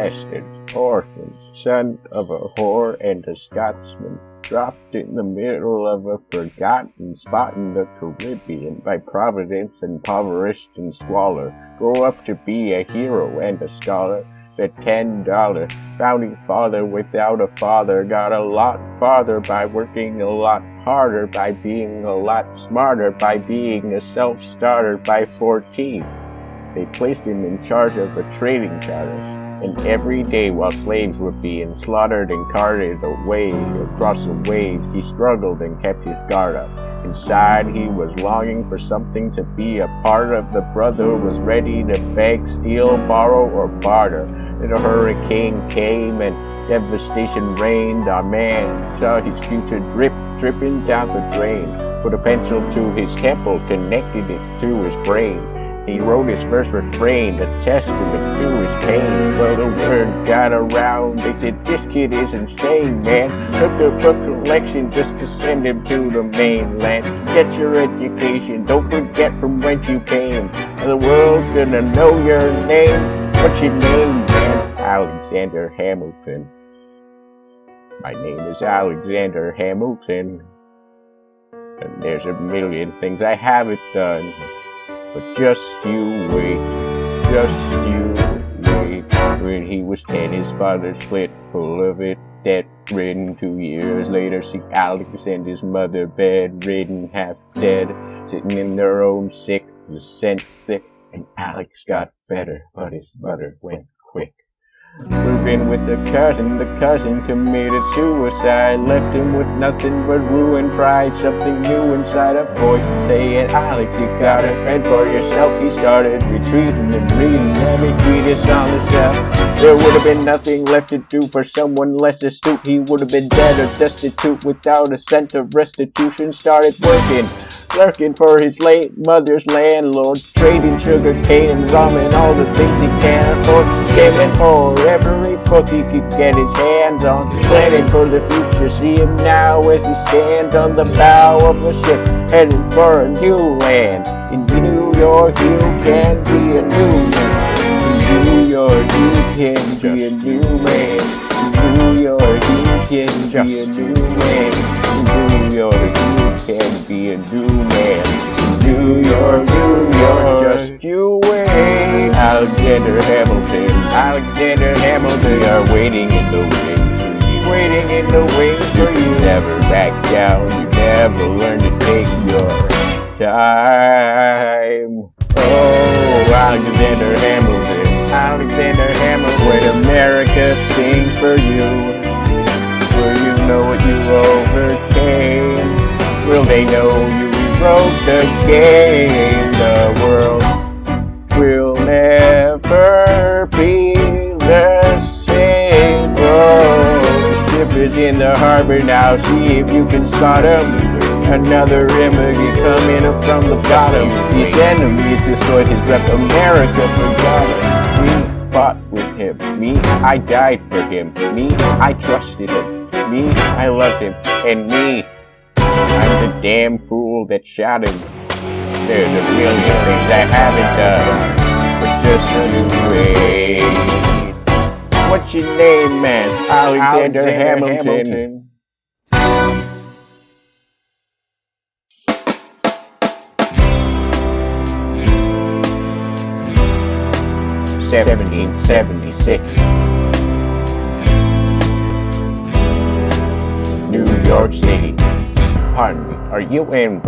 bastard, orphan, son of a whore and a Scotsman, dropped in the middle of a forgotten spot in the Caribbean by providence, impoverished and squalor, grow up to be a hero and a scholar. The $10 founding father without a father got a lot farther by working a lot harder, by being a lot smarter, by being a self-starter. By 14, they placed him in charge of a trading charter, and every day while slaves were being slaughtered and carted away across the waves, he struggled and kept his guard up. Inside he was longing for something to be a part of. The brother was ready to beg, steal, borrow, or barter. And a hurricane came and devastation reigned. Our man saw his future dripping down the drain. Put a pencil to his temple, connected it to his brain. He wrote his first refrain, a testament to his pain. Well, the word got around, they said, this kid is insane, man. Took a book collection just to send him to the mainland. Get your education, don't forget from whence you came. The world's gonna know your name. What's your name, man? Alexander Hamilton. My name is Alexander Hamilton. And there's a million things I haven't done. But just you wait, just you wait. When he was 10, his father split, full of it, debt-ridden. 2 years later, see Alex and his mother bedridden, half dead, sitting in their own sick, the scent thick, and Alex got better, but his mother went quick. Moving with the cousin committed suicide, left him with nothing but ruin, pride, something new inside, a voice saying, Alex, you gotta fend for yourself. He started retreating and reading every treatise on the shelf. There would have been nothing left to do for someone less astute. He would have been dead or destitute without a cent of restitution. Started working, lurking for his late mother's landlord, trading sugar cane and rum and all the things he can't afford, skimming for every book he could get his hands on, planning for the future. See him now as he stands on the bow of a ship, heading for a new land. In New York you can be a new man. In New York you can be a new man. In New York you can be a new man. In New York you can be a new man. New York, just you wait. Alexander Hamilton, are waiting in the wings for you. Waiting in the wings for you. Never back down, you never learn to take your time. Oh, Alexander Hamilton, when America sings for you. Will you know what you overcame? Will they know you rewrote the game? The world will never be the same. Oh, ship is in the harbor now, see if you can spot him. Another immigrant coming up from the bottom. His enemies destroyed his rep, America forgot him. We fought with him, me, I died for him. Me, I trusted him. Me, I loved him. And me, I'm the damn fool that shot him. There's a million things I haven't done, but just you wait. What's your name, man? Alexander Hamilton. 1776. New York City. Pardon me, are you in,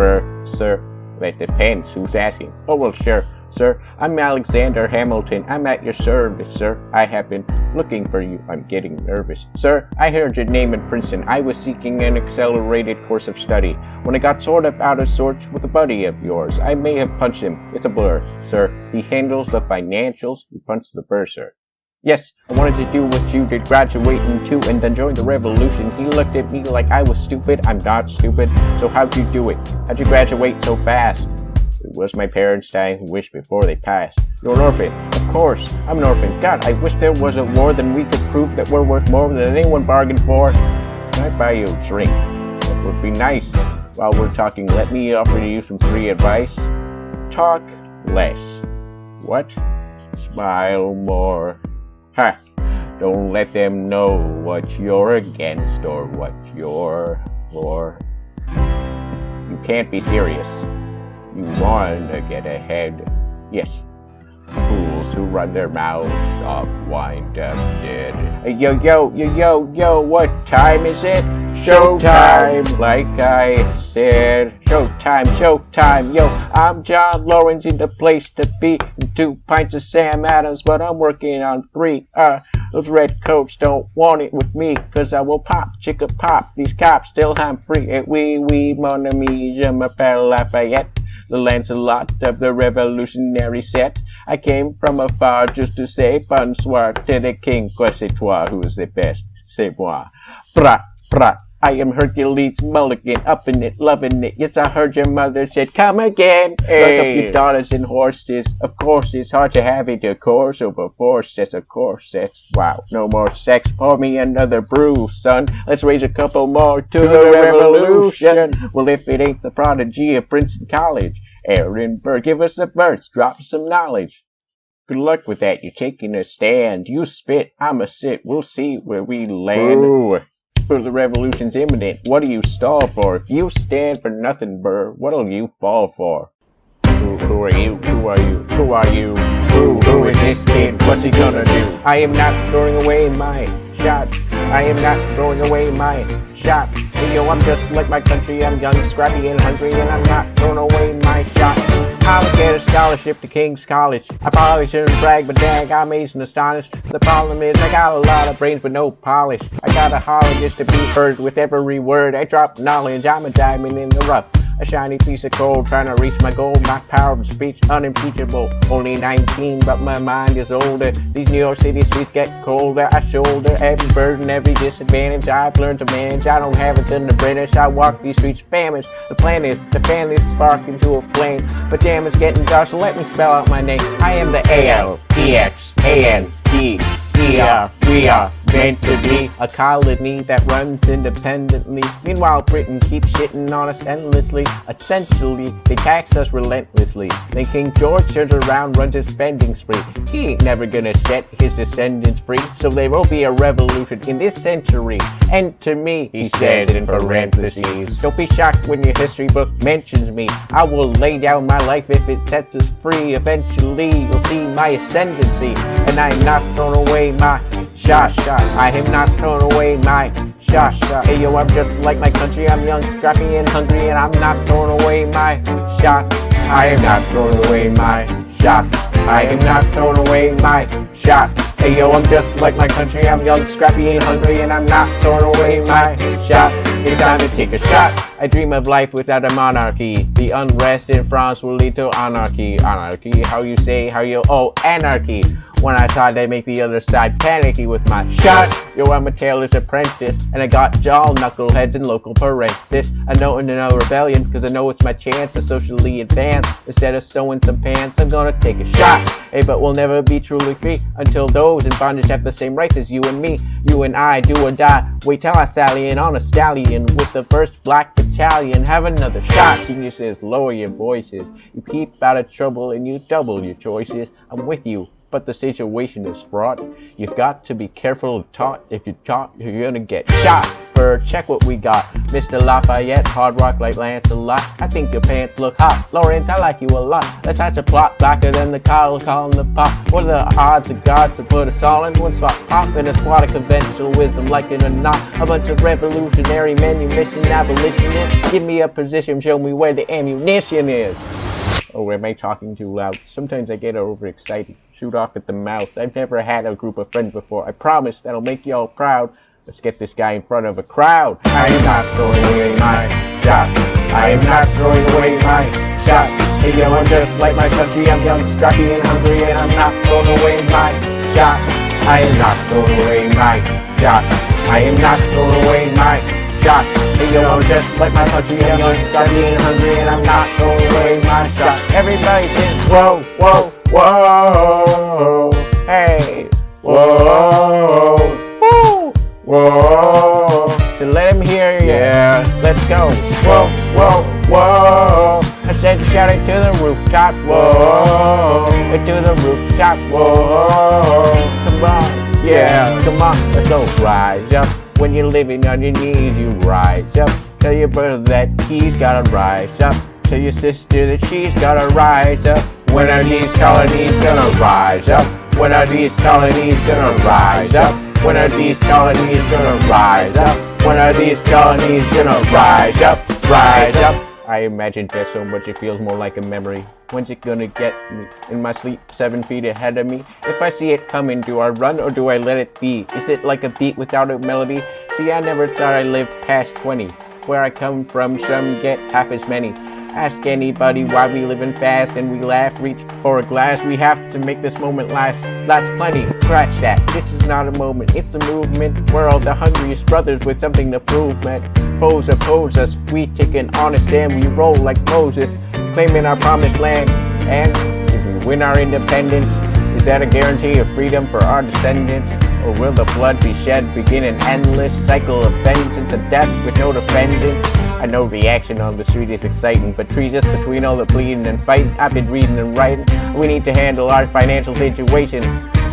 sir? That depends, who's asking. Oh, well, sure, sir. I'm Alexander Hamilton. I'm at your service, sir. I have been looking for you. I'm getting nervous. Sir, I heard your name in Princeton. I was seeking an accelerated course of study. When I got sort of out of sorts with a buddy of yours, I may have punched him. It's a blur, sir. He handles the financials. You punched the bursar. Yes, I wanted to do what you did, graduate in 2 and then join the revolution. He looked at me like I was stupid. I'm not stupid. So how'd you do it? How'd you graduate so fast? It was my parents dying who wished before they passed. You're an orphan. Of course, I'm an orphan. God, I wish there was a war, then we could prove that we're worth more than anyone bargained for. Can I buy you a drink? That would be nice. While we're talking, let me offer you some free advice. Talk less. What? Smile more. Ha! Don't let them know what you're against or what you're for. You can't be serious. You want to get ahead. Yes. Fools who run their mouths off wind up dead. Hey, yo, what time is it? Showtime, like I said. Showtime, yo, I'm John Lawrence in the place to be. 2 pints of Sam Adams, but I'm working on 3. Those red coats don't want it with me, 'cause I will pop, chicka pop, these cops still I'm free. Et oui, mon ami, je m'appelle Lafayette, the Lancelot of the revolutionary set. I came from afar just to say bonsoir to the king, quoi c'est toi, who's the best, c'est moi. Brat, I am Hercules Mulligan, up in it, loving it. Yes, I heard your mother said, come again. Hey. Look up your daughters and horses. Of course, it's hard to have intercourse over 4 sets of corsets. Wow, no more sex. Pour me another brew, son. Let's raise a couple more to the revolution. Well, if it ain't the prodigy of Princeton College, Aaron Burr, give us a verse, drop some knowledge. Good luck with that. You're taking a stand. You spit, I'ma sit. We'll see where we land. Ooh. The revolution's imminent. What do you stall for? If you stand for nothing, Burr, what'll you fall for? Who are you? Who is this kid? What's he gonna do? I am not throwing away my shot. Hey, yo, I'm just like my country. I'm young, scrappy, and hungry, and I'm not throwing away my shot. I'll get a scholarship to King's College. I probably shouldn't brag, but dang, I'm amazed and astonished. The problem is I got a lot of brains but no polish. I got a holler just to be heard with every word. I drop knowledge, I'm a diamond in the rough. A shiny piece of coal trying to reach my goal. My power of speech unimpeachable. Only 19, but my mind is older. These New York City streets get colder. I shoulder every burden, every disadvantage I've learned to manage. I don't have it than the British. I walk these streets famished. The plan is to fan this spark into a flame. But damn, it's getting dark, so let me spell out my name. I am the A-L-E-X-A-N-D-E-R. We are meant to be a colony that runs independently. Meanwhile, Britain keeps shitting on us endlessly. Essentially, they tax us relentlessly. Then King George turns around, runs his spending spree. He ain't never gonna set his descendants free, so there will be a revolution in this century. Enter me, he says in parentheses. Don't be shocked when your history book mentions me. I will lay down my life if it sets us free. Eventually, you'll see my ascendancy, and I am not throwing away my shot. I am not throwing away my shot. Hey, yo, I'm just like my country. I'm young, scrappy, and hungry, and I'm not throwing away my shot. I am not throwing away my shot. I am not throwing away my shot. Hey, yo, I'm just like my country. I'm young, scrappy, and hungry, and I'm not throwing away my shot. It's time to take a shot. I dream of life without a monarchy. The unrest in France will lead to anarchy. Anarchy, anarchy. When I thought they'd make the other side panicky with my shot. Yo, I'm a tailor's apprentice, and I got jaw knuckleheads in local parenthesis. I know in no rebellion, cause I know it's my chance to socially advance. Instead of sewing some pants, I'm gonna take a shot. Hey, but we'll never be truly free until those in bondage have the same rights as you and me. You and I, do or die. Wait till I sally in on a stallion with the first black battalion. Have another shot. Geniuses, lower your voices. You keep out of trouble and you double your choices. I'm with you, but the situation is fraught. You've got to be careful of talk. If you talk, you're gonna get shot. Check what we got. Mr. Lafayette, hard rock like Lancelot. I think your pants look hot. Lawrence, I like you a lot. Let's hatch a plot blacker than the cowl calling the pop. What are the odds of God to put us all in one spot? Pop in a squad of conventional wisdom like in a knot. A bunch of revolutionary manumission abolitionists. Give me a position, show me where the ammunition is. Oh, am I talking too loud? Sometimes I get overexcited. Shoot off at the mouth. I've never had a group of friends before. I promise that'll make y'all proud. Let's get this guy in front of a crowd. I am not throwing away my shot. I am not throwing away my shot. Hey, yo, I'm just like my country. I'm young, scrappy, and hungry, and I'm not throwing away my shot. I am not throwing away my shot. I am not throwing away my shot. Hey, yo, I'm just like my country. I'm young, scrappy, and hungry, and I'm not throwing away my shot. Everybody sing, whoa, whoa, whoa. Hey, whoa. Whoa, so let him hear you. Yeah, let's go. Whoa, whoa, whoa. I said shout it to the rooftop. Whoa, to the rooftop. Whoa, come on. Yeah, come on, let's go. Rise up. When you're living on your knees, you rise up. Tell your brother that he's gotta rise up. Tell your sister that she's gotta rise up. When are these colonies gonna rise up? When are these colonies gonna rise up? When are these colonies gonna rise up? When are these colonies gonna rise up? Rise up. I imagine death so much it feels more like a memory. When's it gonna get me? In my sleep, 7 feet ahead of me. If I see it coming, do I run or do I let it be? Is it like a beat without a melody? See, I never thought I'd live past 20. Where I come from, some get half as many. Ask anybody why we living fast and we laugh, reach for a glass. We have to make this moment last. That's plenty, scratch that. This is not a moment, it's a movement. We're all the hungriest brothers with something to prove, man. Foes oppose us, we take an honest stand. We roll like Moses, claiming our promised land. And if we win our independence, is that a guarantee of freedom for our descendants? Or will the blood be shed, begin an endless cycle of vengeance and death with no defendant? I know the action on the street is exciting, but treasons between all the bleeding and fighting. I've been reading and writing. We need to handle our financial situation.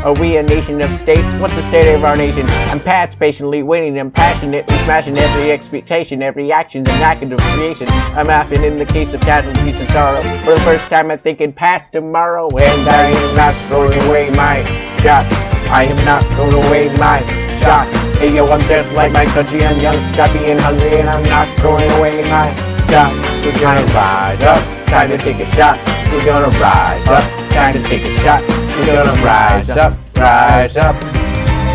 Are we a nation of states? What's the state of our nation? I'm past patiently waiting and passionately smashing every expectation, every action's an act of creation. I'm laughing in the case of casualties and sorrow. For the first time I'm thinking past tomorrow. And I am not throwing away my shot. I am not throwing away my shot. Hey yo, I'm just like my country, I'm young, scrappy and hungry, and I'm not throwing away my shot. We're gonna rise up, time to take a shot. We're gonna rise up, time to take a shot. We're gonna rise up, rise up,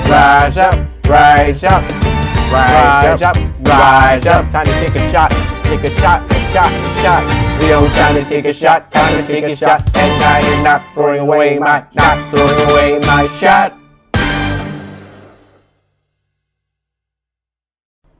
rise up, rise up, rise up, rise up. Time to take a shot, take a shot, shot, shot. We don't time to take a shot, time to take a shot. And I am not throwing away my shot.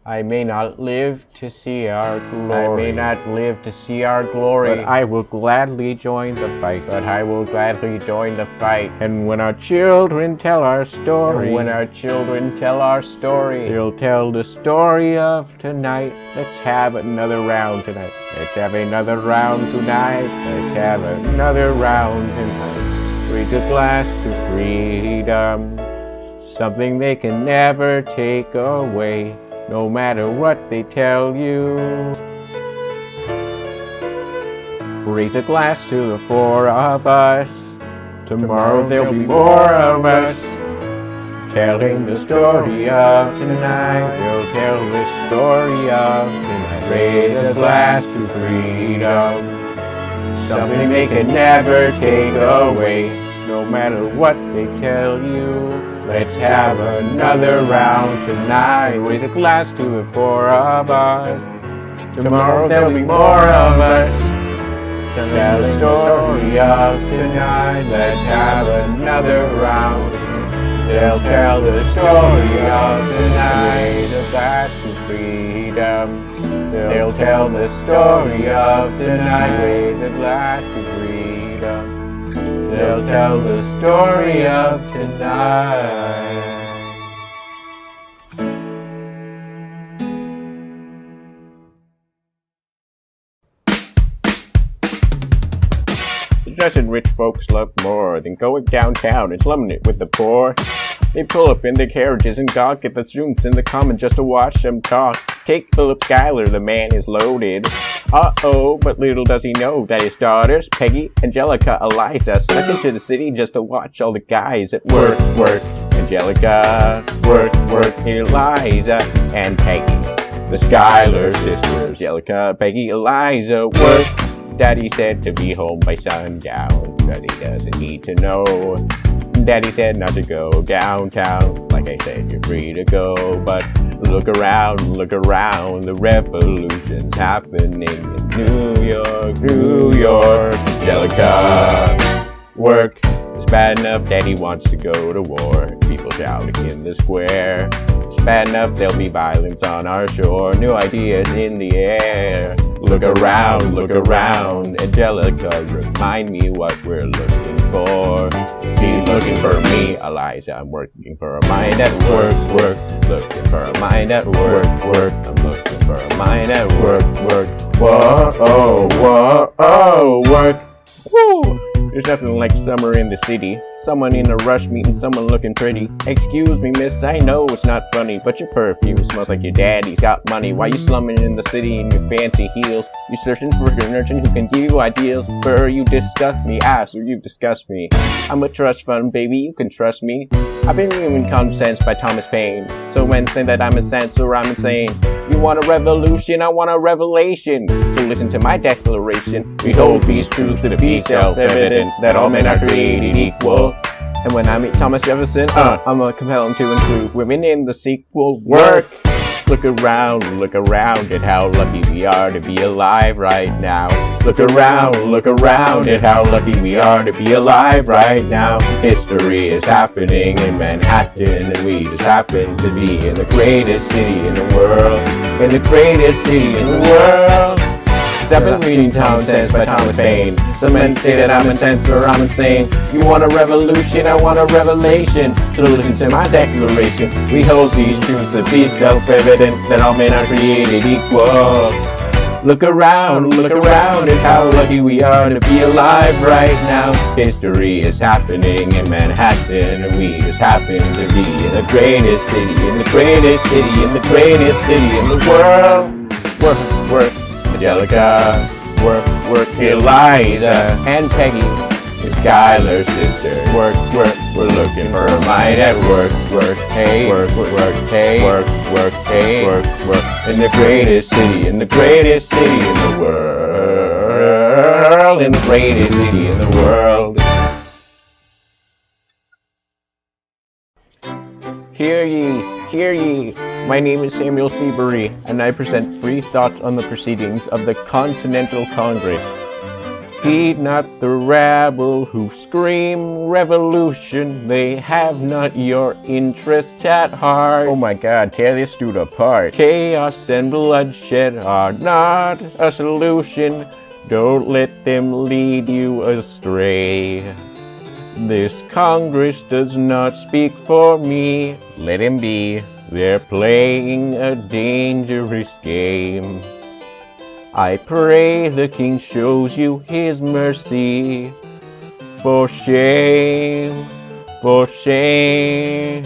I may not live to see our glory. I may not live to see our glory. But I will gladly join the fight. But I will gladly join the fight. And when our children tell our story. And when our children tell our story. They'll tell the story of tonight. Let's have another round tonight. Let's have another round tonight. Let's have another round tonight. Raise a glass to freedom. Something they can never take away. No matter what they tell you. Raise a glass to the four of us. Tomorrow there'll be more of us. Telling the story of tonight. They'll tell the story of tonight. Raise a glass to freedom. Something they can never take away. No matter what they tell you. Let's have another round tonight. Raise a glass to the four of us. Tomorrow there'll be more of us. Tell the story of tonight. Let's have another round. They'll tell the story of tonight. Raise a glass to freedom. They'll tell the story of tonight. Raise a glass to freedom. They'll tell the story of tonight. Suggested rich folks love more than going downtown and slumming it with the poor. They pull up in their carriages and gawk at the students in the common just to watch them talk. Take Philip Schuyler, the man is loaded. Uh-oh, but little does he know that his daughters, Peggy, Angelica, Eliza, snuck into the city just to watch all the guys at work, work. Angelica, work, work, Eliza, and Peggy. The Schuyler sisters, Angelica, Peggy, Eliza, work. Daddy said to be home by sundown, but he doesn't need to know. Daddy said not to go downtown. Like I said, you're free to go, but look around, the revolution's happening in New York, New York. Angelica, work. It's bad enough Daddy wants to go to war. People shouting in the square. It's bad enough there'll be violence on our shore. New ideas in the air. Look around, Angelica, remind me what we're looking for. She's looking for me, Eliza, I'm working for a mind at work, work. Looking for a mind at work, work. I'm looking for a mind at work, work. Whoa, work. Woo! There's nothing like summer in the city. Someone in a rush meeting someone looking pretty. Excuse me, miss, I know it's not funny, but your perfume smells like your daddy's got money. Why you slumming in the city in your fancy heels? You searching for an urchin who can give you ideals. Burr, you disgust me. So you disgust me. I'm a trust fund, baby, you can trust me. I've been reading Common Sense by Thomas Paine. So when saying that I'm a censor, I'm insane. You want a revolution, I want a revelation. So listen to my declaration. We hold these truths to be self-evident, that all men are created equal. And when I meet Thomas Jefferson, I'ma compel him to include women in the sequel work. Look around at how lucky we are to be alive right now. Look around at how lucky we are to be alive right now. History is happening in Manhattan, and we just happen to be in the greatest city in the world. In the greatest city in the world. I've been reading Common Sense by Thomas Paine. Some men say that I'm intense or I'm insane. You want a revolution, I want a revelation. So listen to my declaration. We hold these truths to be self-evident, that all men are created equal. Look around at how lucky we are to be alive right now. History is happening in Manhattan, and we just happen to be in the greatest city, in the greatest city, in the greatest city in the world. Work. Angelica, work, Eliza, and Peggy, and Skylar's sister. Work, we're looking for a mind at work, hey, work, hey, work, hey, work, in the greatest city, in the greatest city in the world, in the greatest city in the world. Hear ye, my name is Samuel Seabury, and I present free thoughts on the proceedings of the Continental Congress. Heed not the rabble who scream revolution, they have not your interest at heart. Oh my god, tear this dude apart. Chaos and bloodshed are not a solution, don't let them lead you astray. This Congress does not speak for me, let him be, they're playing a dangerous game. I pray the King shows you his mercy, for shame, for shame.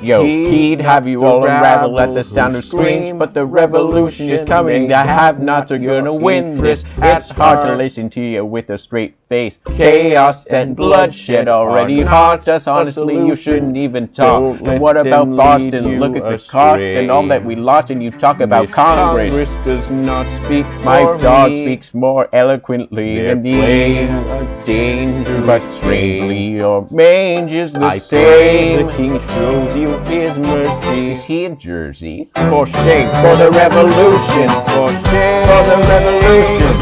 Yo, he'd have you all unravel at the sound of screams, but the revolution is coming, the have-nots are gonna win this. It's hard to listen to you with a straight face. Chaos and bloodshed already haunt us, honestly you shouldn't even talk. And what about Boston? Look at the cost and all that we lost, and you talk about Congress does not speak. My dog speaks more eloquently than the danger, but strangely your mange is the same. The King shows you his mercy. Is he in Jersey? For shame, for the revolution, for shame, for the revolution.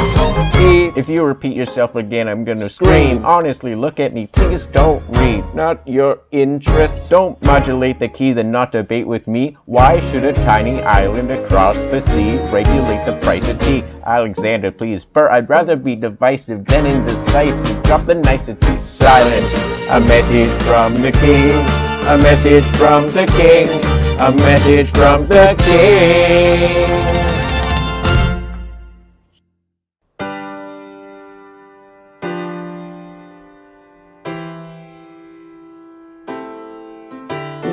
If you repeat yourself again, I'm gonna scream. Honestly, look at me, please don't read. Not your interests, don't modulate the keys and not debate with me. Why should a tiny island across the sea regulate the price of tea? Alexander, please, Burr, I'd rather be divisive than indecisive. Drop the nicety, silence. A message from the king. A message from the king, a message from the king.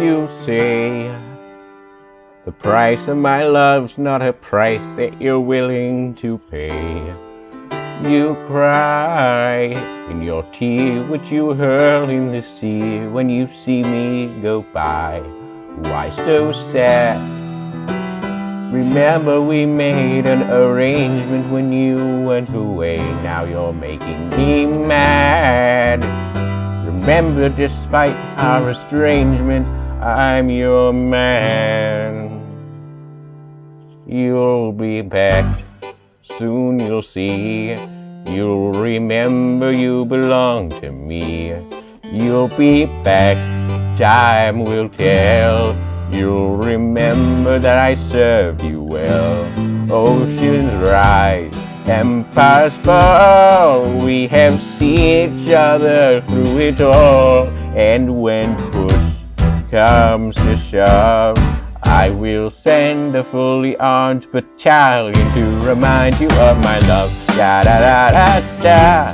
You say, the price of my love's not a price that you're willing to pay. You cry in your tea, which you hurl in the sea when you see me go by. Why so sad? Remember we made an arrangement when you went away. Now you're making me mad. Remember, despite our estrangement, I'm your man. You'll be back. Soon you'll see, you'll remember you belong to me. You'll be back, time will tell. You'll remember that I served you well. Oceans rise, empires fall. We have seen each other through it all. And when push comes to shove, I will send a fully armed battalion to remind you of my love. Da da da da da,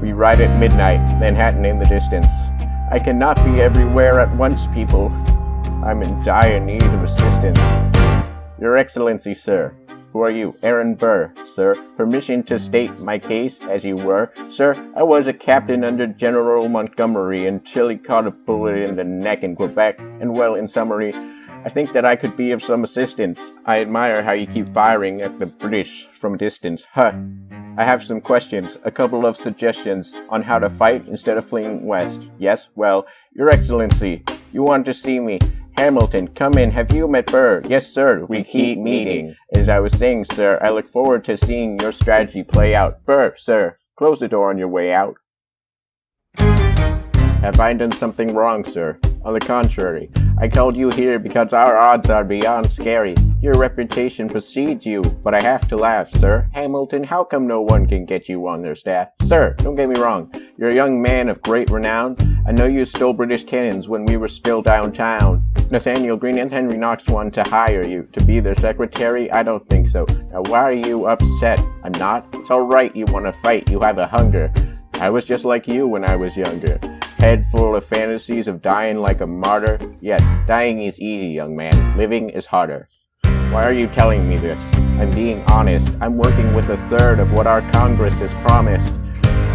We ride at midnight, Manhattan in the distance. I cannot be everywhere at once, people. I'm in dire need of assistance. Your Excellency, sir. Who are you? Aaron Burr, sir. Permission to state my case, as you were. Sir, I was a captain under General Montgomery until he caught a bullet in the neck in Quebec. And well, in summary, I think that I could be of some assistance. I admire how you keep firing at the British from a distance. Huh. I have some questions, a couple of suggestions on how to fight instead of fleeing west. Yes? Well, Your Excellency, you want to see me. Hamilton, come in. Have you met Burr? Yes, sir. We keep meeting. As I was saying, sir, I look forward to seeing your strategy play out. Burr, sir, close the door on your way out. Have I done something wrong, sir? On the contrary, I called you here because our odds are beyond scary. Your reputation precedes you, but I have to laugh, sir. Hamilton, how come no one can get you on their staff? Sir, don't get me wrong. You're a young man of great renown. I know you stole British cannons when we were still downtown. Nathaniel Greene and Henry Knox wanted to hire you to be their secretary? I don't think so. Now, why are you upset? I'm not. It's all right you want to fight. You have a hunger. I was just like you when I was younger. Head full of fantasies of dying like a martyr. Yes, dying is easy, young man. Living is harder. Why are you telling me this? I'm being honest. I'm working with a third of what our Congress has promised.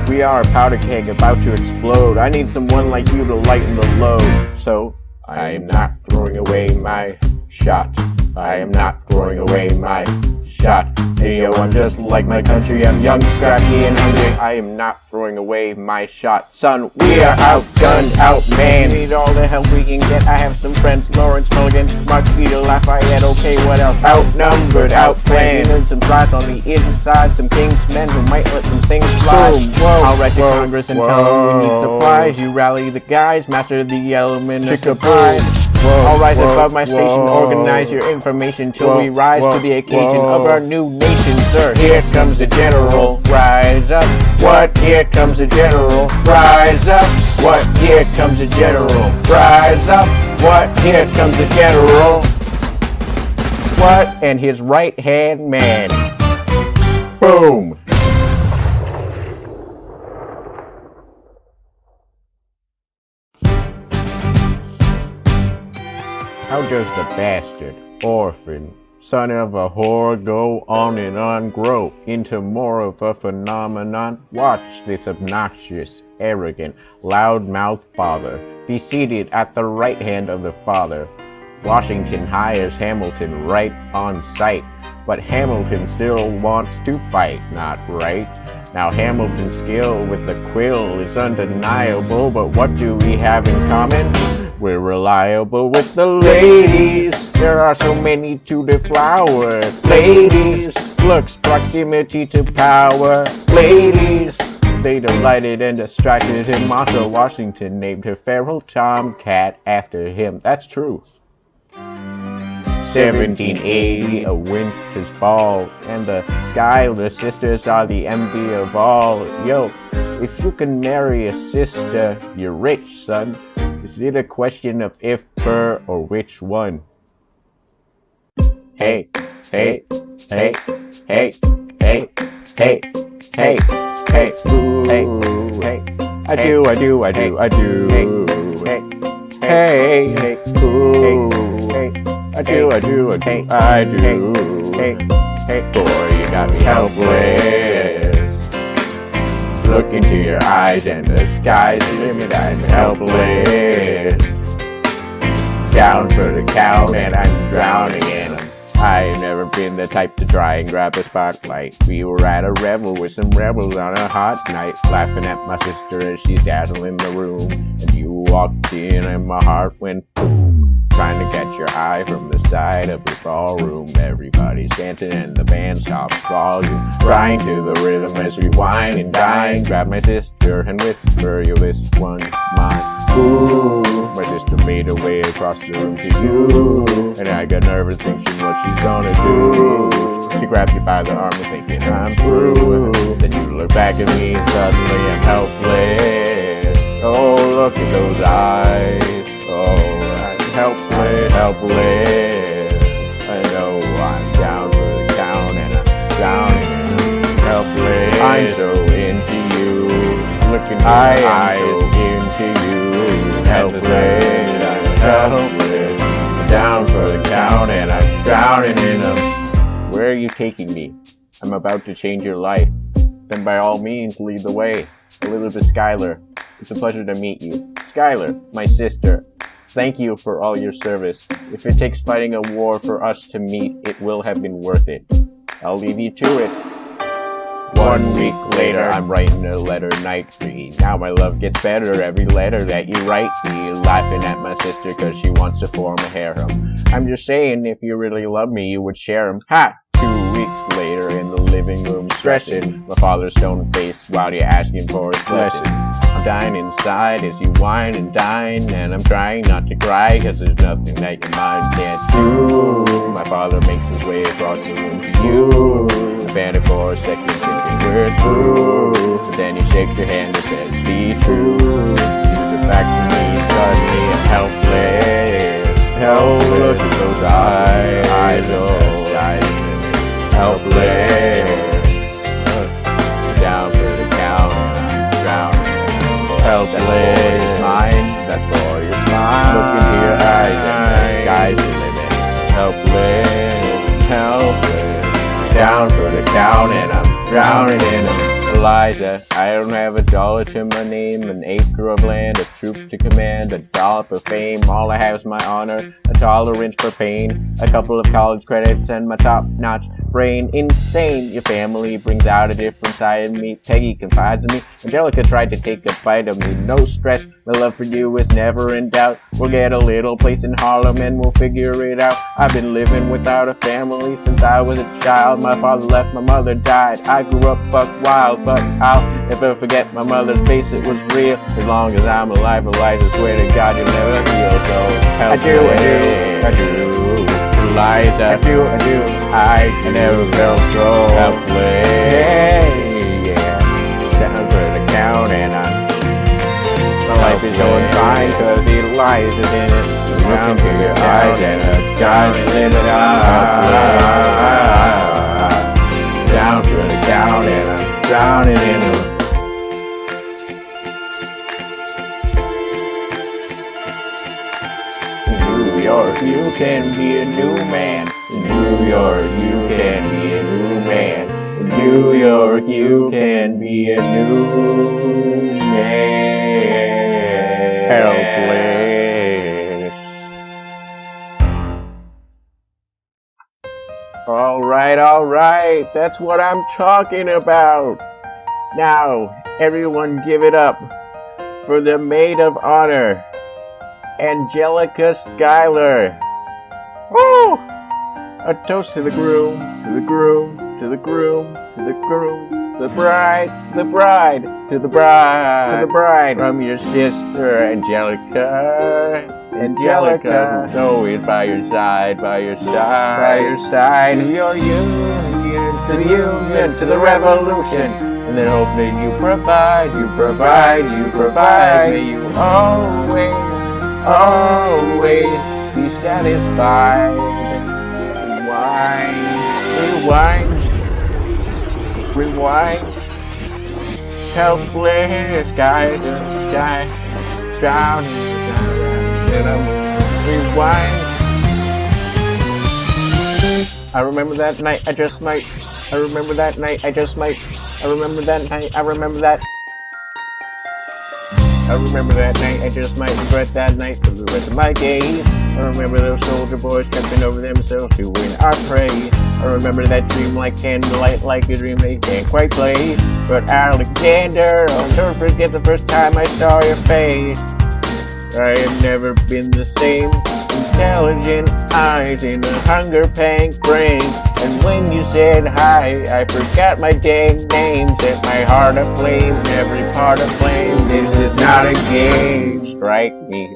We are a powder keg about to explode. I need someone like you to lighten the load. So, I am not throwing away my shot. I am not throwing away my shot. Hey yo, I'm just like my country. I'm young, scrappy, and hungry. I am not throwing away my shot. Son, we are outgunned, outmanned. We need all the help we can get. I have some friends, Lawrence Mulligan, Mark Peter, Lafayette. Okay, what else? Outnumbered, outplanned. There's some flies on the inside. Some king's men who might let some things fly. I'll write to Congress and tell them we need supplies. You rally the guys, master the element of surprise. I'll rise above my station, organize your information till we rise to the occasion of our new nation, sir. Here comes the general, rise up. What? Here comes the general, rise up. What? Here comes the general, rise up. What? Here comes the general. What? And his right-hand man. Boom. How does the bastard, orphan, son of a whore go on and on, grow into more of a phenomenon? Watch this obnoxious, arrogant, loud-mouthed father be seated at the right hand of the father. Washington hires Hamilton right on sight, but Hamilton still wants to fight, not right? Now Hamilton's skill with the quill is undeniable, but what do we have in common? We're reliable with the ladies. There are so many to deflower. Ladies, looks, proximity to power. Ladies, they delighted and distracted him. Martha Washington named her feral tomcat after him. That's true. 1780, a winter's ball, and the Schuyler sisters are the envy of all. Yo, if you can marry a sister, you're rich, son. Is it a question of if, per, or which one? Hey, hey, hey, hey, hey, hey, hey, hey, hey, hey. I do. Hey, hey, hey, hey, hey. I do. Hey, boy, you got me helpless. Look into your eyes and the sky's the limit. I'm helpless. Down for the count and I'm drowning in them. I've never been the type to try and grab a spotlight. We were at a revel with some rebels on a hot night, laughing at my sister as she's dazzling the room. And you walked in and my heart went boom. Trying to catch your eye from the side of the ballroom. Everybody's dancing and the band stops volume. Crying to the rhythm as we whine and dine. Grab my sister and whisper, yo, this one's mine. Ooh, my sister made her way across the room to you. And I got nervous thinking what she's gonna do. She grabbed you by the arm and thinking I'm through. Then you look back at me and suddenly I'm helpless. Oh, look at those eyes. Oh, helpless. I know I'm down for the count and I'm drowning. Helpless. I'm so into you. can hear I am into you, helpless, I'm helpless, down for the count and I'm drowning in them. Where are you taking me? I'm about to change your life. Then by all means, lead the way. Elizabeth Schuyler, it's a pleasure to meet you. Schuyler, my sister, thank you for all your service. If it takes fighting a war for us to meet, it will have been worth it. I'll leave you to it. 1 week later, I'm writing a letter night-free. Now my love gets better every letter that you write me. Laughing at my sister cause she wants to form a harem. I'm just saying, if you really love me, you would share 'em. Ha! 2 weeks later, in the living room stressing, my father's stone-faced while you're asking for his blessing. I'm dying inside as you whine and dine, and I'm trying not to cry cause there's nothing that your mind can't do. My father makes his way across the room to you. The band for a second thinking we're through. But then he shakes your hand and says, be true. He gives it back to me, suddenly I'm helpless. Helpless with those eyes, helpless. Down for the count and I'm drowning. Helpless mind, that's all you're mine. Look into your eyes and the sky's the limit. Helpless, helpless. Down for the count and I'm drowning in them. Eliza, I don't have a dollar to my name, an acre of land, a troop to command, a dollop of fame. All I have is my honor, a tolerance for pain, a couple of college credits and my top-notch brain. Insane, your family brings out a different side of me. Peggy confides in me, Angelica tried to take a bite of me. No stress, my love for you is never in doubt. We'll get a little place in Harlem and we'll figure it out. I've been living without a family since I was a child. My father left, my mother died. I grew up buck wild, but I'll never forget my mother's face, it was real. As long as I'm alive, I swear to God you'll never feel so helpless. I do. Eliza, I do. I never felt so helpless. Yeah. Down for the count and my life is going fine cause Eliza's in it. Look into your eyes and the sky's the limit. Down for the count and I'm drowning in them. New York, you can be a new man. New York, you can be a new man. New York, you can be a new man. Helpless. Alright, that's what I'm talking about. Now, everyone give it up for the maid of honor, Angelica Schuyler. Woo! A toast to the groom, to the groom, to the groom, to the groom, to the bride, to the bride, to the bride, to the bride. From your sister, Angelica. Angelica, who's always by your side, by your side, by your side. To your union, to the union, to the revolution. And then hope that you provide, you provide, you provide. May you always, always be satisfied. Rewind, rewind, rewind. Helpless guy, drowning. Rewind. I remember that night, I just might. I remember that night, I just might. I remember that night, I remember that. I remember that night, I just might regret that night for the rest of my days. I remember those soldier boys tripping over themselves to win our praise. I remember that dream like candlelight, like a dream they can't quite play. But Alexander, I'll never forget the first time I saw your face. I have never been the same. Intelligent eyes in a hunger pang brain. And when you said hi, I forgot my dang name. Set my heart aflame, every part aflame. This is not a game. Strike me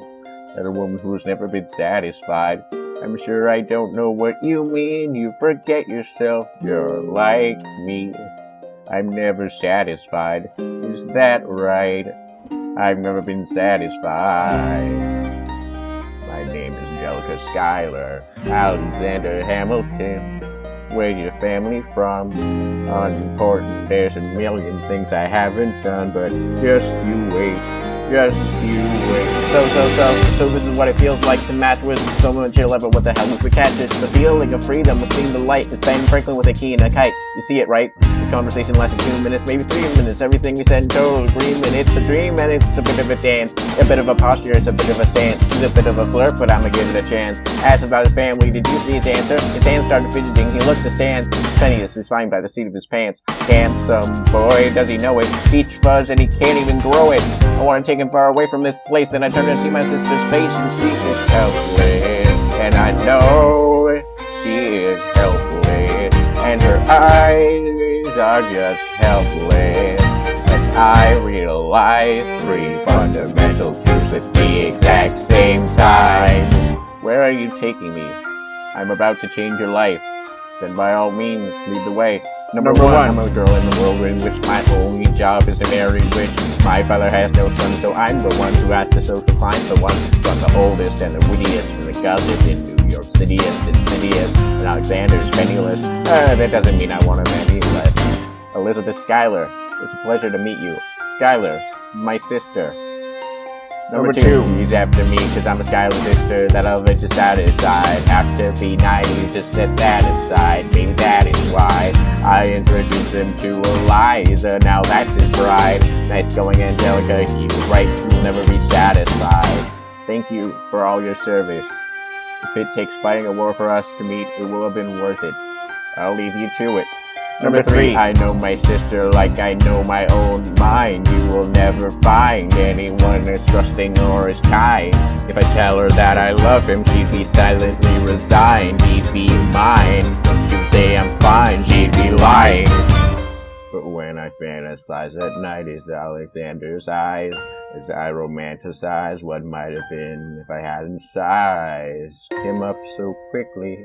at a woman who's never been satisfied. I'm sure I don't know what you mean. You forget yourself, you're like me. I'm never satisfied. Is that right? I've never been satisfied. My name is Angelica Schuyler, Alexander Hamilton. Where's your family from? Unimportant, there's a million things I haven't done, but just you wait. Just you wait. So this is what it feels like to match with someone chill ever. What the hell is the catch? It's the feeling of freedom, of seeing the light. It's Ben Franklin with a key and a kite. You see it, right? The conversation lasted 2 minutes, maybe 3 minutes. Everything we said in total agreement. It's a dream and it's a bit of a dance. A bit of a posture, it's a bit of a stance. He's a bit of a flirt, but I'ma give it a chance. Asked about his family, did you see his answer? His hands started fidgeting, he looked askance. Pennies is fine by the seat of his pants. Handsome boy, does he know it? Peach fuzz and he can't even grow it. I want to take him far away from this place. Then I turn to see my sister's face and she is helpless. And I know she is helpless. And her eyes are just helpless. And I realize 3 fundamental truths at the exact same time. Where are you taking me? I'm about to change your life. Then by all means, lead the way. Number one, I'm a girl in the world in which my only job is to marry rich. My father has no son, so I'm the one who has to social climb. The one who's the oldest and the wittiest, and the gossip in New York Cityest, insidious, and Alexander's penniless. That doesn't mean I want him any less. Elizabeth Schuyler, it's a pleasure to meet you. Schuyler, my sister. Number two, he's after me cause I'm a Schuyler sister that I'll let you satisfied. Have to be naive to set that aside. Maybe that is why I introduced him to Eliza. Now that's his bride. Nice going, Angelica. He was right. You'll never be satisfied. Thank you for all your service. If it takes fighting a war for us to meet, it will have been worth it. I'll leave you to it. Number three, I know my sister like I know my own mind. You will never find anyone as trusting or as kind. If I tell her that I love him, she'd be silently resigned. He'd be mine. She'd say I'm fine, she'd be lying. But when I fantasize at night is Alexander's eyes, as I romanticize what might have been if I hadn't sized him up so quickly.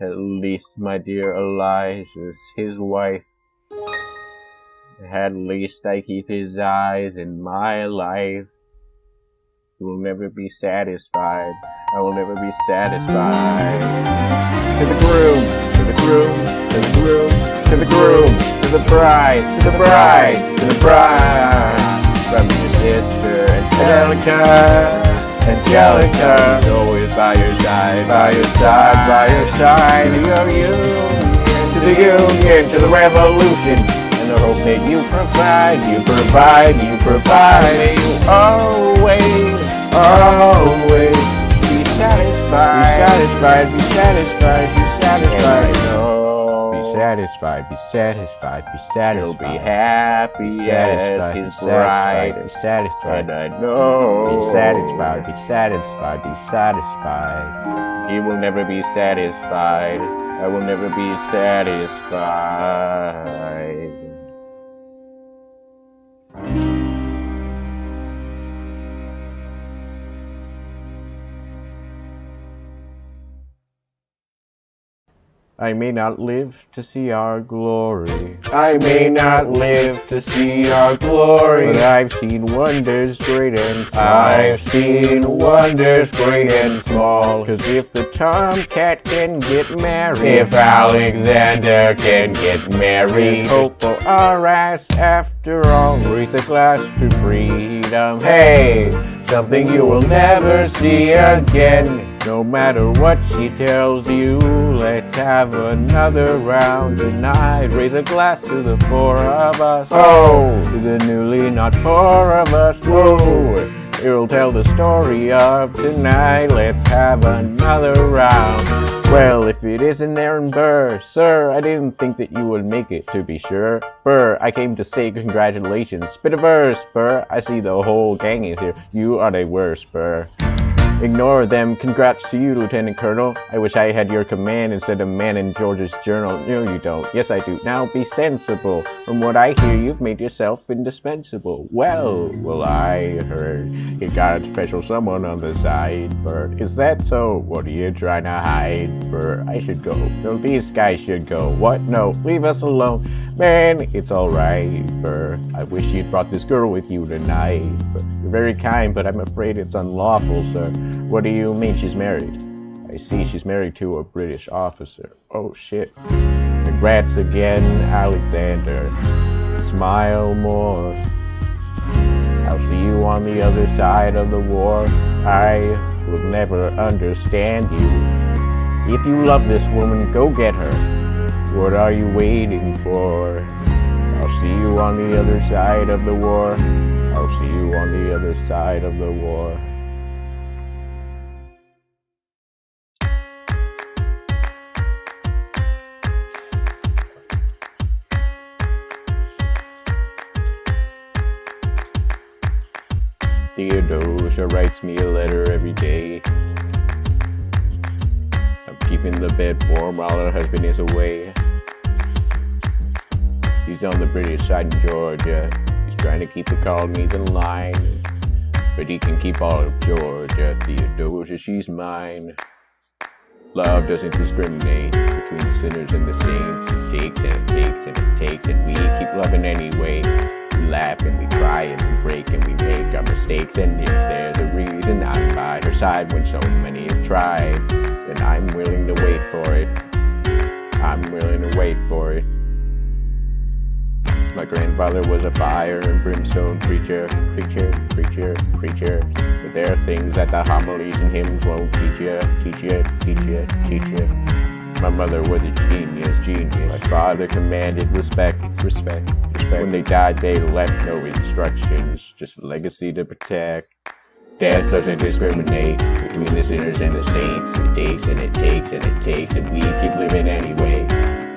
At least my dear Eliza's his wife. At least I keep his eyes in my life. You will never be satisfied. I will never be satisfied. To the groom, to the groom, to the groom, to the groom, to the bride, to the bride, to the bride. From your sister, Angelica. Angelica, always by your side, by your side, by your side. To the union, to the revolution, and the hope that you provide, you provide, you provide. And you always, always be satisfied, be satisfied, be satisfied, be satisfied. Satisfied, be satisfied, be satisfied. He'll be happy as his bride. Be satisfied, and I know. Be satisfied, be satisfied, be satisfied. He will never be satisfied. I will never be satisfied. I may not live to see our glory. I may not live to see our glory. But I've seen wonders great and small. I've seen wonders great and small. Cause if the tomcat can get married, if Alexander can get married, there's hope for our ass after all. Raise a glass to freedom. Hey, something you will never see again. No matter what she tells you, let's have another round tonight. Raise a glass to the 4 of us. Oh, to the newly not 4 of us. Whoa, it'll tell the story of tonight. Let's have another round. Well, if it isn't Aaron Burr, sir, I didn't think that you would make it, to be sure. Burr, I came to say congratulations. Spit a verse, Burr. I see the whole gang is here. You are the worst, Burr. Ignore them. Congrats to you, Lieutenant Colonel. I wish I had your command instead of man in George's journal. No, you don't. Yes, I do. Now be sensible. From what I hear, you've made yourself indispensable. Well, I heard you got a special someone on the side, Bert. Is that so? What are you trying to hide, Bert? I should go. No, these guys should go. What? No, leave us alone. Man, it's alright, Bert. I wish you'd brought this girl with you tonight. You're very kind, but I'm afraid it's unlawful, sir. What do you mean she's married? I see she's married to a British officer. Oh shit. Congrats again, Alexander. Smile more. I'll see you on the other side of the war. I will never understand you. If you love this woman, go get her. What are you waiting for? I'll see you on the other side of the war. I'll see you on the other side of the war. Theodosia writes me a letter every day. I'm keeping the bed warm while her husband is away. He's on the British side in Georgia. He's trying to keep the colonies in line, but he can keep all of Georgia. Theodosia, she's mine. Love doesn't discriminate between the sinners and the saints. It takes and it takes and it takes, and we keep loving anyway. We laugh and we cry and we break and we make our mistakes, and if there's a reason I'm by her side when so many have tried, then I'm willing to wait for it. I'm willing to wait for it. My grandfather was a fire and brimstone preacher. But there are things that the homilies and hymns won't teach you. My mother was a genius. My father commanded respect. When they died, they left no instructions, just a legacy to protect. Death doesn't discriminate between the sinners and the saints. It takes and it takes and it takes, and we keep living anyway.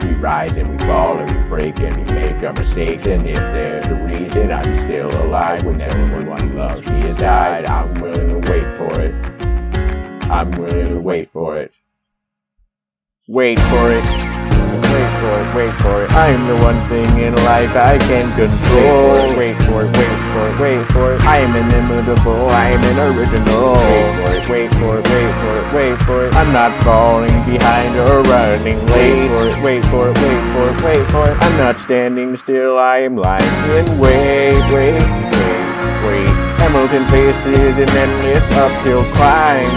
We rise and we fall and we break and we make our mistakes, and if there's a reason I'm still alive when everyone loves me has died, I'm willing to wait for it. I'm willing to wait for it. Wait for it. Wait for it. I'm the one thing in life I can control. Wait for it. I am inimitable. I am an original. Wait for it. I'm not falling behind or running late. Wait for it. I'm not standing still. I am lying in wait. Hamilton faces an endless uphill climb.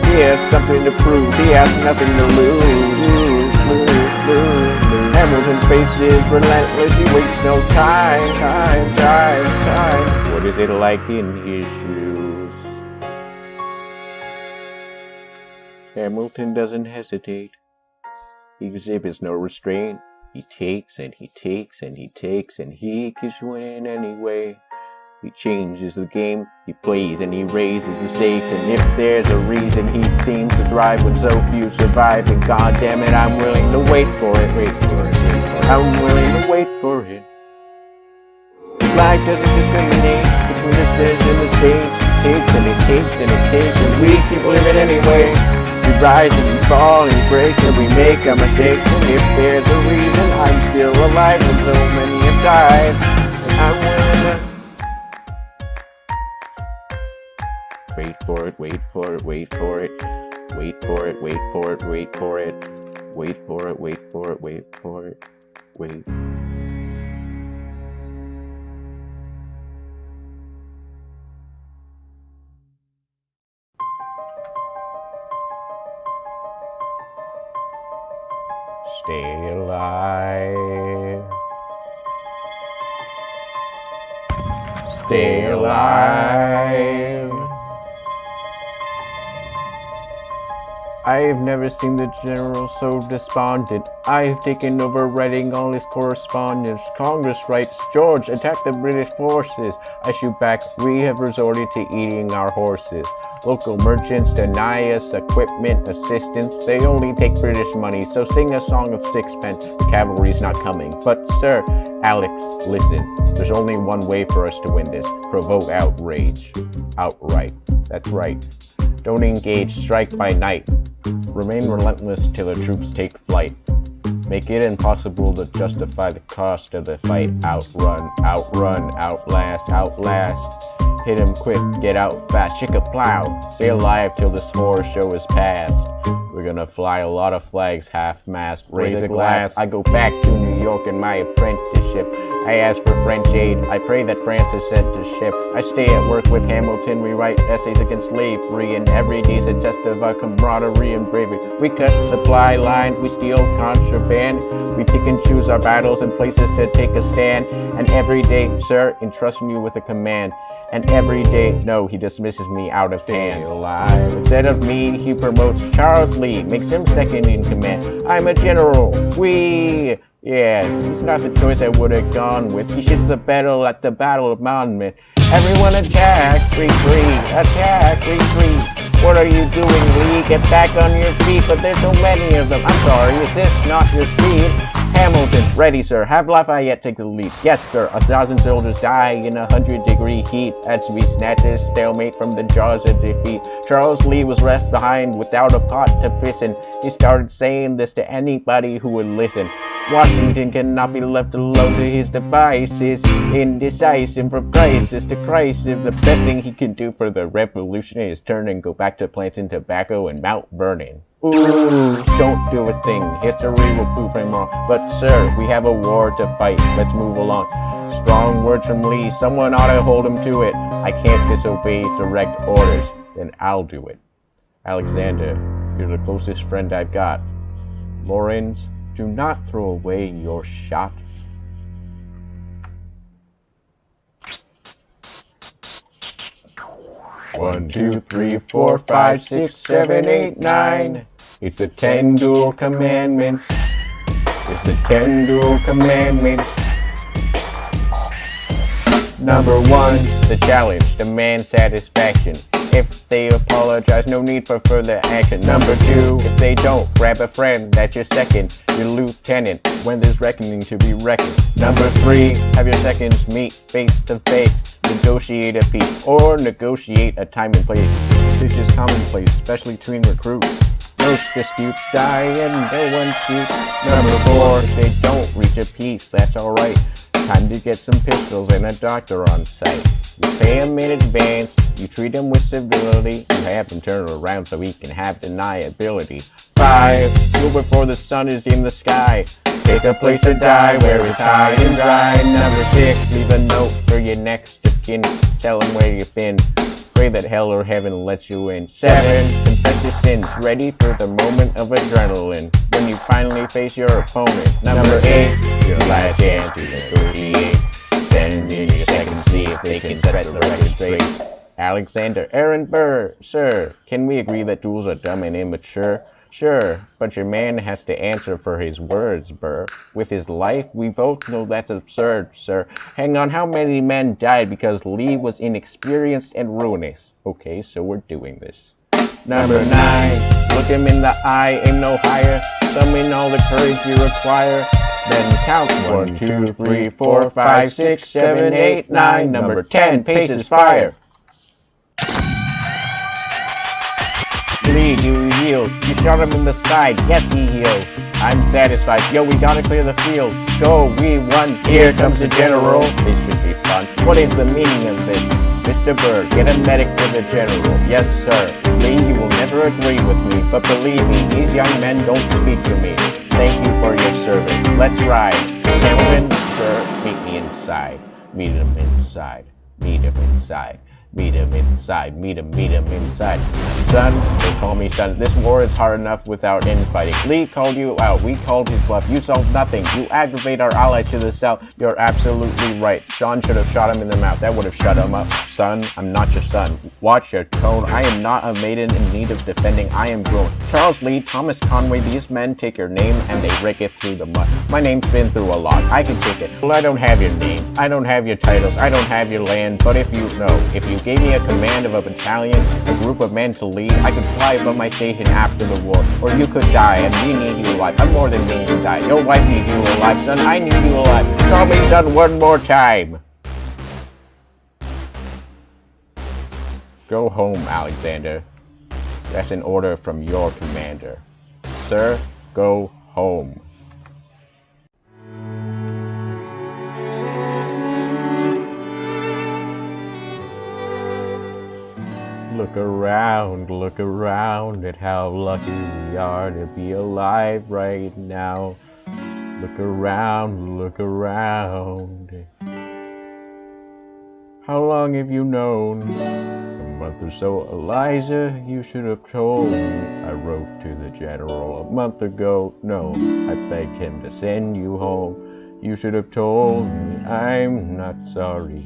He has something to prove. He has nothing to lose. Hamilton's face is relentless. He wastes no time. What is it like in his shoes? Hamilton doesn't hesitate. He exhibits no restraint. He takes and he takes and he takes, and he keeps winning anyway. He changes the game, he plays and he raises the stakes, and if there's a reason he seems to thrive when so few survive, and god damn it, I'm willing to wait for it. I'm willing to wait for it. Life doesn't discriminate between the sinners and the saints. Takes and it takes and it takes, and we keep living anyway. We rise and we fall and we break and we make our mistakes, and if there's a reason I'm still alive when so many have died, and I'm willing to wait for it. Stay alive. Stay alive. I've never seen the general so despondent. I've taken over writing all his correspondence. Congress writes, George, attack the British forces. I shoot back, we have resorted to eating our horses. Local merchants deny us equipment, assistance. They only take British money, so sing a song of sixpence. The cavalry's not coming. But sir, Alex, listen. There's only one way for us to win this. Provoke outrage. Outright. That's right. Don't engage, strike by night. Remain relentless till the troops take flight. Make it impossible to justify the cost of the fight. Outrun, outlast. Hit him quick, get out fast, shake a plow. Stay alive till this horror show is past. We're gonna fly a lot of flags, half-mast, raise a glass. I go back to New York in my apprenticeship. I ask for French aid, I pray that France is sent to ship. I stay at work with Hamilton, we write essays against slavery, and every day's a test of our camaraderie and bravery. We cut supply lines, we steal contraband, we pick and choose our battles and places to take a stand. And every day, sir, entrust me with a command. And every day, no, he dismisses me out of hand. Alive. Instead of me, he promotes Charles Lee, makes him second in command. I'm a general. Yeah, he's not the choice I would have gone with. He shits the battle at the Battle of Monmouth. Everyone attack, retreat, attack, retreat. What are you doing, Lee? Get back on your feet, but there's so many of them. I'm sorry, is this not your speed? Hamilton, ready, sir. Have Lafayette take the lead. Yes, sir. 1,000 soldiers die in 100-degree heat as we snatch a stalemate from the jaws of defeat. Charles Lee was left behind without a pot to piss in. He started saying this to anybody who would listen. Washington cannot be left alone to his devices. Indecisive from crisis to crisis. The best thing he can do for the revolution is turn and go back to planting tobacco and Mount Vernon. Ooh, don't do a thing. History will prove him wrong. But sir, we have a war to fight. Let's move along. Strong words from Lee. Someone ought to hold him to it. I can't disobey direct orders. Then I'll do it. Alexander, you're the closest friend I've got. Lawrence, do not throw away your shot. One, two, three, 4, 5, 6, 7, 8, 9. It's the 10 dual commandments. It's the 10 dual commandments. Number 1, the challenge, demand satisfaction. If they apologize, no need for further action. Number 2, if they don't, grab a friend, that's your second, your lieutenant, when there's reckoning to be reckoned. Number 3, have your seconds meet face to face, negotiate a peace, or negotiate a time and place. This is commonplace, especially between recruits. Most disputes die and no one shoots. Number 4, if they don't reach a peace, that's alright. Time to get some pistols and a doctor on site. You pay him in advance, you treat him with civility, you have him turn around so he can have deniability. 5, go before the sun is in the sky. Pick a place to die where it's high and dry. Number 6, leave a note for your next of kin. Tell him where you've been. Pray that hell or heaven lets you in. 7, confess your sins. Ready for the moment of adrenaline when you finally face your opponent. Number 8, your last chance to negotiate. Send in your second, see if they can set the record straight. Alexander Aaron Burr, sir, can we agree that duels are dumb and immature? Sure, but your man has to answer for his words, Burr. With his life, we both know that's absurd, sir. Hang on, how many men died because Lee was inexperienced and ruinous? Okay, so we're doing this. Number 9, look him in the eye, aim no higher. Summon all the courage you require. Then count 1, 2, 3, 4, 5, 6, 7, 8, 9. Number 10, paces fire. Lee, you yield. You shot him in the side. Yes, he healed. I'm satisfied. Yo, we gotta clear the field. Go, we won. Here comes the general. This should be fun. What is the meaning of this? Mr. Bird, get a medic for the general. Yes, sir. Lee, you will never agree with me, but believe me, these young men don't speak to me. Thank you for your service. Let's ride. Gentlemen, sir, meet me inside. Meet him inside. Meet him inside. Meet him inside, meet him inside. Son, they call me son. This war is hard enough without infighting. Lee called you out, we called his bluff. You solved nothing. You aggravate our ally to the south. You're absolutely right. Sean should have shot him in the mouth. That would have shut him up. Son, I'm not your son. Watch your tone. I am not a maiden in need of defending. I am grown. Charles Lee, Thomas Conway, these men take your name and they rake it through the mud. My name's been through a lot. I can take it. Well, I don't have your name. I don't have your titles. I don't have your land. But if you gave me a command of a battalion, a group of men to lead, I could fly above my station after the war. Or you could die, and we need you alive. I'm more than willing to die. Your wife needs you alive, son. I need you alive. Call me son one more time. Go home, Alexander. That's an order from your commander. Sir, go home. Look around at how lucky we are to be alive right now. Look around. How long have you known? A month or so, Eliza, you should have told me. I wrote to the general a month ago. No, I begged him to send you home. You should have told me. I'm not sorry.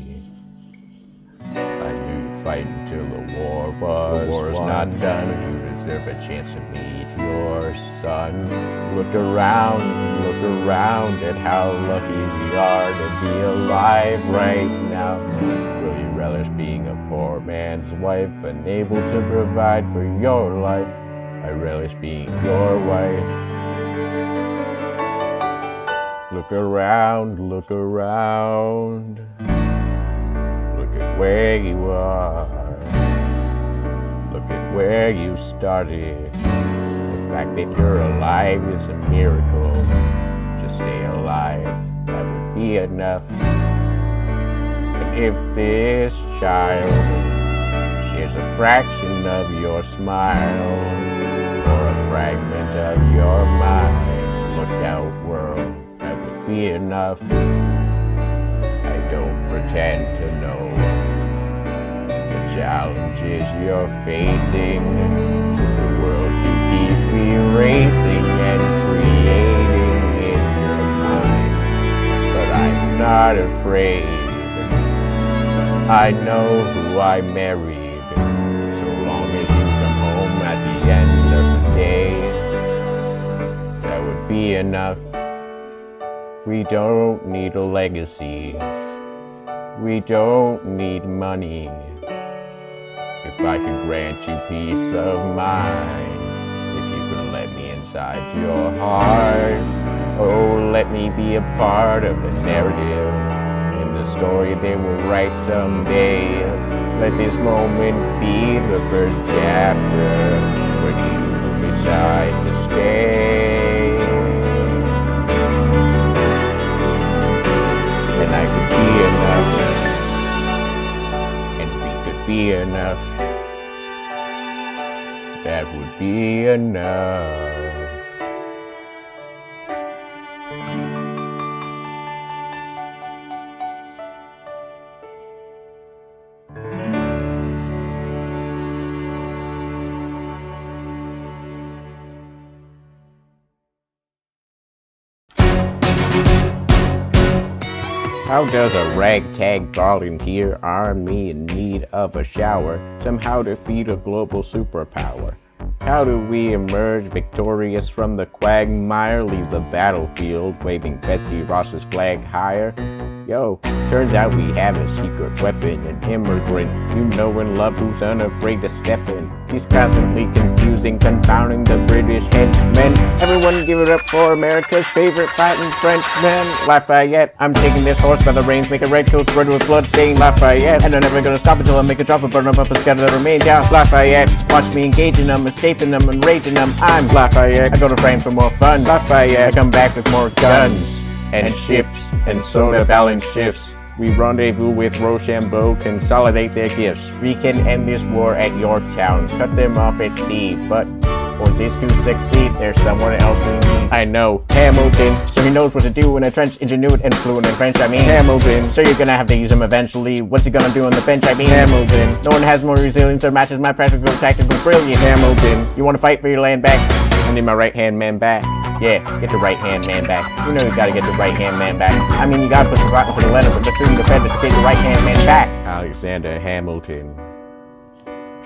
I knew you'd fight until the war was not done. You deserve a chance to meet your son. Look around at how lucky we are to be alive right now. Will you relish being a poor man's wife, unable to provide for your life? I relish being your wife. Look around. Look at where you are. Look at where you started. The fact that you're alive is a miracle. Just stay alive, that would be enough. And if this child shares a fraction of your smile, or a fragment of your mind, look out world, that would be enough. I don't pretend to know the challenges you're facing, the world you keep erasing and creating in your mind. But I'm not afraid. I know who I married. So long as you come home at the end of the day, that would be enough. We don't need a legacy. We don't need money. If I could grant you peace of mind, if you could let me inside your heart, oh, let me be a part of the narrative in the story they will write someday. Let this moment be the first chapter where you decide to stay. And I could be enough, and we could be enough. That would be enough. How does a ragtag volunteer army in need of a shower somehow defeat a global superpower? How do we emerge victorious from the quagmire, leave the battlefield waving Betsy Ross's flag higher? Yo, turns out we have a secret weapon, an immigrant you know and love who's unafraid to step in. He's constantly confusing, confounding the British henchmen. Everyone give it up for America's favorite fighting Frenchman, Lafayette. I'm taking this horse by the reins, make a red coat spread with blood-stained Lafayette. And I'm never gonna stop until I make a drop and burn them up and scatter the remains. Yeah, Lafayette. Watch me engaging them, escaping them, and raging them. I'm Lafayette. I go to France for more fun. Lafayette. I come back with more guns and ships and soda balance shifts. We rendezvous with Rochambeau, consolidate their gifts. We can end this war at Yorktown, cut them off at sea, but for this to succeed, there's someone else we need. I know, Hamilton, so he knows what to do in a trench, ingenuity and fluent in French, I mean Hamilton, so you're gonna have to use him eventually. What's he gonna do on the bench, I mean Hamilton. No one has more resilience or matches my practical tactical brilliance, Hamilton. You wanna fight for your land back? I need my right-hand man back. Yeah, get your right-hand man back. You know you gotta get the right-hand man back. I mean, you gotta push the button for the letter, but just through the defender to get your right-hand man back. Alexander Hamilton.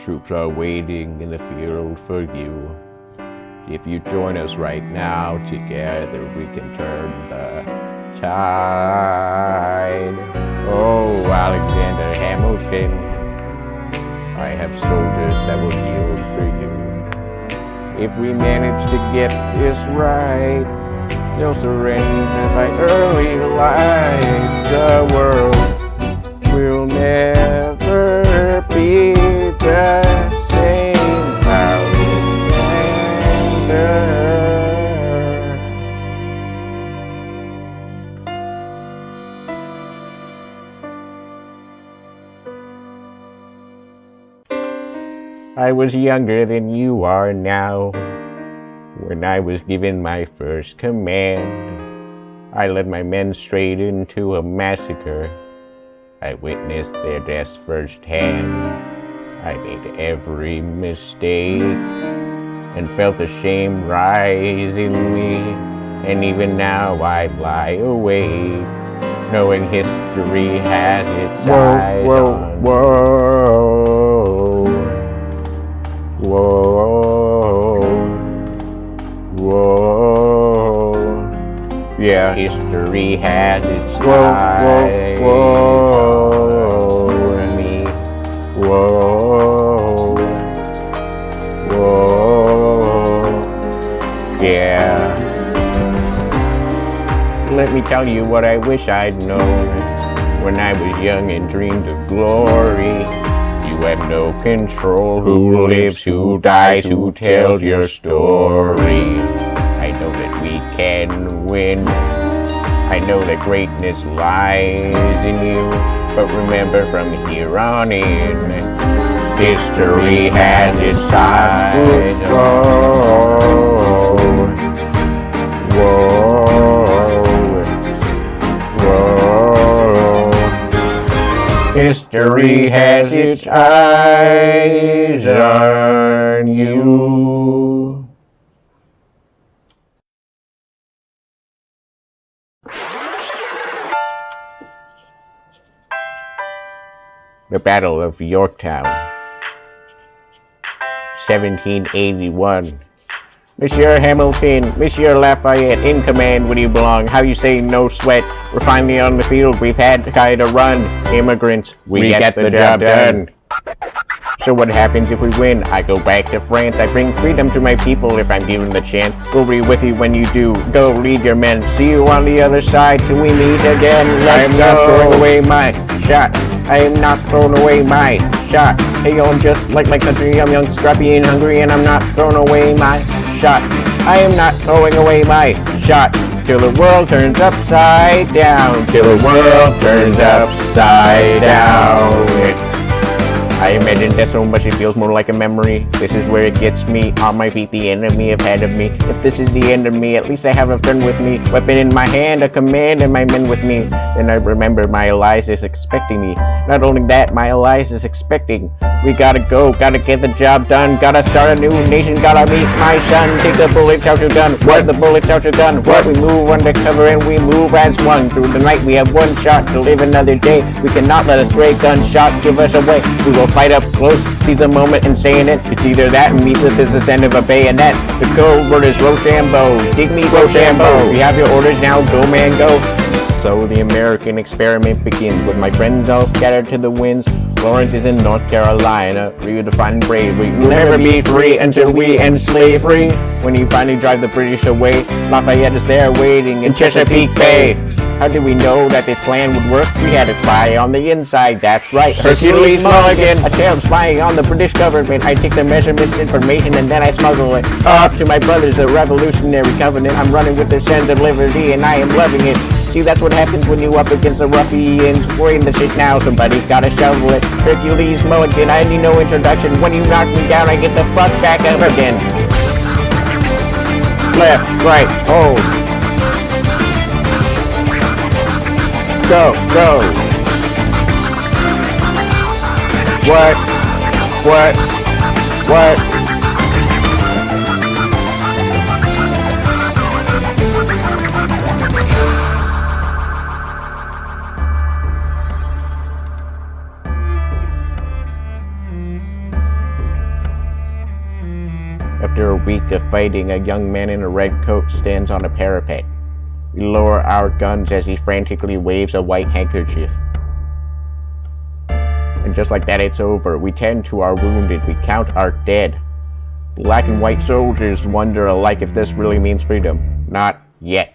Troops are waiting in the field for you. If you join us right now, together we can turn the tide. Oh, Alexander Hamilton. I have soldiers that will yield for you. If we manage to get this right, they'll surrender by early light. The world will never be the same. Alexander. I was younger than you are now. When I was given my first command, I led my men straight into a massacre. I witnessed their deaths firsthand. I made every mistake and felt the shame rise in me. And even now I lie awake, knowing history has its eyes on. Yeah, history has its eyes on me. Yeah. Let me tell you what I wish I'd known when I was young and dreamed of glory. You have no control who lives, who dies, who tells your story. I know that we can win. I know that greatness lies in you. But remember, from here on in, history has its eyes on. History has its eyes on you. The Battle of Yorktown, 1781. Monsieur Hamilton, Monsieur Lafayette, in command where you belong. How you say no sweat? We're finally on the field. We've had to run. Immigrants, we get the job done. So what happens if we win? I go back to France. I bring freedom to my people if I'm given the chance. We'll be with you when you do. Go lead your men. See you on the other side till we meet again. I'm not throwing away my shot. I am not throwing away my shot. Hey yo, I'm just like my country. I'm young, scrappy, and hungry, and I'm not throwing away my shot. I am not throwing away my shot till the world turns upside down. Till the world turns upside down. I imagine that so much it feels more like a memory. This is where it gets me. On my feet, the enemy ahead of me. If this is the end of me, at least I have a friend with me. Weapon in my hand, a command, and my men with me. Then I remember my Elias is expecting me. Not only that, my Elias is expecting. We gotta go, gotta get the job done. Gotta start a new nation, gotta meet my son. Take the bullets out your gun. What? The bullets out your gun. What? We move undercover and we move as one. Through the night we have one shot to live another day. We cannot let a stray gunshot give us away. We will fight up close, seize the moment and saying it. It's either that and meet the business end of a bayonet. The code word is Rochambeau. Dig me Rochambeau. We have your orders now, go man go. So the American experiment begins with my friends all scattered to the winds. Lawrence is in North Carolina, redefining bravery. We'll never be free until we end slavery. When you finally drive the British away, Lafayette is there waiting in Chesapeake Bay. How did we know that this plan would work? We had a spy on the inside, that's right. Hercules Mulligan! A tail spying on the British government. I take the measurements, information, and then I smuggle it up to my brothers, the Revolutionary Covenant. I'm running with the sense of liberty, and I am loving it. See, that's what happens when you up against the ruffians. We're in the shit now, somebody's gotta shovel it. Hercules Mulligan, I need no introduction. When you knock me down, I get the fuck back up again. Left, right, hold. Go, go. What? After a week of fighting, a young man in a red coat stands on a parapet. We lower our guns as he frantically waves a white handkerchief. And just like that, it's over. We tend to our wounded. We count our dead. Black and white soldiers wonder alike if this really means freedom. Not yet.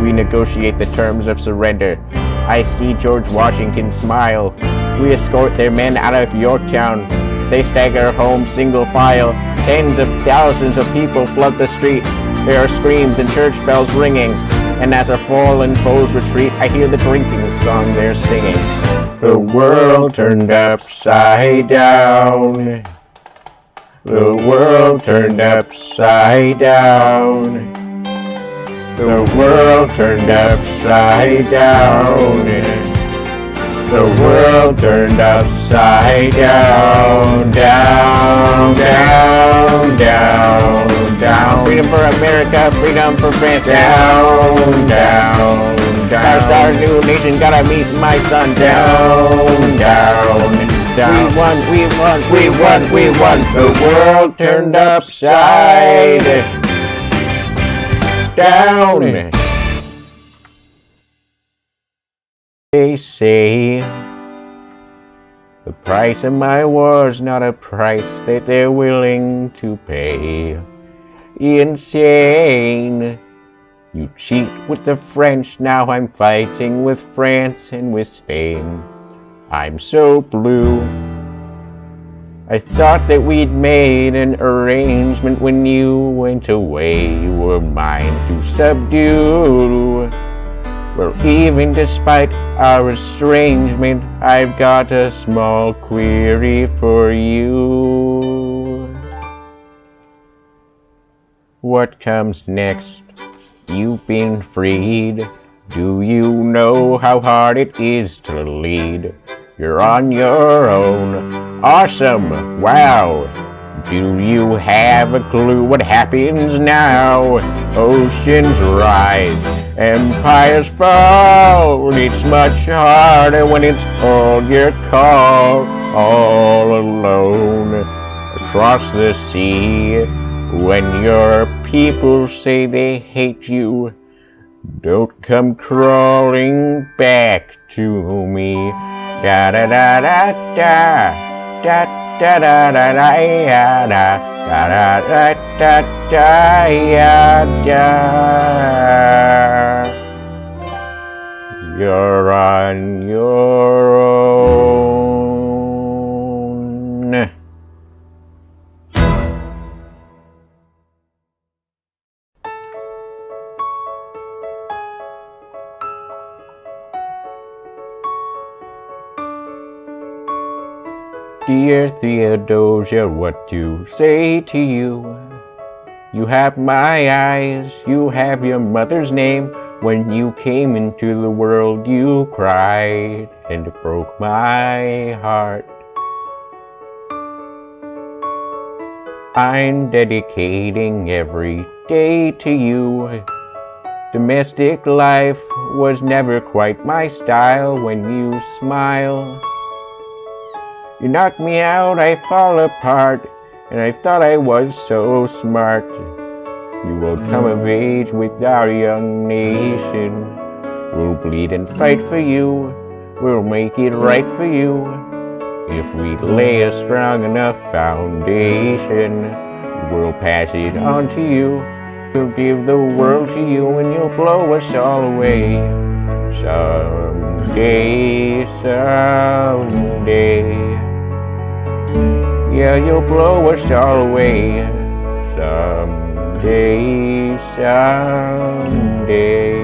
We negotiate the terms of surrender. I see George Washington smile. We escort their men out of Yorktown. They stagger home single file. Tens of thousands of people flood the street. There are screams and church bells ringing. And as our fallen foes retreat, I hear the drinking song they're singing. The world turned upside down. The world turned upside down. The world turned upside down. The world turned upside down, down, down, down, down. Freedom for America, freedom for France. Down, down, That's down. our new nation, gotta meet my son. Down, down, down. We won, we won, we won, we won. The world turned upside down. They say the price of my war's not a price that they're willing to pay. Insane. You cheat with the French, now I'm fighting with France and with Spain. I'm so blue. I thought that we'd made an arrangement when you went away. You were mine to subdue. Well, even despite our estrangement, I've got a small query for you. What comes next? You've been freed. Do you know how hard it is to lead? You're on your own. Awesome! Wow! Do you have a clue what happens now? Oceans rise, empires fall. It's much harder when it's all your call. All alone across the sea. When your people say they hate you, don't come crawling back to me. Da da da da da da da da da da da da da da da da. You're on your own. Dear Theodosia, what to say to you? You have my eyes, you have your mother's name. When you came into the world, you cried, and it broke my heart. I'm dedicating every day to you. Domestic life was never quite my style. When you smile, you knock me out, I fall apart, and I thought I was so smart. You will come of age with our young nation. We'll bleed and fight for you. We'll make it right for you. If we lay a strong enough foundation, we'll pass it on to you. We'll give the world to you, and you'll blow us all away. Someday, someday. Yeah, you'll blow us all away. Someday, someday.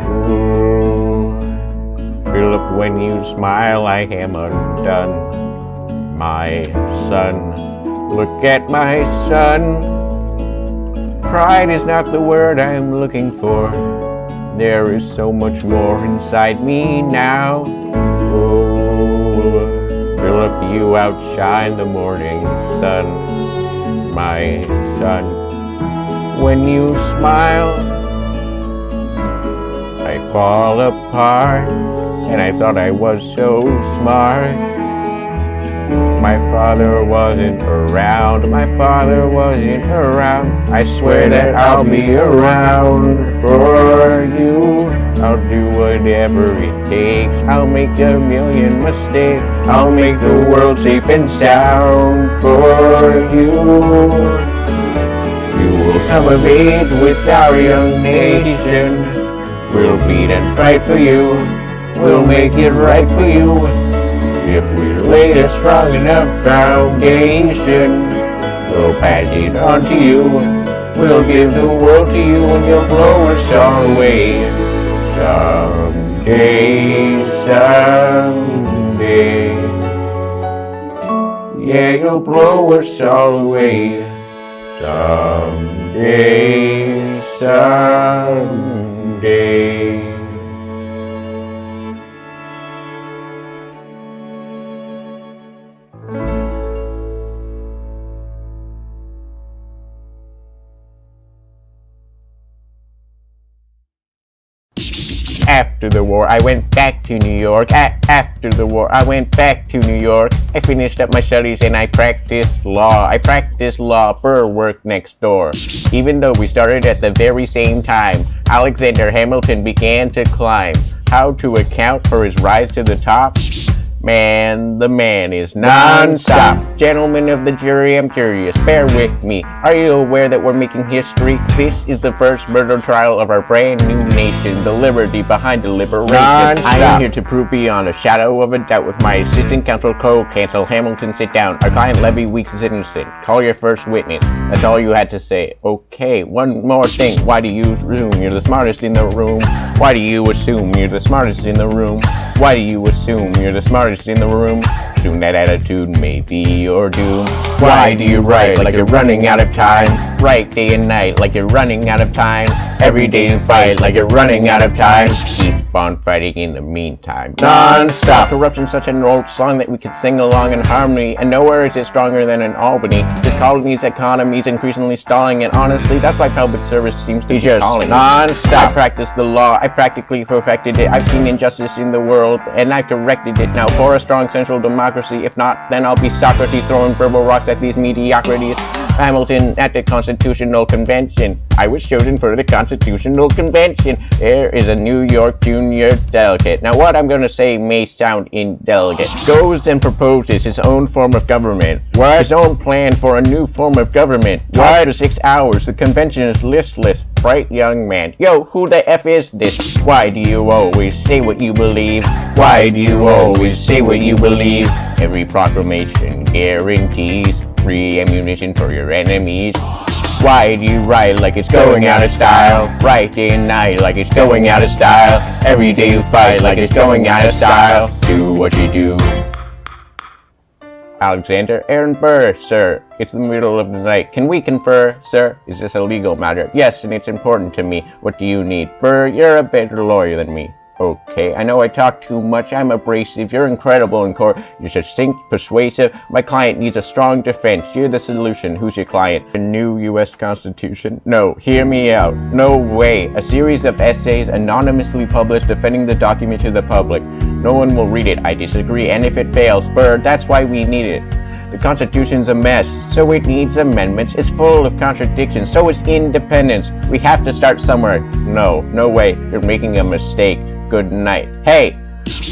Ooh, Philip, when you smile, I am undone. My son, look at my son. Pride is not the word I'm looking for. There is so much more inside me now. Oh, Philip, you outshine the morning sun, my son. When you smile, I fall apart, and I thought I was so smart. My father wasn't around, my father wasn't around. I swear that I'll be around for you. I'll do whatever it takes. I'll make a million mistakes. I'll make the world safe and sound for you. You will come of age with our young nation. We'll bleed and fight for you. We'll make it right for you. If we lay a strong enough foundation, we'll pass it on to you. We'll give the world to you, and you'll blow us all away. Someday, someday. Yeah, you'll blow us all away. Someday, someday. After the war, I went back to New York. After the war, I went back to New York. I finished up my studies and I practiced law. I practiced law for work next door. Even though we started at the very same time, Alexander Hamilton began to climb. How to account for his rise to the top? Man, the man is non-stop. Gentlemen of the jury, I'm curious. Bear with me. Are you aware that we're making history? This is the first murder trial of our brand new nation, the liberty behind deliberation. I am here to prove beyond a shadow of a doubt with my assistant counsel co-counsel Hamilton. Sit down. Our client Levy Weeks is innocent. Call your first witness. That's all you had to say. Okay, one more thing. Why do you assume you're the smartest in the room? Why do you assume you're the smartest in the room? Why do you assume you're the smartest in the room? Soon that attitude may be your doom. Why do you write like you're running out of time? Write day and night like you're running out of time. Every day you fight like you're running out of time. Keep on fighting in the meantime. Non-stop. Corruption's such an old song that we could sing along in harmony, and nowhere is it stronger than in Albany. This colony's economy's increasingly stalling, and honestly, that's why public service seems to be just calling. Non-stop. I practice the law. I practically perfected it. I've seen injustice in the world, and I've corrected it. Now for a strong central democracy. If not, then I'll be Socrates throwing verbal rocks at these mediocrities. Hamilton at the Constitutional Convention. I was chosen for the Constitutional Convention. There is a New York junior delegate. Now what I'm gonna say may sound indelicate. Goes and proposes his own form of government. What? His own plan for a new form of government. What? After 6 hours, the convention is listless. Bright young man. Yo, who the F is this? Why do you always say what you believe? Why do you always say what you believe? Every proclamation guarantees free ammunition for your enemies. Why do you write like it's going out of style? Write day and night like it's going out of style. Every day you fight like it's going out of style. Do what you do. Alexander Aaron Burr, sir. It's the middle of the night. Can we confer, sir? Is this a legal matter? Yes, and it's important to me. What do you need? Burr, you're a better lawyer than me. Okay, I know I talk too much. I'm abrasive. You're incredible in court. You're succinct, persuasive. My client needs a strong defense. You're the solution. Who's your client? The new U.S. Constitution? No, hear me out. No way. A series of essays anonymously published defending the document to the public. No one will read it. I disagree. And if it fails, Burr, that's why we need it. The Constitution's a mess, so it needs amendments. It's full of contradictions, so is independence. We have to start somewhere. No way. You're making a mistake. Good night. Hey,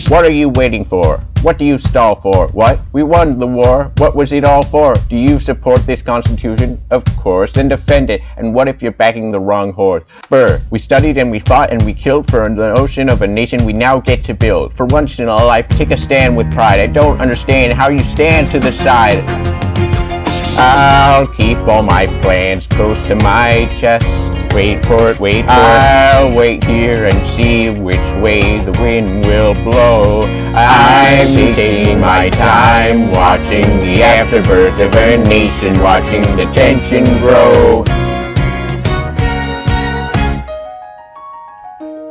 what are you waiting for? What do you stall for? What? We won the war. What was it all for? Do you support this Constitution? Of course, and defend it. And what if you're backing the wrong horse? Burr, we studied and we fought and we killed for the notion of a nation we now get to build. For once in a life, take a stand with pride. I don't understand how you stand to the side. I'll keep all my plans close to my chest. Wait for it. I'll wait here and see which way the wind will blow. I'm taking my time, watching the afterbirth of a nation, watching the tension grow.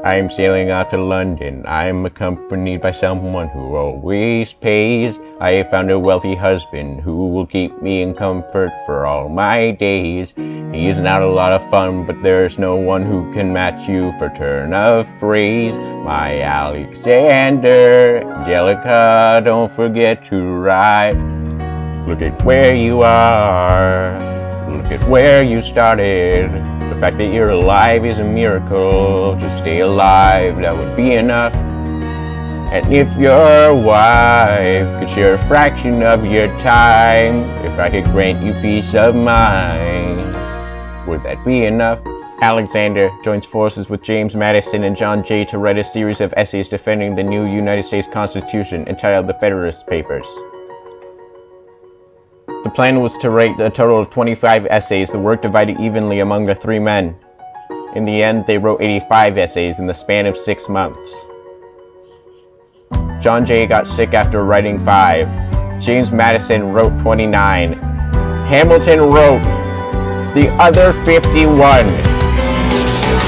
I'm sailing out to London. I'm accompanied by someone who always pays. I have found a wealthy husband who will keep me in comfort for all my days. He is not a lot of fun, but there's no one who can match you for turn of phrase. My Alexander, Angelica, don't forget to write. Look at where you are. Look at where you started. The fact that you're alive is a miracle. To stay alive, that would be enough. And if your wife could share a fraction of your time, if I could grant you peace of mind, would that be enough? Alexander joins forces with James Madison and John Jay to write a series of essays defending the new United States Constitution entitled The Federalist Papers. The plan was to write a total of 25 essays, the work divided evenly among the three men. In the end, they wrote 85 essays in the span of 6 months. John Jay got sick after writing 5. James Madison wrote 29. Hamilton wrote the other 51.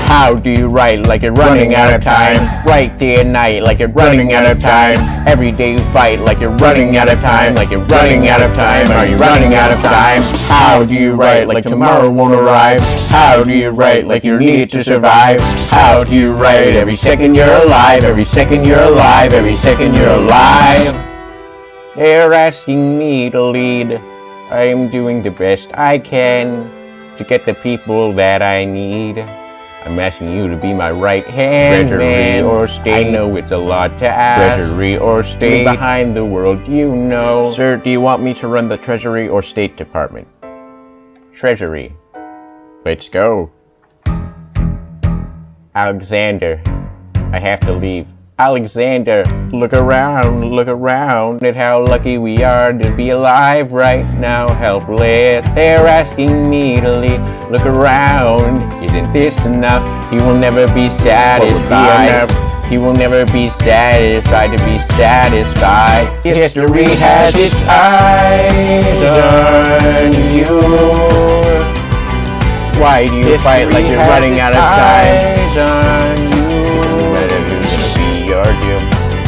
How do you write like you're running out of time? Write day and night like you're running out of time. Every day you fight like you're running out of time. Like you're running out of time. Are you running out of time? How do you write like tomorrow won't arrive? How do you write like you need to survive? How do you write every second you're alive? Every second you're alive. Every second you're alive. They're asking me to lead. I'm doing the best I can to get the people that I need. I'm asking you to be my right hand, treasury or state. I know it's a lot to ask. Treasury or state. Behind the world, you know. Sir, do you want me to run the Treasury or State Department? Treasury. Let's go. Alexander, I have to leave. Alexander, look around at how lucky we are to be alive right now, helpless. They're asking me to leave. Look around, isn't this enough? He will never be satisfied. He will never be satisfied to be satisfied. History has its eyes on you. Why do you fight like you're running out of time?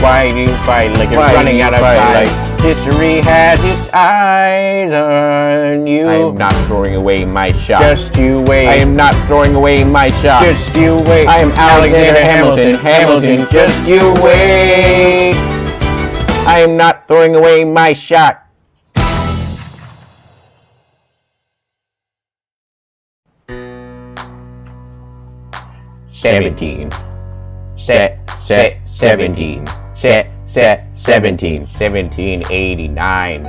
Why do you fight like you're running out of time? History has its eyes on you. I am not throwing away my shot. Just you wait. I am not throwing away my shot. Just you wait. I am Alexander Hamilton. Just you wait. I am not throwing away my shot. Seventeen. 1789.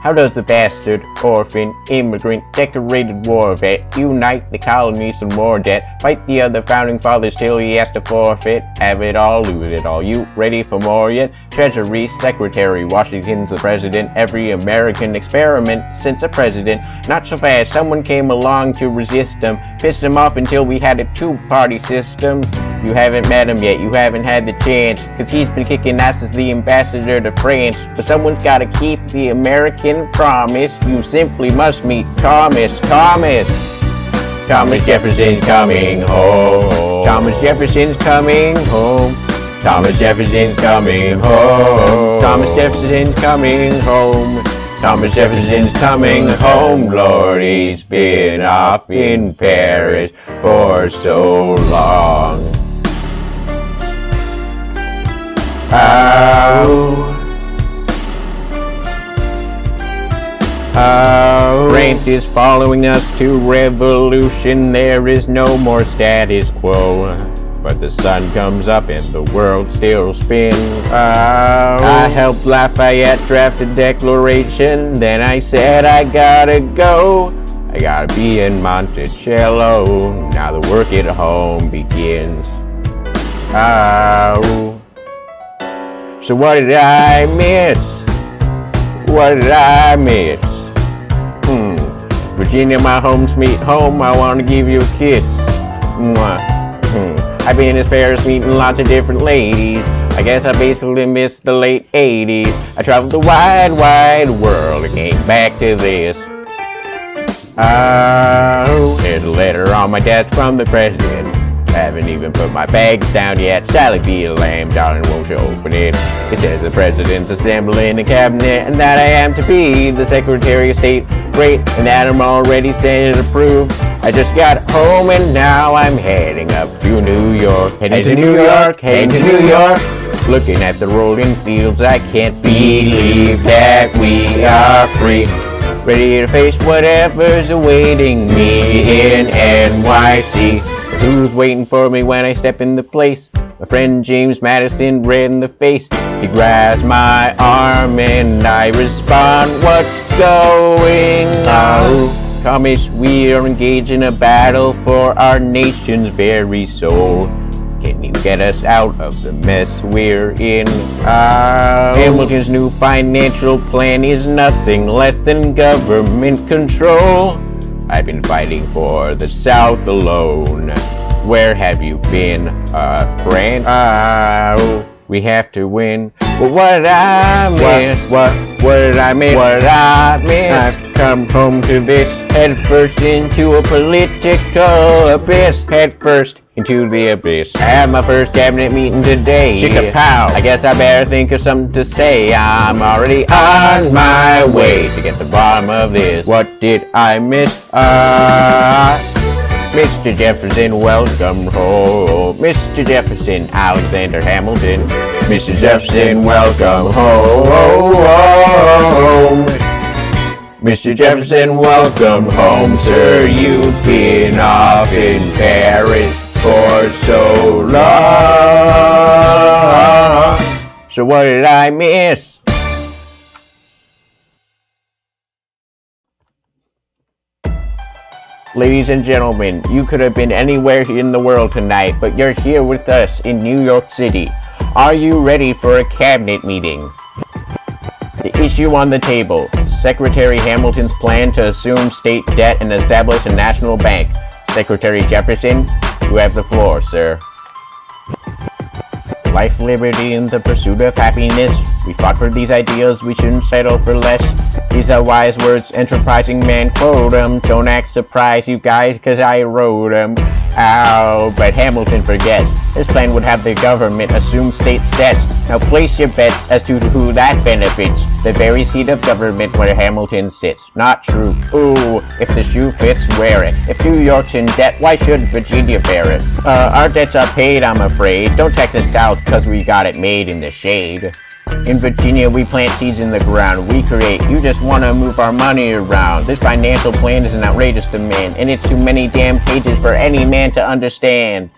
How does the bastard, orphan, immigrant, decorated war vet unite the colonies in more debt? Fight the other founding fathers till he has to forfeit. Have it all, lose it all. You ready for more yet? Treasury Secretary, Washington's the president. Every American experiment since a president. Not so fast, someone came along to resist him. Pissed him off until we had a two-party system. You haven't met him yet, you haven't had the chance, cause he's been kicking ass as the ambassador to France. But someone's gotta keep the American promise. You simply must meet Thomas Jefferson's coming home. Thomas Jefferson's coming home. Thomas Jefferson's coming home. Thomas Jefferson's coming home. Thomas Jefferson's coming home, Lord, he's been off in Paris for so long. France is following us to revolution. There is no more status quo. But the sun comes up and the world still spins. I helped Lafayette draft a declaration. Then I said I gotta go. I gotta be in Monticello. Now the work at home begins. So what did I miss? What did I miss? Virginia, my home sweet home, I wanna give you a kiss. I've been in Paris meeting lots of different ladies. I guess I basically missed the late 80s. I traveled the wide, wide world and came back to this. There's a letter on my desk from the president. Haven't even put my bags down yet. Sally be a lamb, darling, won't you open it? It says the president's assembling a cabinet, and that I am to be the Secretary of State. Great, and that I'm already Senate approved. I just got home and now I'm heading up to New York. Heading to New York, heading to New York. Looking at the rolling fields, I can't believe that we are free. Ready to face whatever's awaiting me in NYC. But who's waiting for me when I step in the place? My friend James Madison, red in the face. He grabs my arm and I respond, what's going on? Thomas, we are engaged in a battle for our nation's very soul. Can you get us out of the mess we're in? Hamilton's new financial plan is nothing less than government control. I've been fighting for the South alone. Where have you been, France? We have to win. But what did I miss? What did I miss? What did I miss? I've come home to this. Head first into a political abyss. Head first into the abyss. I had my first cabinet meeting today. Chicka-pow. I guess I better think of something to say. I'm already on my way to get the bottom of this. What did I miss? Mr. Jefferson, welcome home. Mr. Jefferson, Alexander Hamilton. Mr. Jefferson, welcome home. Mr. Jefferson, welcome home, sir. You've been off in Paris for so long. So what did I miss? Ladies and gentlemen, you could have been anywhere in the world tonight, but you're here with us in New York City. Are you ready for a cabinet meeting? The issue on the table, Secretary Hamilton's plan to assume state debt and establish a national bank. Secretary Jefferson, you have the floor, sir. Life, liberty, and the pursuit of happiness. We fought for these ideals, we shouldn't settle for less. These are wise words, enterprising man quote 'em. Don't act surprised, you guys, cause I wrote 'em. Ow, but Hamilton forgets. His plan would have the government assume state's debts. Now place your bets as to who that benefits. The very seat of government where Hamilton sits. Not true. Ooh, if the shoe fits, wear it. If New York's in debt, why shouldn't Virginia bear it? Our debts are paid, I'm afraid. Don't tax us south, cause we got it made in the shade. In Virginia, we plant seeds in the ground. We create. You just want to move our money around. This financial plan is an outrageous demand, and it's too many damn pages for any man to understand.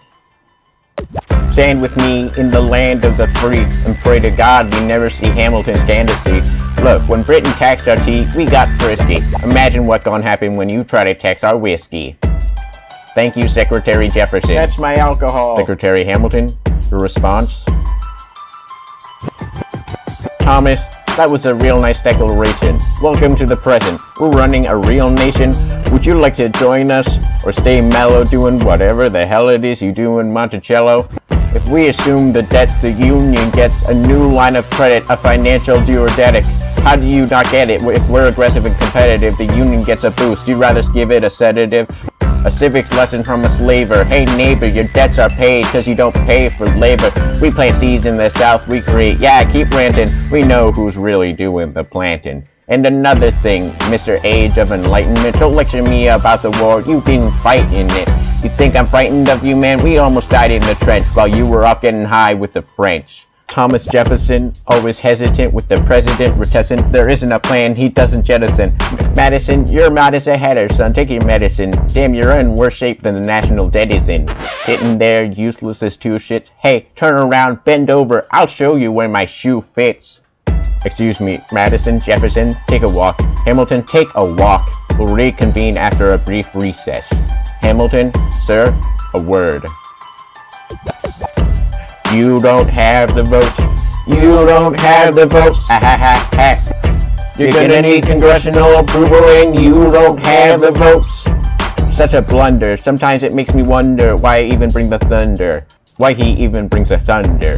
Stand with me in the land of the free, and pray to God we never see Hamilton's candidacy. Look, when Britain taxed our tea, we got frisky. Imagine what gon' happen when you try to tax our whiskey. Thank you, Secretary Jefferson. That's my alcohol. Secretary Hamilton, your response? Thomas, that was a real nice declaration. Welcome to the present. We're running a real nation. Would you like to join us? Or stay mellow doing whatever the hell it is you do in Monticello? If we assume the debts, the union gets a new line of credit, a financial duodetic. How do you not get it? If we're aggressive and competitive, the union gets a boost. You'd rather give it a sedative? A civics lesson from a slaver. Hey neighbor, your debts are paid cause you don't pay for labor. We plant seeds in the south, we create. Yeah, keep ranting. We know who's really doing the planting. And another thing, Mr. Age of Enlightenment, don't lecture me about the war, you've been fighting it. You think I'm frightened of you, man? We almost died in the trench while you were off getting high with the French. Thomas Jefferson, always hesitant with the president, reticent. There isn't a plan, he doesn't jettison. Madison, you're mad as a hatter, son, take your medicine. Damn, you're in worse shape than the national debt is in. Sitting there, useless as two shits. Hey, turn around, bend over, I'll show you where my shoe fits. Excuse me, Madison, Jefferson, take a walk. Hamilton, take a walk. We'll reconvene after a brief recess. Hamilton, sir, a word. You don't have the votes. You don't have the votes. Ha ha ha ha. You're gonna need congressional approval and you don't have the votes. Such a blunder. Sometimes it makes me wonder why I even bring the thunder. Why he even brings the thunder.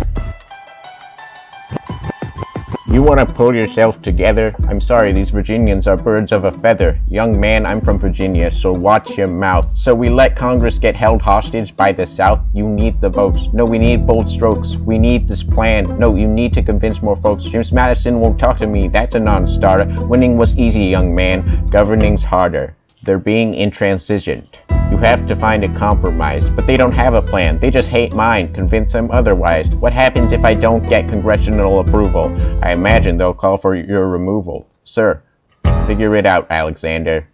You want to pull yourself together? I'm sorry, these Virginians are birds of a feather. Young man, I'm from Virginia, so watch your mouth. So we let Congress get held hostage by the South? You need the votes. No, we need bold strokes. We need this plan. No, you need to convince more folks. James Madison won't talk to me. That's a non-starter. Winning was easy, young man. Governing's harder. They're being intransigent. You have to find a compromise, but they don't have a plan. They just hate mine. Convince them otherwise. What happens if I don't get congressional approval? I imagine they'll call for your removal. Sir, figure it out, Alexander.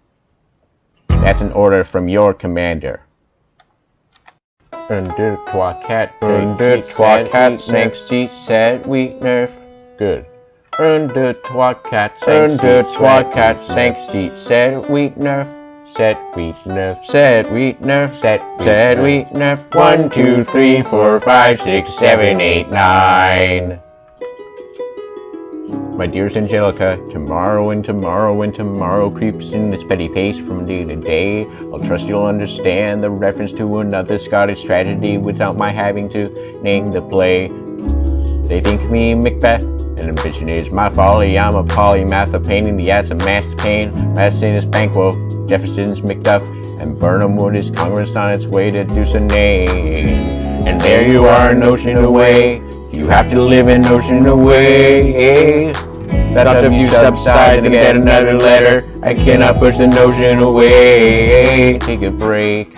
That's an order from your commander. 1, 2, 3, 4, 1, 2, 3, 4, 5, 6, 7, 8, 9. Good. 1, 2, 3, 4, 5, 6, 7, 8, 9. 7, 8, 9, 7, 8, 9, 7, 8, 9. 1, 2, 3, 4, 5, 6, 7, 8, 9. My dearest Angelica, tomorrow and tomorrow and tomorrow creeps in its petty pace from day to day. I'll trust you'll understand the reference to another Scottish tragedy without my having to name the play. They think me Macbeth, and ambition is my folly. I'm a polymath, a pain in the ass, a mass pain. Madison is Banquo, Jefferson's Macduff, and Burnham Wood is Congress on its way to do some name. And there you are, an ocean away. You have to live an ocean away. Thoughts of you subside and get another letter. I cannot push the notion away. Take a break.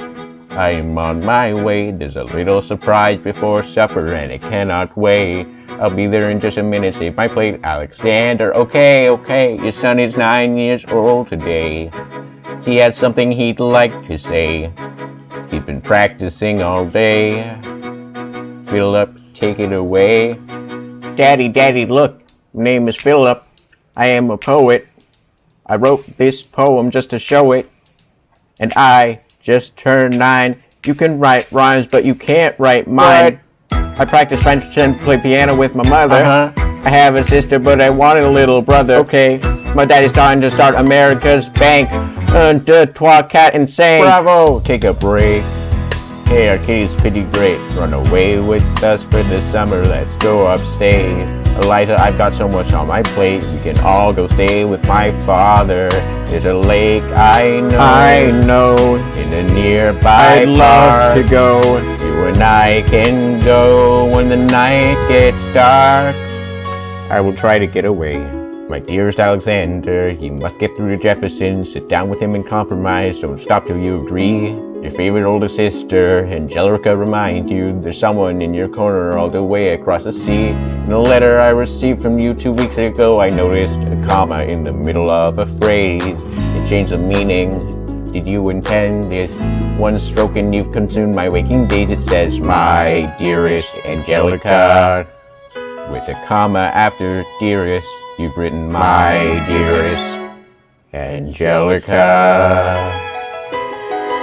I am on my way. There's a little surprise before supper and it cannot wait. I'll be there in just a minute. Save my plate, Alexander. Okay, your son is 9 years old today. He had something he'd like to say. He's been practicing all day. Philip, take it away. Daddy, look. My name is Philip. I am a poet. I wrote this poem just to show it. And I just turned 9. You can write rhymes, but you can't write mine. I practice French and play piano with my mother. I have a sister, but I wanted a little brother. Okay, my daddy's trying to start America's bank. Un, deux, trois, quatre, and sing. Bravo! Take a break. Hey, our kitty's pretty great. Run away with us for the summer. Let's go upstate. Eliza, I've got so much on my plate. We can all go stay with my father. There's a lake, I know, in a nearby I'd love to go. You and I can go when the night gets dark. I will try to get away. My dearest Alexander, you must get through to Jefferson. Sit down with him and compromise. Don't stop till you agree. Your favorite older sister, Angelica, reminds you there's someone in your corner all the way across the sea. In a letter I received from you 2 weeks ago, I noticed a comma in the middle of a phrase. It changed the meaning. Did you intend this? One stroke and you've consumed my waking days. It says, my dearest Angelica. With a comma after dearest, you've written my dearest Angelica.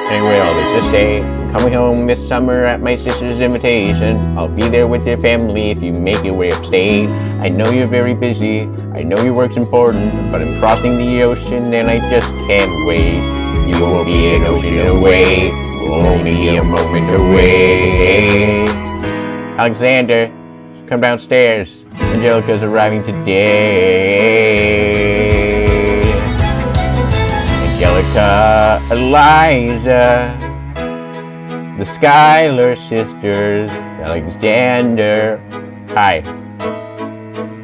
Anyway, all this to say, I'm coming home this summer at my sister's invitation. I'll be there with your family if you make your way upstate. I know you're very busy, I know your work's important, but I'm crossing the ocean and I just can't wait. You won't be an ocean away, we'll only be a moment away. Alexander, come downstairs. Angelica's arriving today. Angelica, Eliza, the Schuyler sisters, Alexander. Hi.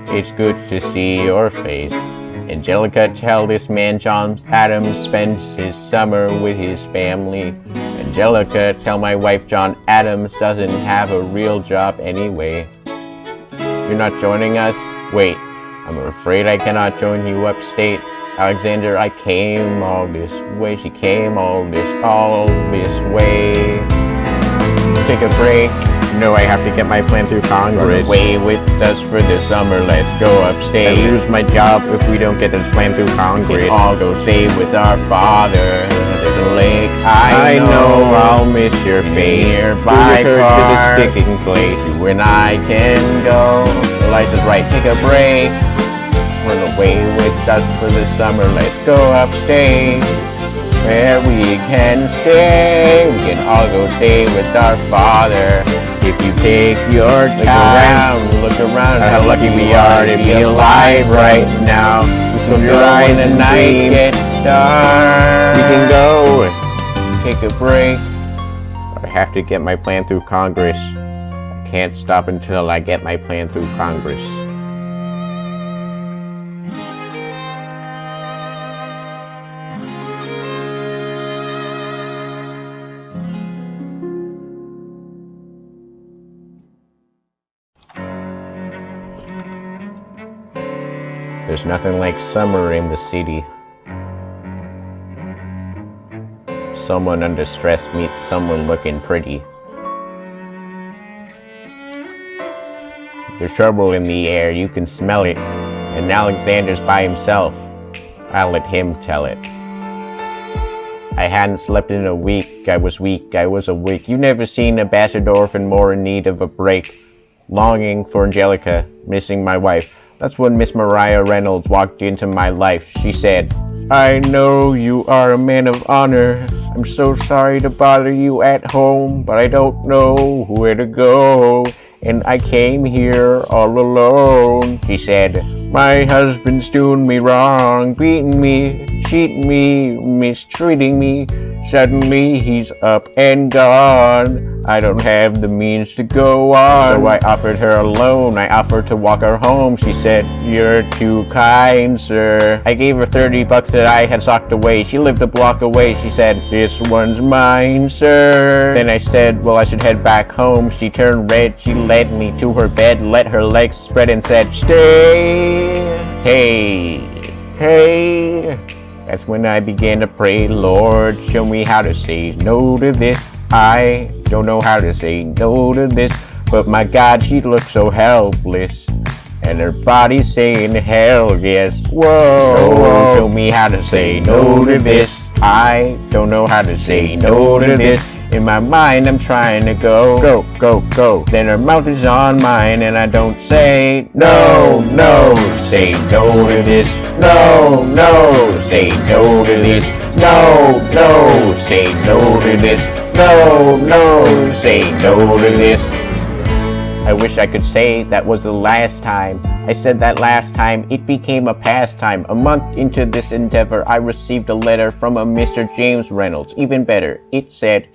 It's good to see your face. Angelica, tell this man John Adams spends his summer with his family. Angelica, tell my wife John Adams doesn't have a real job anyway. You're not joining us? Wait, I'm afraid I cannot join you upstate. Alexander, I came all this way. She came all this way. Take a break. No, I have to get my plan through Congress. Run away with us for the summer. Let's go upstate. I lose my job if we don't get this plan through Congress. We can all go stay with our father. There's a lake. I know I'll miss your face. Nearby car to the sticking place. You and I can go. Eliza's right. Take a break. Run away with us for the summer. Let's go upstate. Where we can stay. We can all go stay with our father. If you take your time, look around how lucky we are to be alive right now. So when the night gets dark, we can go take a break. I have to get my plan through Congress. I can't stop until I get my plan through Congress. There's nothing like summer in the city. Someone under stress meets someone looking pretty. There's trouble in the air, you can smell it. And Alexander's by himself. I'll let him tell it. I hadn't slept in a week, I was weak, I was awake. You never seen a bastard orphan more in need of a break. Longing for Angelica, missing my wife. That's when Miss Mariah Reynolds walked into my life. She said, I know you are a man of honor. I'm so sorry to bother you at home, but I don't know where to go. and I came here all alone. She said, my husband's doing me wrong, beating me, cheating me, mistreating me. Suddenly he's up and gone. I don't have the means to go on. So I offered her a loan. I offered to walk her home. She said, you're too kind, sir. I gave her $30 that I had socked away. She lived a block away. She said, this one's mine, sir. Then I said, well, I should head back home. She turned red. She led me to her bed, let her legs spread and said, stay. Hey. That's when I began to pray, Lord, show me how to say no to this. I don't know how to say no to this, but my God, she looks so helpless. And her body's saying hell yes. Whoa, show me how to say no to this. I don't know how to say no to this. In my mind, I'm trying to go. Then her mouth is on mine, and I don't say no. Say no to this. No. Say no to this. No. Say no to this. No. Say no to this. I wish I could say that was the last time. I said that last time, it became a pastime. A month into this endeavor, I received a letter from a Mr. James Reynolds. Even better, it said,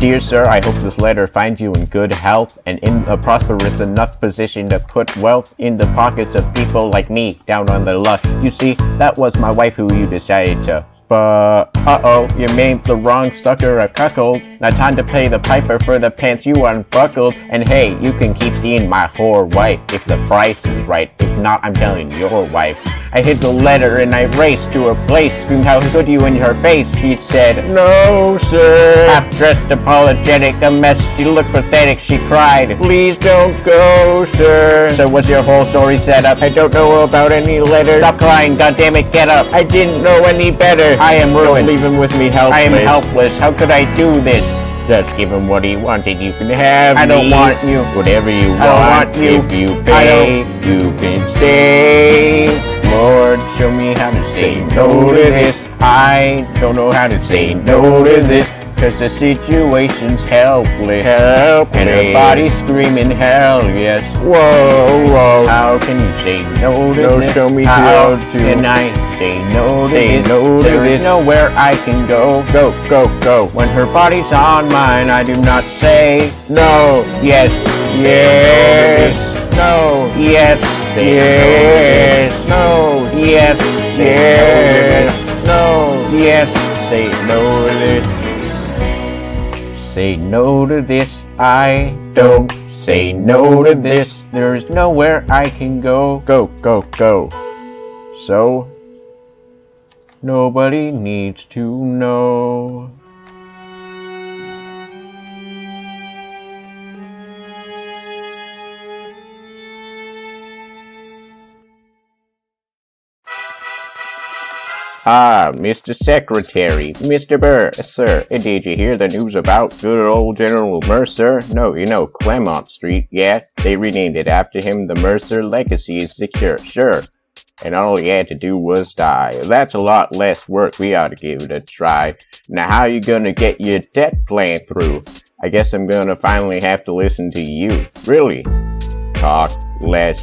dear sir, I hope this letter finds you in good health and in a prosperous enough position to put wealth in the pockets of people like me down on the luck. You see, that was my wife who you decided to uh-oh, you made the wrong sucker a cuckold. Now time to pay the piper for the pants you unbuckled. And hey, you can keep seeing my whore wife if the price is right. If not, I'm telling your wife. I hid the letter and I raced to her place, screamed how could you in her face. She said, no sir. Half-dressed, apologetic, a mess, she looked pathetic. She cried, please don't go sir. So what's your whole story set up? I don't know about any letter. Stop crying, goddammit, get up. I didn't know any better. I am ruined. Leave him with me helpless. I am helpless. How could I do this? Just give him what he wanted. You can have I don't want you. Whatever you want. I don't want you. If you pay, you can stay. Lord, show me how to say no to this. I don't know how to say no to this. Cause the situation's helpless. And her body's screaming hell yes. Whoa. How can you say no to this? Show me how can I say no to this? There is nowhere I can go. Go. When her body's on mine, I do not say no. Yes. No. Yes. No. Yes. No. Yes. Say no to this. Say no to this, I don't say no to this. There's nowhere I can go. Go. So, nobody needs to know. Ah, Mr. Secretary, Mr. Burr, sir, did you hear the news about good old General Mercer? No, you know, Clemont Street, yeah, they renamed it after him. The Mercer legacy is secure, sure. And all he had to do was die. That's a lot less work, we ought to give it a try. Now how you gonna get your debt plan through? I guess I'm gonna finally have to listen to you. Really? Talk less.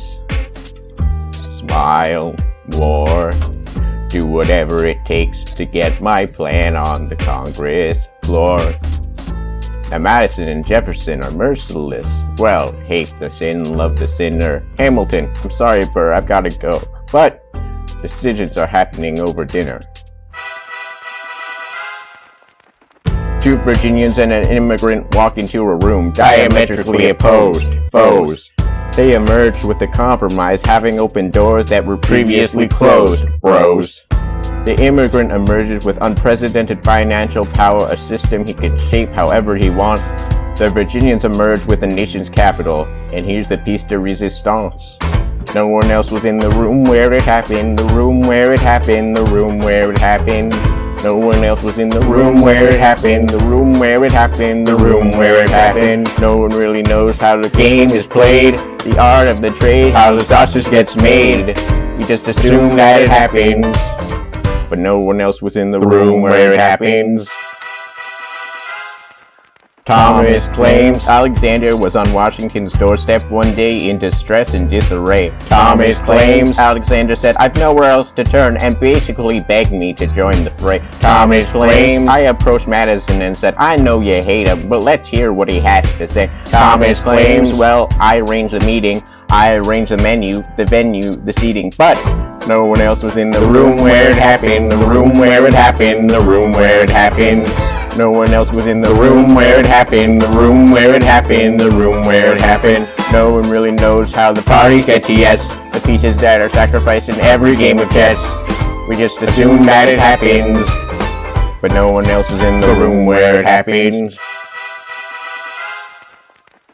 Smile more. Do whatever it takes to get my plan on the Congress floor. Now Madison and Jefferson are merciless. Well, hate the sin, love the sinner. Hamilton, I'm sorry, Burr, I've gotta go. But decisions are happening over dinner. Two Virginians and an immigrant walk into a room, diametrically opposed foes. They emerged with a compromise, having opened doors that were previously closed, bros. The immigrant emerges with unprecedented financial power, a system he can shape however he wants. The Virginians emerge with the nation's capital, and here's the piece de resistance. No one else was in the room where it happened, the room where it happened, the room where it happened. No one else was in the room where it happened, the room where it happened, the room where it happened. No one really knows how the game is played, the art of the trade, how the sausage gets made. We just assume that it happens, but no one else was in the room where it happens. Thomas claims Alexander was on Washington's doorstep one day in distress and disarray. Thomas claims Alexander said, "I've nowhere else to turn," and basically begged me to join the fray. Thomas claims I approached Madison and said, "I know you hate him, but let's hear what he has to say." Thomas claims, well, I arranged the meeting, I arranged the menu, the venue, the seating, but no one else was in the room where it happened, the room where it happened, the room where it happened. No one else was in the room where it happened, the room where it happened, the room where it happened. No one really knows how the party gets, yes, the pieces that are sacrificed in every game of chess. We just assume that it happens, but no one else was in the room where it happens.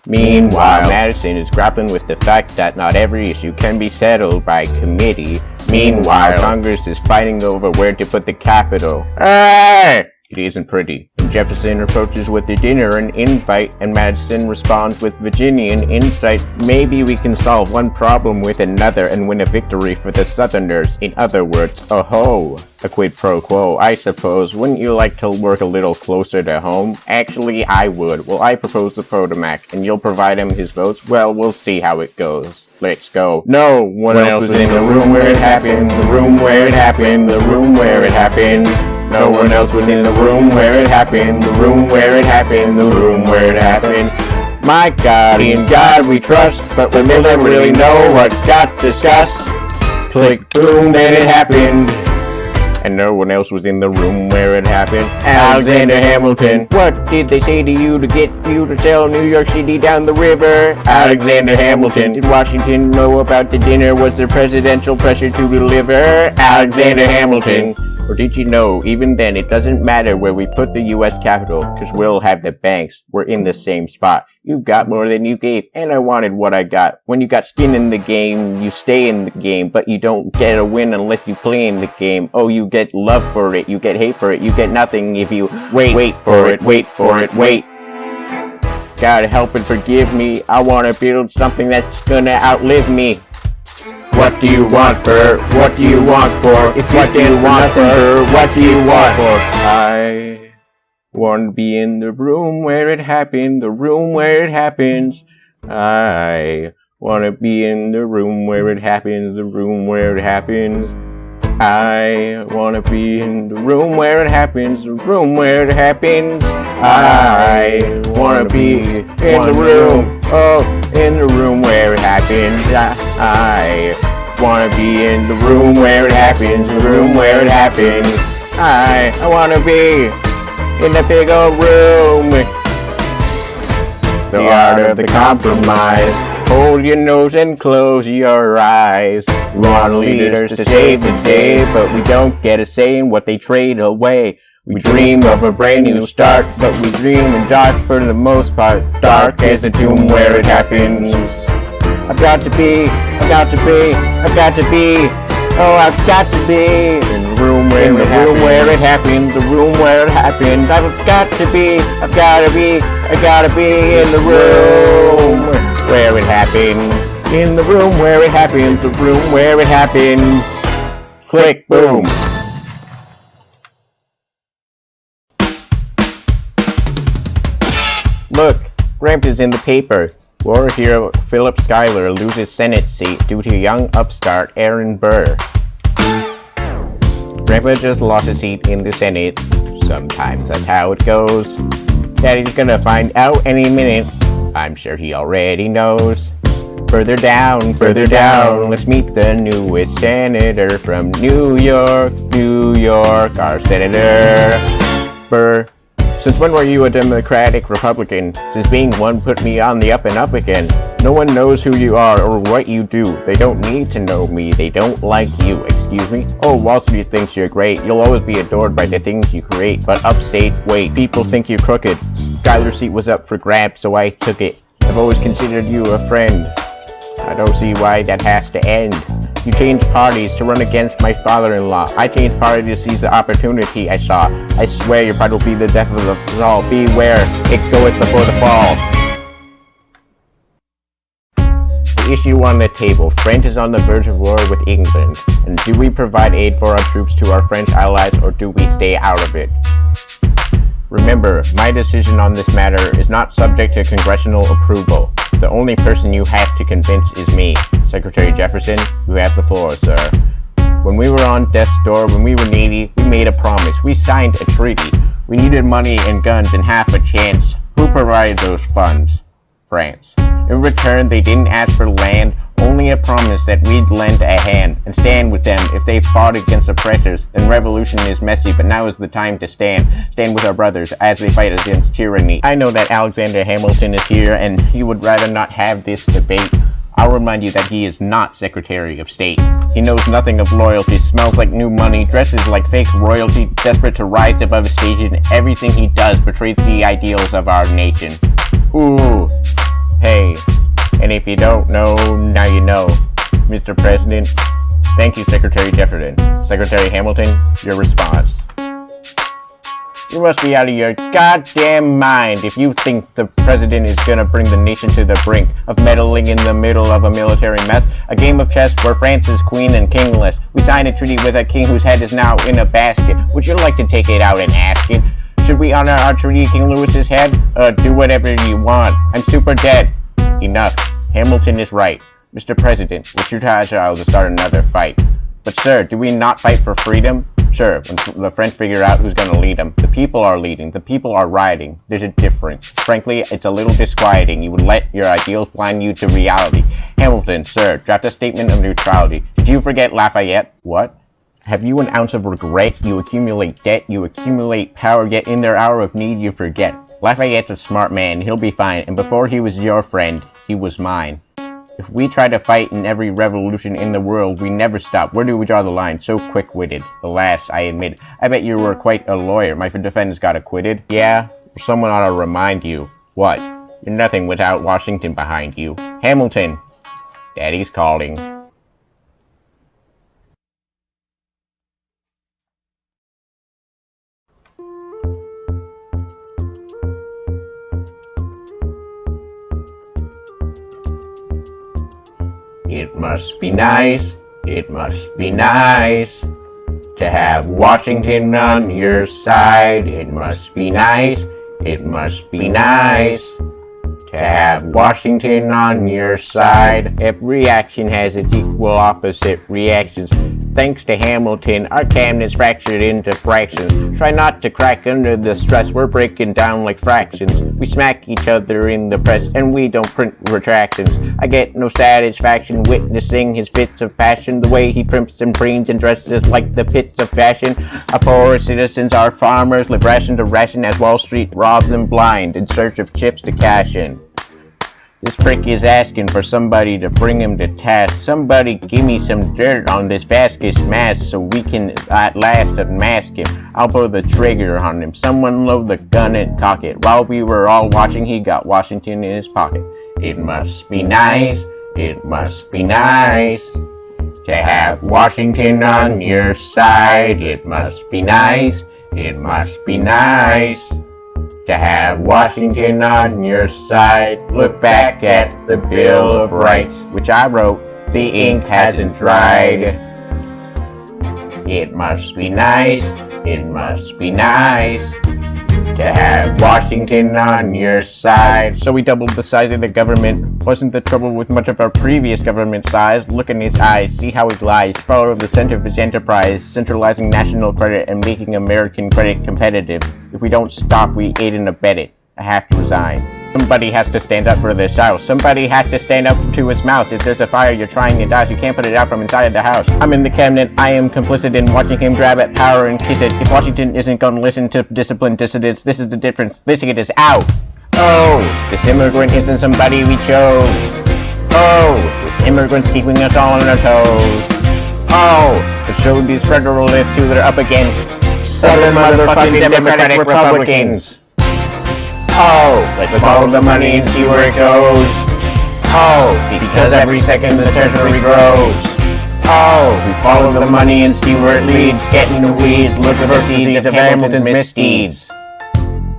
Meanwhile, Madison is grappling with the fact that not every issue can be settled by committee. Meanwhile, Congress is fighting over where to put the Capitol. Hey! It isn't pretty. When Jefferson approaches with the dinner and invite, and Madison responds with Virginian insight, maybe we can solve one problem with another and win a victory for the Southerners. In other words, oh-ho, a quid pro quo, I suppose. Wouldn't you like to work a little closer to home? Actually, I would. Well, I propose the Potomac, and you'll provide him his votes? Well, we'll see how it goes. Let's go. No one else was in the room where it happened, the room where it happened, the room where it happened. No one else was in the room where it happened, the room where it happened, the room where it happened. My God, in God we trust, but we never really know what got discussed. Click, boom, then it happened. And no one else was in the room where it happened. Alexander Hamilton. What did they say to you to get you to sell New York City down the river? Alexander Hamilton. Did Washington know about the dinner? Was there presidential pressure to deliver? Alexander Hamilton. Or did you know, even then, it doesn't matter where we put the U.S. Capitol, because we'll have the banks. We're in the same spot. You got more than you gave, and I wanted what I got. When you got skin in the game, you stay in the game, but you don't get a win unless you play in the game. Oh, you get love for it, you get hate for it, you get nothing if you wait for it, wait for it, wait. God help and forgive me, I want to build something that's gonna outlive me. What do you want for? What do you want for? If what do you want for? What do you want for? I want to be in the room where it happened, the room where it happens. I want to be in the room where it happens, the room where it happens. I want to be in the room where it happens, the room where it happens. I want to be in the room, oh, in the room where it happens. I want to be in the room where it happens, the room where it happens. I want to be in the big old room. The art of the compromise. Hold your nose and close your eyes. We want leaders to save the day, but we don't get a say in what they trade away. We dream of a brand new start, but we dream in dark for the most part. Dark as the tomb where it happens. I've got to be, I've got to be, I've got to be, oh, I've got to be in the room where it happens, the room where it happens. I've got to be, I've got to be, I gotta be in the room where it happens. In the room where it happens, the room where it happens. Click, boom. Look, Grandpa's in the paper. War hero Philip Schuyler loses Senate seat due to young upstart Aaron Burr. Grandpa just lost a seat in the Senate. Sometimes that's how it goes. Daddy's gonna find out any minute. I'm sure he already knows. Further down, let's meet the newest senator from New York, our Senator Burr. Since when were you a Democratic Republican? Since being one put me on the up and up again. No one knows who you are or what you do. They don't need to know me. They don't like you. Excuse me? Oh, Wall Street thinks you're great. You'll always be adored by the things you create. But upstate, wait. People think you're crooked. Schuyler's seat was up for grabs, so I took it. I've always considered you a friend. I don't see why that has to end. You changed parties to run against my father-in-law. I changed parties to seize the opportunity I saw. I swear your pride will be the death of us all. Beware, it goeth before the fall. The issue on the table. France is on the verge of war with England. And do we provide aid for our troops to our French allies, or do we stay out of it? Remember, my decision on this matter is not subject to congressional approval. The only person you have to convince is me. Secretary Jefferson, you have the floor, sir. When we were on death's door, when we were needy, we made a promise. We signed a treaty. We needed money and guns and half a chance. Who provided those funds? France. In return, they didn't ask for land, only a promise that we'd lend a hand and stand with them if they fought against oppressors. Then revolution is messy, but now is the time to stand with our brothers as they fight against tyranny. I know that Alexander Hamilton is here and he would rather not have this debate. I'll remind you that he is not Secretary of State. He knows nothing of loyalty, smells like new money, dresses like fake royalty, desperate to rise above his station. Everything he does betrays the ideals of our nation. Ooh, hey, and if you don't know, now you know. Mr. President, thank you, Secretary Jefferson. Secretary Hamilton, your response. You must be out of your goddamn mind if you think the president is gonna bring the nation to the brink of meddling in the middle of a military mess. A game of chess where France is queen and kingless. We signed a treaty with a king whose head is now in a basket. Would you like to take it out and ask it? Should we honor our treaty, King Louis's head? Do whatever you want. I'm super dead. Enough. Hamilton is right. Mr. President, we're too agile to start another fight. But sir, do we not fight for freedom? Sure, when the French figure out who's gonna lead them. The people are leading. The people are rioting. There's a difference. Frankly, it's a little disquieting. You would let your ideals blind you to reality. Hamilton, sir, draft a statement of neutrality. Did you forget Lafayette? What? Have you an ounce of regret? You accumulate debt, you accumulate power, yet in their hour of need you forget. Lafayette's a smart man, he'll be fine, and before he was your friend, he was mine. If we try to fight in every revolution in the world, we never stop. Where do we draw the line? So quick-witted. Alas, I admit. I bet you were quite a lawyer. My defendants got acquitted. Yeah, someone ought to remind you. What? You're nothing without Washington behind you. Hamilton! Daddy's calling. It must be nice, it must be nice to have Washington on your side. It must be nice, it must be nice to have Washington on your side. Every action has its equal opposite reactions. Thanks to Hamilton, our cabinet's fractured into fractions. Try not to crack under the stress, we're breaking down like fractions. We smack each other in the press, and we don't print retractions. I get no satisfaction witnessing his fits of passion, the way he primps and preens and dresses like the pits of fashion. Our poor citizens, our farmers, live ration to ration as Wall Street robs them blind in search of chips to cash in. This prick is asking for somebody to bring him to task. Somebody give me some dirt on this Vasquez mask so we can at last unmask him. I'll pull the trigger on him. Someone load the gun and cock it. While we were all watching, he got Washington in his pocket. It must be nice, it must be nice to have Washington on your side. It must be nice, it must be nice to have Washington on your side. Look back at the Bill of Rights, which I wrote. The ink hasn't dried. It must be nice, it must be nice to have Washington on your side. So we doubled the size of the government. Wasn't the trouble with much of our previous government size? Look in his eyes, see how he lies. Follow the center of his enterprise, centralizing national credit and making American credit competitive. If we don't stop, we aid and abet it. I have to resign. Somebody has to stand up for this house. Somebody has to stand up to his mouth. If there's a fire, you're trying to douse. You can't put it out from inside the house. I'm in the cabinet. I am complicit in watching him grab at power and kiss it. If Washington isn't gonna listen to disciplined dissidents, this is the difference. This kid is out. Oh, this immigrant isn't somebody we chose. Oh, this immigrant's keeping us all on our toes. Oh, to show these federalists who they're up against. Southern motherfucking Democratic Republicans. Oh, let's follow the money and see where it goes. Oh, because every second the treasury grows. Oh, we follow the money and see where it leads. Get in the weeds, look at the seeds of Hamilton's misdeeds.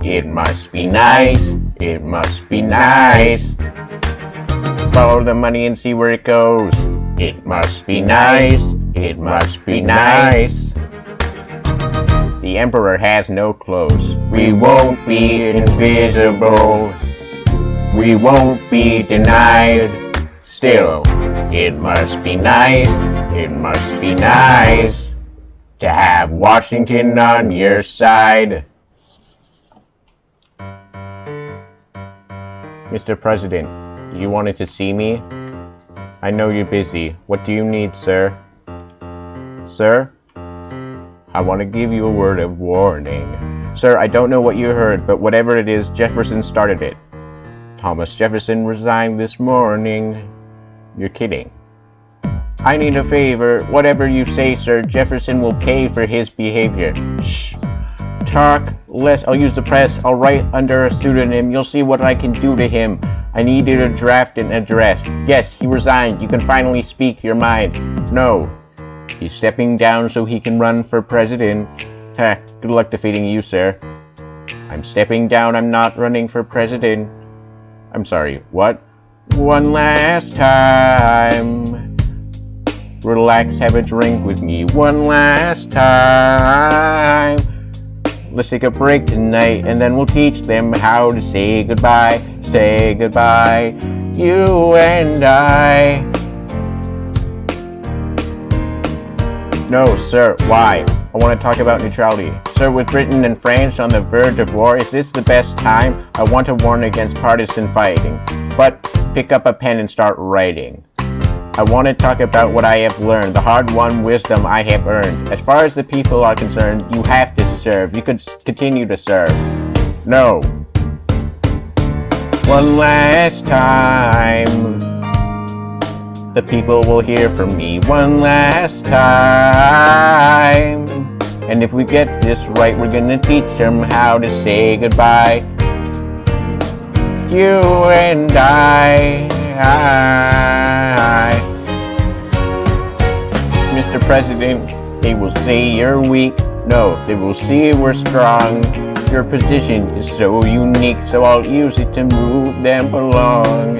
It must be nice, it must be nice. Follow the money and see where it goes. It must be nice, it must be nice. The The Emperor has no clothes. We won't be invisible. We won't be denied. Still, it must be nice to have Washington on your side. Mr. President, you wanted to see me? I know you're busy. What do you need, sir? Sir? I want to give you a word of warning. Sir, I don't know what you heard, but whatever it is, Jefferson started it. Thomas Jefferson resigned this morning. You're kidding. I need a favor. Whatever you say, sir, Jefferson will pay for his behavior. Shh. Talk less. I'll use the press. I'll write under a pseudonym. You'll see what I can do to him. I need you to draft an address. Yes, he resigned. You can finally speak your mind. No. He's stepping down so he can run for president. Heh, good luck defeating you, sir. I'm stepping down. I'm not running for president. I'm sorry, what? One last time. Relax, have a drink with me. One last time. Let's take a break tonight, and then we'll teach them how to say goodbye. Say goodbye, you and I. No, sir, why? I want to talk about neutrality. Sir, with Britain and France on the verge of war, is this the best time? I want to warn against partisan fighting. But pick up a pen and start writing. I want to talk about what I have learned, the hard-won wisdom I have earned. As far as the people are concerned, you have to serve. You could continue to serve. No. One last time. The people will hear from me one last time. And if we get this right, we're gonna teach them how to say goodbye. You and I. Mr. President, they will say you're weak. No, they will see we're strong. Your position is so unique, so I'll use it to move them along.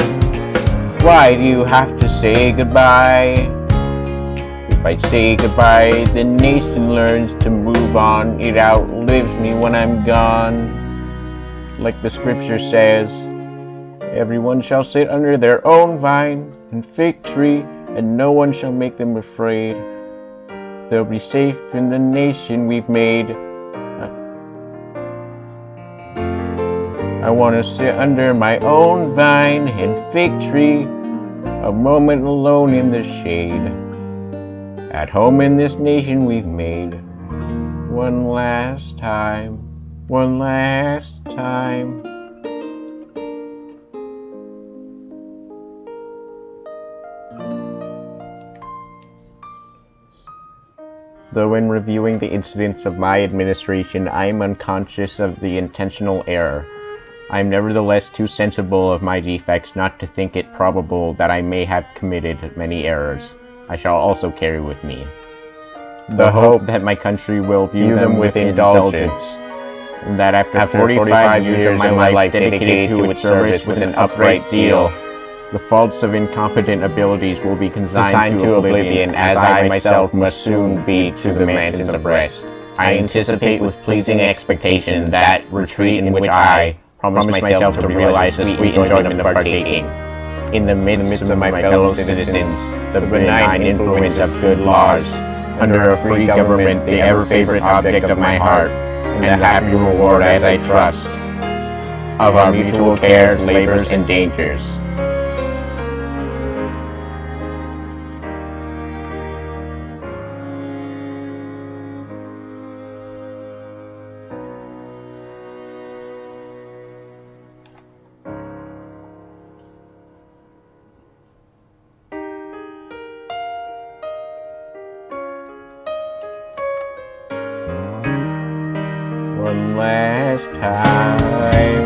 Why do you have to say goodbye? If I say goodbye, the nation learns to move on. It outlives me when I'm gone. Like the scripture says, everyone shall sit under their own vine and fig tree, and no one shall make them afraid. They'll be safe in the nation we've made. I want to sit under my own vine and fig tree, a moment alone in the shade, at home in this nation we've made. One last time, one last time. Though in reviewing the incidents of my administration, I am unconscious of the intentional error. I am nevertheless too sensible of my defects not to think it probable that I may have committed many errors. I shall also carry with me the hope that my country will view them with indulgence, and that after 45 years of my life dedicated to its service with an upright zeal, the faults of incompetent abilities will be consigned to oblivion, as I myself must soon be to the mansions of rest. I anticipate with pleasing expectation that retreat in which I promise myself to realize the sweet enjoyment of partaking, in the midst of my fellow citizens, the benign influence of good laws, under a free government, the ever-favorite object of my heart, and the happy reward, as I trust, of our mutual cares, labors, and dangers. One last time.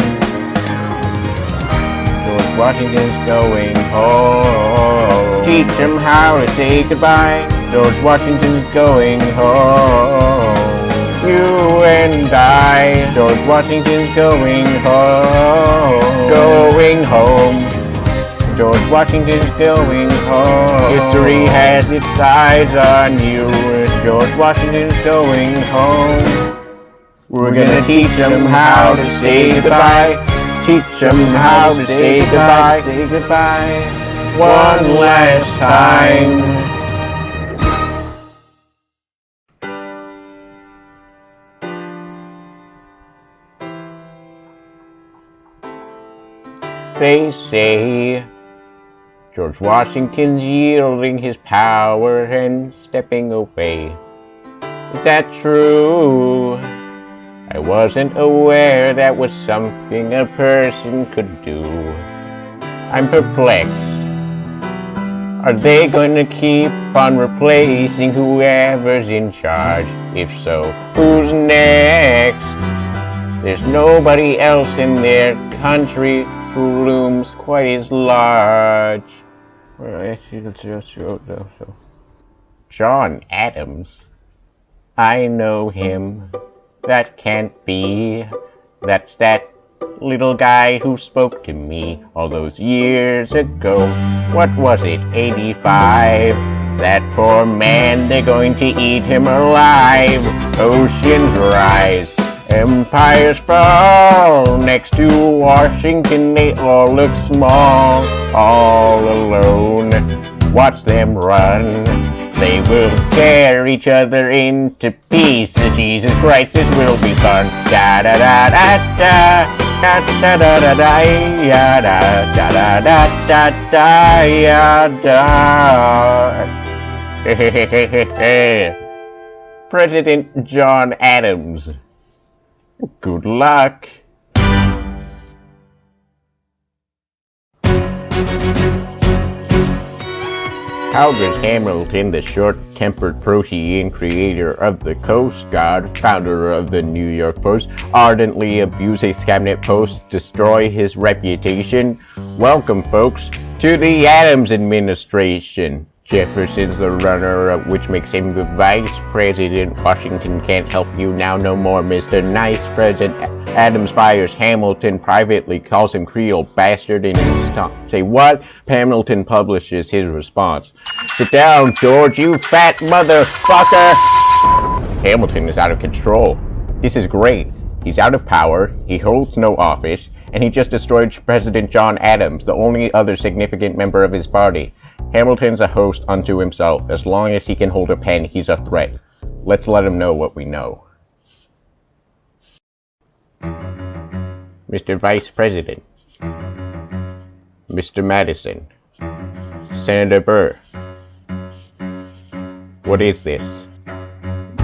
George Washington's going home. Teach him how to say goodbye. George Washington's going home. You and I. George Washington's going home. Going home. George Washington's going home. History has its eyes on you. George Washington's going home. We're gonna teach them how to say goodbye. Teach them how to say goodbye. Say goodbye. One last time. They say George Washington's yielding his power and stepping away. Is that true? I wasn't aware that was something a person could do. I'm perplexed. Are they going to keep on replacing whoever's in charge? If so, who's next? There's nobody else in their country who looms quite as large. John Adams. I know him. That can't be. That's that little guy who spoke to me all those years ago. What was it, 85? That poor man, they're going to eat him alive. Oceans rise, empires fall. Next to Washington, they all look small, all alone. Watch them run. They will tear each other into pieces. Jesus Christ, this will be fun. Da da da da da da da da da da ya da da da da da da ya da. President John Adams. Good luck. Albert Hamilton, the short-tempered protean creator of the Coast Guard, founder of the New York Post, ardently abused his cabinet post, destroy his reputation. Welcome, folks, to the Adams administration. Jefferson's the runner-up, which makes him the vice president. Washington can't help you now no more, Mr. Nice President. Adams fires Hamilton privately, calls him Creole bastard in his tongue. Say what? Hamilton publishes his response. Sit down, George, you fat motherfucker! Hamilton is out of control. This is great. He's out of power, he holds no office, and he just destroyed President John Adams, the only other significant member of his party. Hamilton's a host unto himself. As long as he can hold a pen, he's a threat. Let's let him know what we know. Mr. Vice President, Mr. Madison, Senator Burr, what is this?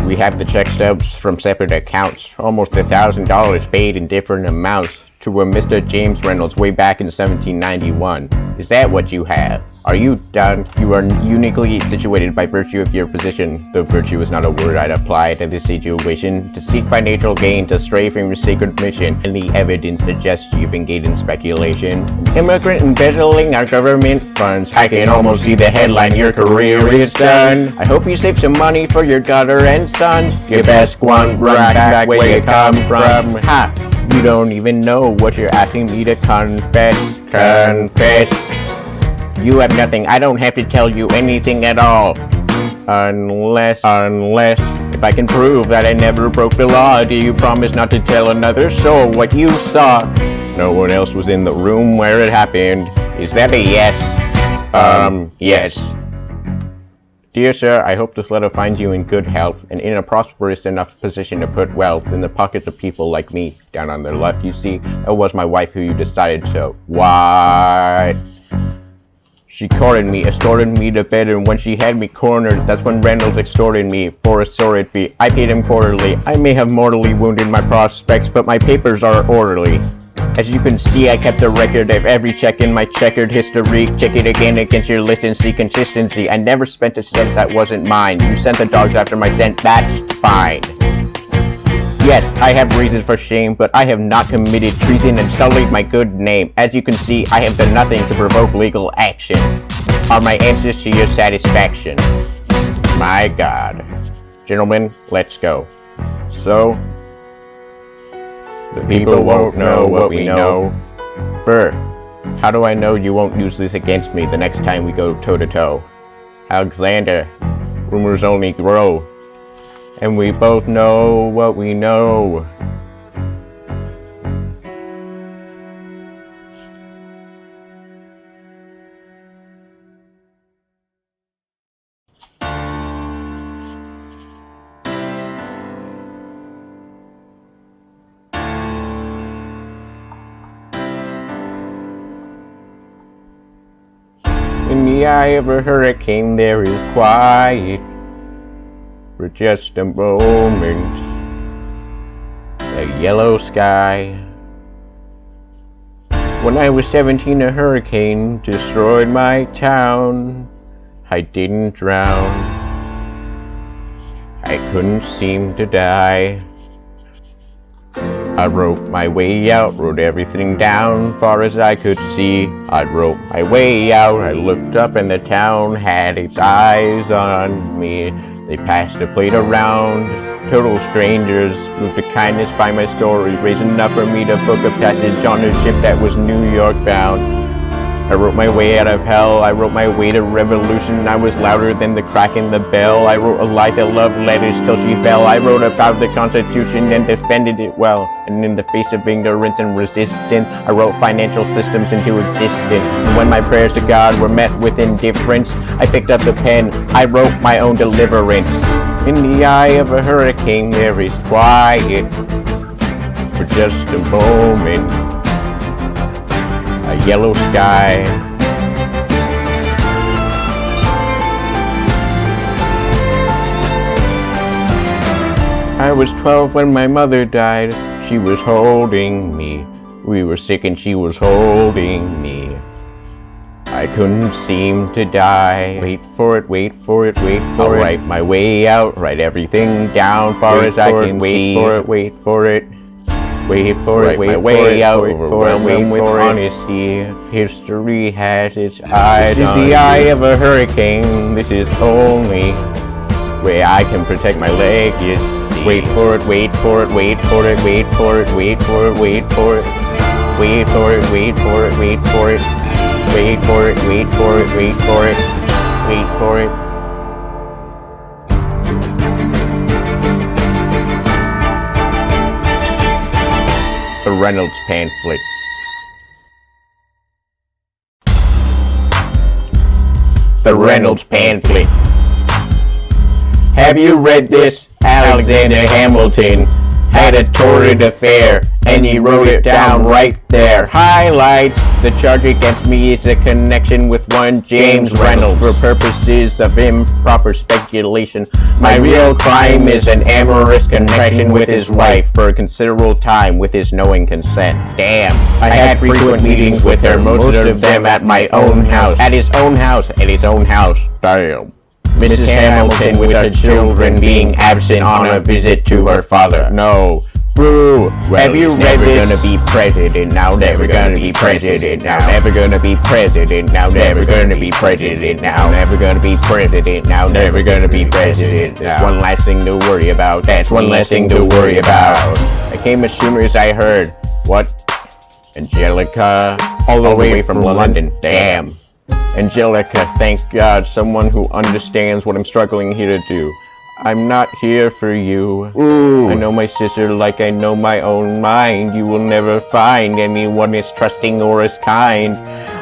We have the check stubs from separate accounts, almost $1,000 paid in different amounts to a Mr. James Reynolds way back in 1791. Is that what you have? Are you done? You are uniquely situated by virtue of your position, though virtue is not a word I'd apply to this situation, to seek financial gain, to stray from your sacred mission, and the evidence suggests you've engaged in speculation. Immigrant embezzling our government funds. I can almost see the headline, your career is done. I hope you save some money for your daughter and son. You best run back where you come from. Ha! You don't even know what you're asking me to confess. You have nothing. I don't have to tell you anything at all. Unless, if I can prove that I never broke the law, do you promise not to tell another soul what you saw? No one else was in the room where it happened. Is that a yes? Yes. Dear sir, I hope this letter finds you in good health and in a prosperous enough position to put wealth in the pockets of people like me. Down on their left, you see, it was my wife who you decided to. What? She escorted me to bed, and when she had me cornered, that's when Reynolds extorted me for a sordid fee. I paid him quarterly. I may have mortally wounded my prospects, but my papers are orderly. As you can see, I kept a record of every check in my checkered history. Check it again against your list and see consistency. I never spent a cent that wasn't mine. You sent the dogs after my scent, that's fine. Yes, I have reasons for shame, but I have not committed treason and sullied my good name. As you can see, I have done nothing to provoke legal action. Are my answers to your satisfaction? My God. Gentlemen, let's go. So, the people won't know what we know. Burr, how do I know you won't use this against me the next time we go toe-to-toe? Alexander, rumors only grow. and we both know what we know. In the eye of a hurricane there is quiet for just a moment. A yellow sky. When I was 17, a hurricane destroyed my town. I didn't drown. I couldn't seem to die. I wrote my way out, wrote everything down, far as I could see. I wrote my way out, I looked up and the town had its eyes on me. They passed a plate around, total strangers, moved to kindness by my story, raised enough for me to book a passage on a ship that was New York bound. I wrote my way out of hell, I wrote my way to revolution, I was louder than the crack in the bell. I wrote Eliza love letters till she fell. I wrote about the Constitution and defended it well. And in the face of ignorance and resistance, I wrote financial systems into existence. And when my prayers to God were met with indifference, I picked up the pen, I wrote my own deliverance. In the eye of a hurricane there is quiet for just a moment. A yellow sky. I was 12 when my mother died. She was holding me. We were sick and she was holding me. I couldn't seem to die. Wait for it, wait for it, wait for it. I'll write my way out, write everything down far as I can see. Wait for it, wait for it. Wait for it, wait my way out, overwhelming with honesty. History has its eyes on me. This is the eye of a hurricane. This is only way I can protect my legacy. Wait for it, wait for it, wait for it, wait for it, wait for it, wait for it. Wait for it, wait for it, wait for it. Wait for it, wait for it, wait for it. Wait for it. The Reynolds pamphlet. The Reynolds pamphlet. Have you read this? Alexander Hamilton had a torrid affair, and he wrote it down right there. Highlights: the charge against me is a connection with one James Reynolds for purposes of improper speculation. My real crime is an amorous connection with his wife for a considerable time with his knowing consent. Damn, I had frequent meetings with her, most of them at my own house. At his own house, at his own house. Damn. Mrs. Hamilton with her children being absent on a visit to her father. No. Boo! Well, have you read this? Never gonna be president now, never gonna be president now, never gonna be president now, never gonna be president now, never gonna be president now, never gonna be president now. That's one last thing to worry about. That's one less thing to worry about. I came as soon as I heard. What? Angelica? All the way from London. Damn. Angelica, thank God, someone who understands what I'm struggling here to do. I'm not here for you. Ooh. I know my sister like I know my own mind. You will never find anyone as trusting or as kind.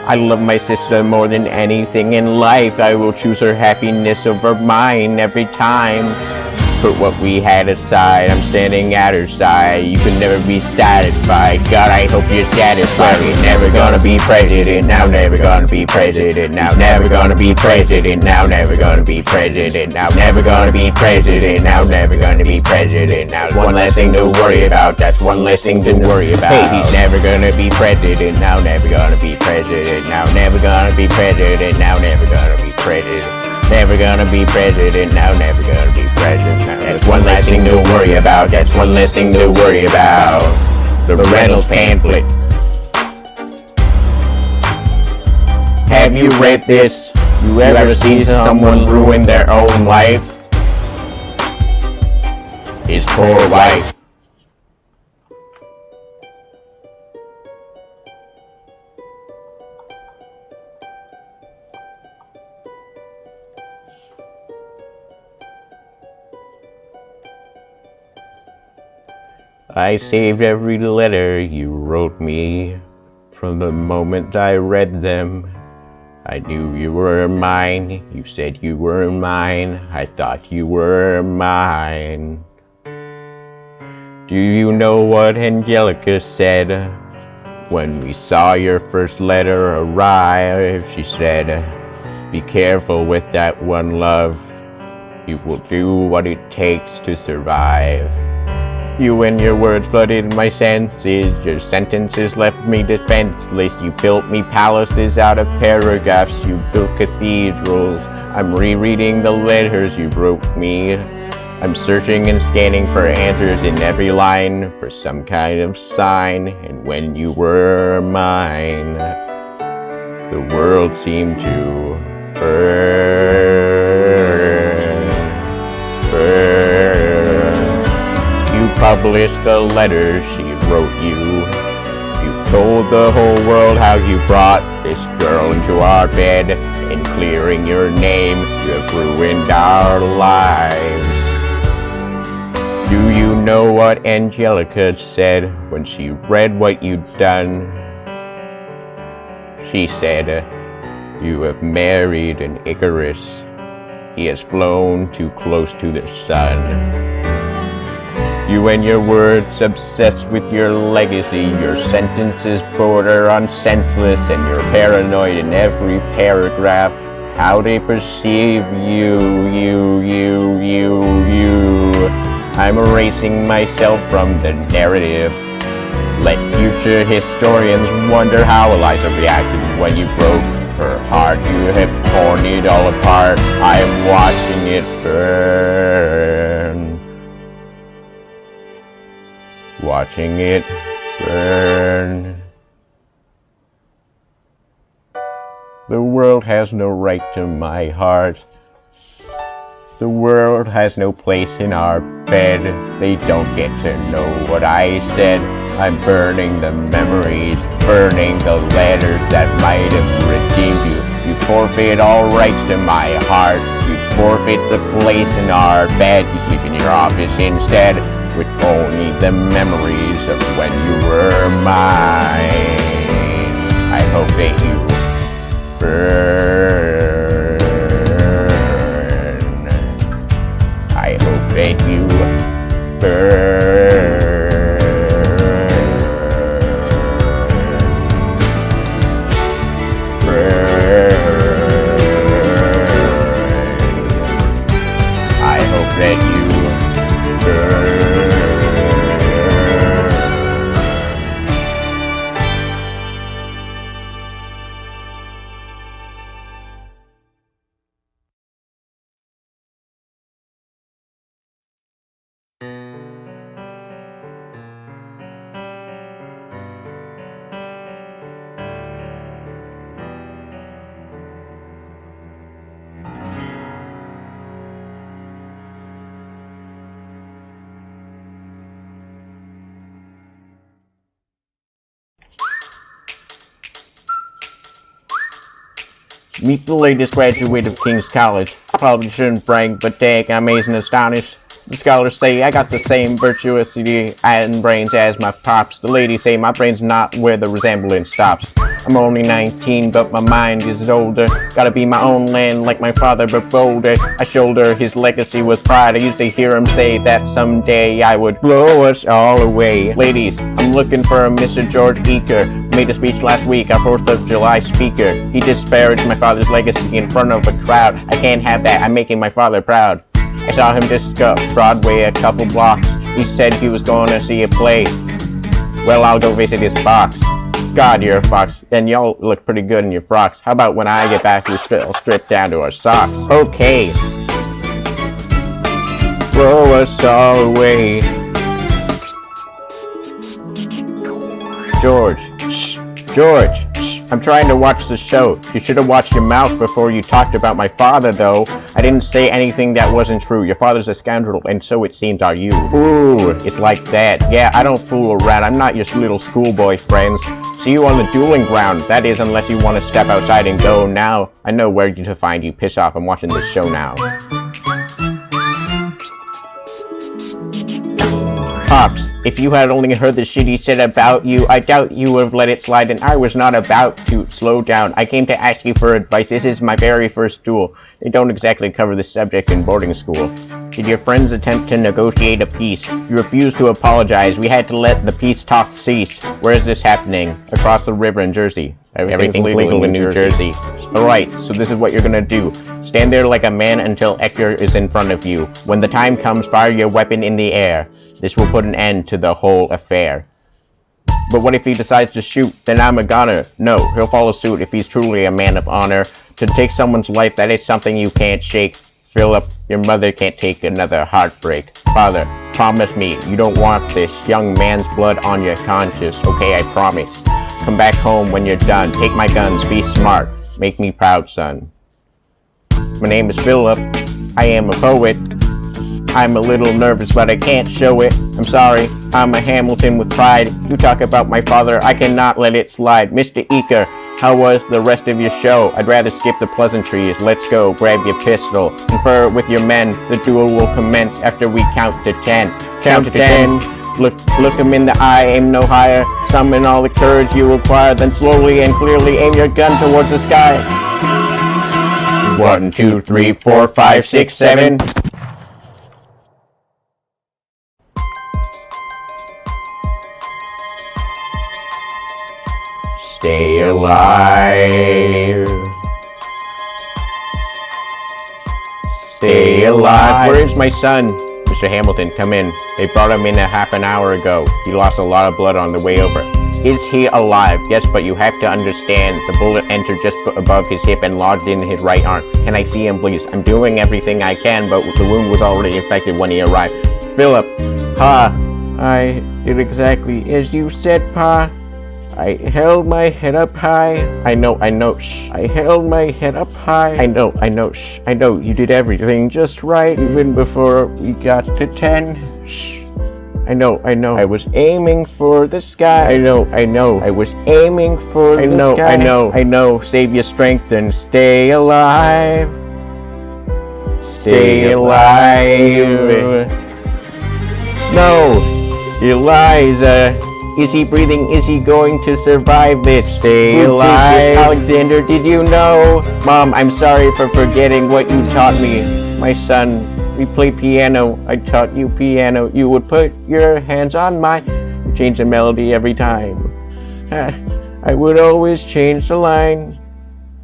I love my sister more than anything in life. I will choose her happiness over mine every time. Put what we had aside, I'm standing at her side. You can never be satisfied. God, I hope you're satisfied. We're never gonna be president now, never gonna be president now, never gonna be president now, never gonna be president now, never gonna be president now, never gonna be president now. One less thing to worry about, that's one less thing to worry about. Hey, he's never gonna be president now, never gonna be president now, never gonna be president now, never gonna be president. Never gonna be president now, never gonna be president now. That's one less thing to worry about, that's one less thing to worry about. The Reynolds pamphlet. Have you read this? You ever seen someone ruin their own life? His poor wife. I saved every letter you wrote me. From the moment I read them, I knew you were mine. You said you were mine. I thought you were mine. Do you know what Angelica said when we saw your first letter arrive? She said, "Be careful with that one, love. You will do what it takes to survive." You and your words flooded my senses. Your sentences left me defenseless. You built me palaces out of paragraphs. You built cathedrals. I'm rereading the letters you wrote me. I'm searching and scanning for answers in every line, for some kind of sign. And when you were mine, the world seemed to burn. You published the letters she wrote you. You told the whole world how you brought this girl into our bed. In clearing your name, you have ruined our lives. Do you know what Angelica said when she read what you'd done? She said, "You have married an Icarus. He has flown too close to the sun." You and your words obsessed with your legacy. Your sentences border on senseless, and you're paranoid in every paragraph. How they perceive you. I'm erasing myself from the narrative. Let future historians wonder how Eliza reacted when you broke her heart. You have torn it all apart. I am watching it burn. Watching it burn. The world has no right to my heart. The world has no place in our bed. They don't get to know what I said. I'm burning the memories, burning the letters that might have redeemed you. You forfeit all rights to my heart. You forfeit the place in our bed. You sleep in your office instead, with only the memories of when you were mine. I hope that you burn. I hope that you burn. I hope that you burn. Meet the latest graduate of King's College. Probably shouldn't brag, but dang, I'm amazed and astonished. The scholars say I got the same virtuosity and brains as my pops. The ladies say my brain's not where the resemblance stops. I'm only 19, but my mind is older. Gotta be my own land like my father, but bolder. I shoulder his legacy with pride. I used to hear him say that someday I would blow us all away. Ladies, I'm looking for a Mr. George Eaker. Made a speech last week, our 4th of July speaker. He disparaged my father's legacy in front of a crowd. I can't have that, I'm making my father proud. I saw him discuss Broadway a couple blocks. He said he was going to see a play. Well, I'll go visit his box. God, you're a fox, and y'all look pretty good in your frocks. How about when I get back, we strip down to our socks? Okay. Throw us all away. George. Shh. George. Shh. I'm trying to watch the show. You should have watched your mouth before you talked about my father, though. I didn't say anything that wasn't true. Your father's a scoundrel, and so it seems are you. Ooh, it's like that. Yeah, I don't fool around. I'm not your little schoolboy friends. See you on the dueling ground. That is, unless you want to step outside and go now. I know where to find you. Piss off. I'm watching this show now. Pops, if you had only heard the shit he said about you, I doubt you would have let it slide, and I was not about to. Slow down. I came to ask you for advice. This is my very first duel. They don't exactly cover this subject in boarding school. Did your friends attempt to negotiate a peace? You refused to apologize. We had to let the peace talk cease. Where is this happening? Across the river in Jersey. Everything's legal in New Jersey. Alright, so this is what you're gonna do. Stand there like a man until Edgar is in front of you. When the time comes, fire your weapon in the air. This will put an end to the whole affair. But what if he decides to shoot? Then I'm a goner. No, he'll follow suit if he's truly a man of honor. To take someone's life, that is something you can't shake. Philip, your mother can't take another heartbreak. Father, promise me you don't want this young man's blood on your conscience. Okay, I promise. Come back home when you're done. Take my guns, be smart. Make me proud, son. My name is Philip. I am a poet. I'm a little nervous, but I can't show it. I'm sorry, I'm a Hamilton with pride. You talk about my father, I cannot let it slide. Mr. Eaker, how was the rest of your show? I'd rather skip the pleasantries. Let's go, grab your pistol. Confer with your men. The duel will commence after we count to 10. Count to 10. Look him in the eye, aim no higher. Summon all the courage you require. Then slowly and clearly aim your gun towards the sky. 1, 2, 3, 4, 5, 6, 7. Stay alive. Stay alive. Where is my son? Mr. Hamilton, come in. They brought him in a half an hour ago. He lost a lot of blood on the way over. Is he alive? Yes, but you have to understand, the bullet entered just above his hip and lodged in his right arm. Can I see him, please? I'm doing everything I can, but the wound was already infected when he arrived. Philip, Pa, I did exactly as you said, Pa. I held my head up high. I know, shh. I held my head up high. I know, shh. I know, you did everything just right, even before we got to 10. Shh. I know. I was aiming for the sky. I know. I was aiming for the sky. I know. Save your strength and stay alive. Stay alive. No, Eliza. Is he breathing? Is he going to survive this? Stay alive. Alexander, did you know? Mom, I'm sorry for forgetting what you taught me. My son, we play piano. I taught you piano. You would put your hands on mine. You change the melody every time. I would always change the line.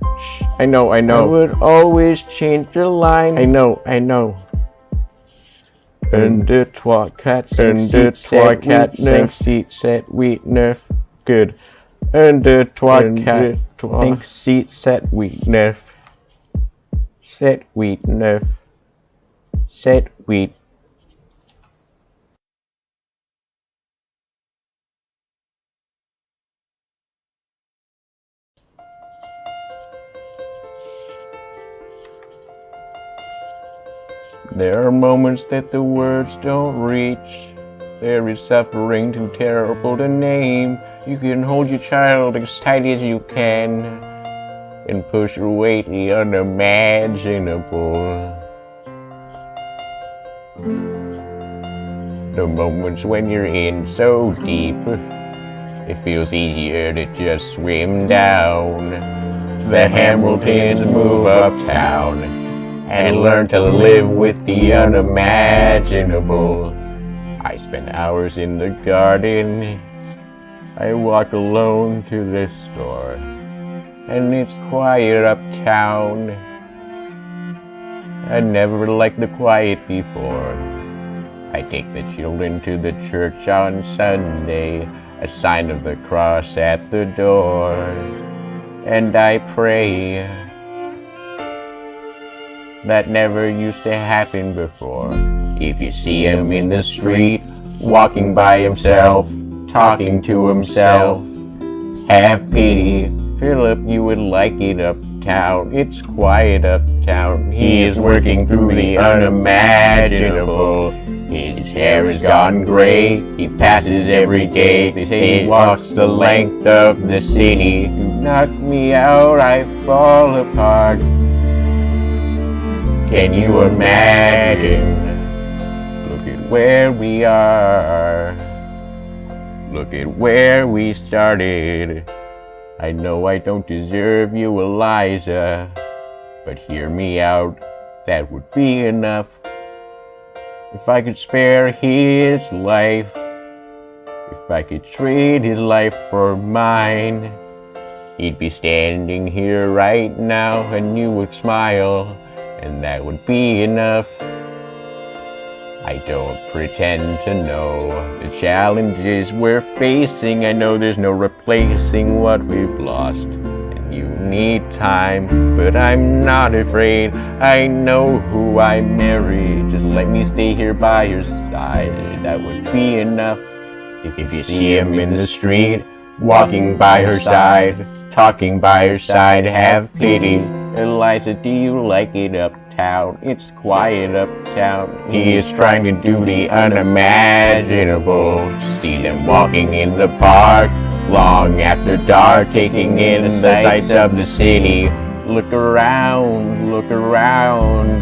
Shh, I know. I would always change the line. I know. And the trois quatre, and the trois quatre, 5 6 7 8 9. Good. And the trois quatre, 5 6 7 8 9. 7 8 9. 7 8. There are moments that the words don't reach. There is suffering too terrible to name. You can hold your child as tight as you can and push away the unimaginable. The moments when you're in so deep, it feels easier to just swim down. The Hamiltons move uptown and learn to live with the unimaginable. I spend hours in the garden. I walk alone to the store, and it's quiet uptown. I never liked the quiet before. I take the children to the church on Sunday, a sign of the cross at the door, and I pray. That never used to happen before. If you see him in the street, walking by himself, talking to himself, have pity. Philip, you would like it uptown. It's quiet uptown. He is working through the unimaginable. His hair has gone gray. He passes every day. They say he walks the length of the city. You knock me out, I fall apart. Can you imagine? Look at where we are. Look at where we started. I know I don't deserve you, Eliza, but hear me out, that would be enough. If I could spare his life, if I could trade his life for mine, he'd be standing here right now and you would smile, and that would be enough. I don't pretend to know the challenges we're facing. I know there's no replacing what we've lost, and you need time, but I'm not afraid. I know who I married. Just let me stay here by your side. That would be enough. If you see him in the street, walking by her side, talking by her side, have pity. Eliza, do you like it uptown? It's quiet uptown. He is trying to do the unimaginable. See them walking in the park, long after dark, taking in the sights of the city. Look around,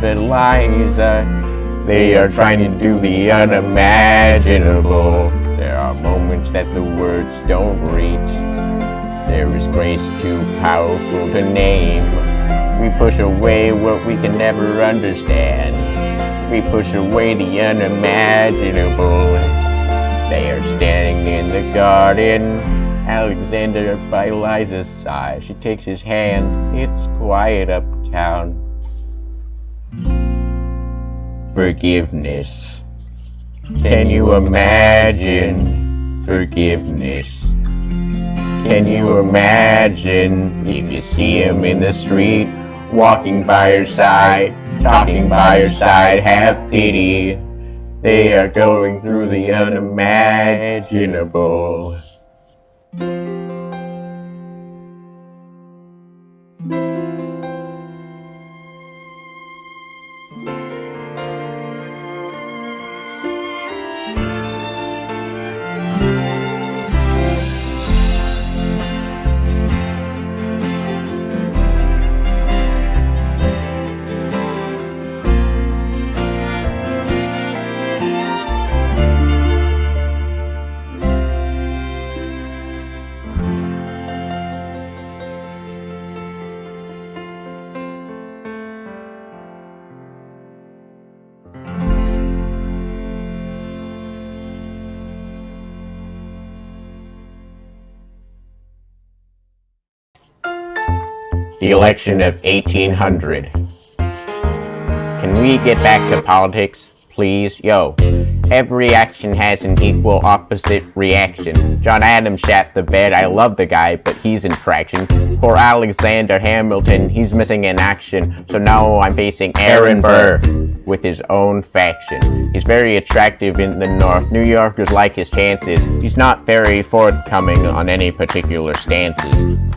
Eliza. They are trying to do the unimaginable. There are moments that the words don't reach. There is grace too powerful to name. We push away what we can never understand. We push away the unimaginable. They are standing in the garden. Alexander by Eliza's side. She takes his hand. It's quiet uptown. Forgiveness. Can you imagine forgiveness? Can you imagine if you see him in the street, walking by your side, talking by your side, have pity. They are going through the unimaginable. The election of 1800. Can we get back to politics, please? Yo, every action has an equal opposite reaction. John Adams shat the bed. I love the guy, but he's in traction. Poor Alexander Hamilton, he's missing in action. So now I'm facing Aaron Burr with his own faction. He's very attractive in the North. New Yorkers like his chances. He's not very forthcoming on any particular stances.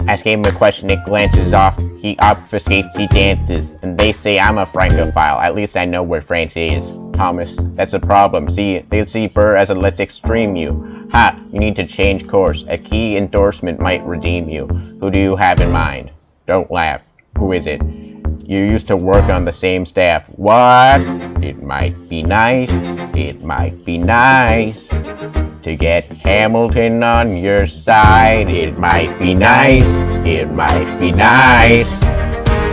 Ask him a question, it glances off. He obfuscates, he dances. And they say I'm a Francophile. At least I know where France is. Thomas, that's a problem. See, they see Burr as a less extreme you. Ha, you need to change course. A key endorsement might redeem you. Who do you have in mind? Don't laugh. Who is it? You used to work on the same staff. What? It might be nice. It might be nice to get Hamilton on your side. It might be nice. It might be nice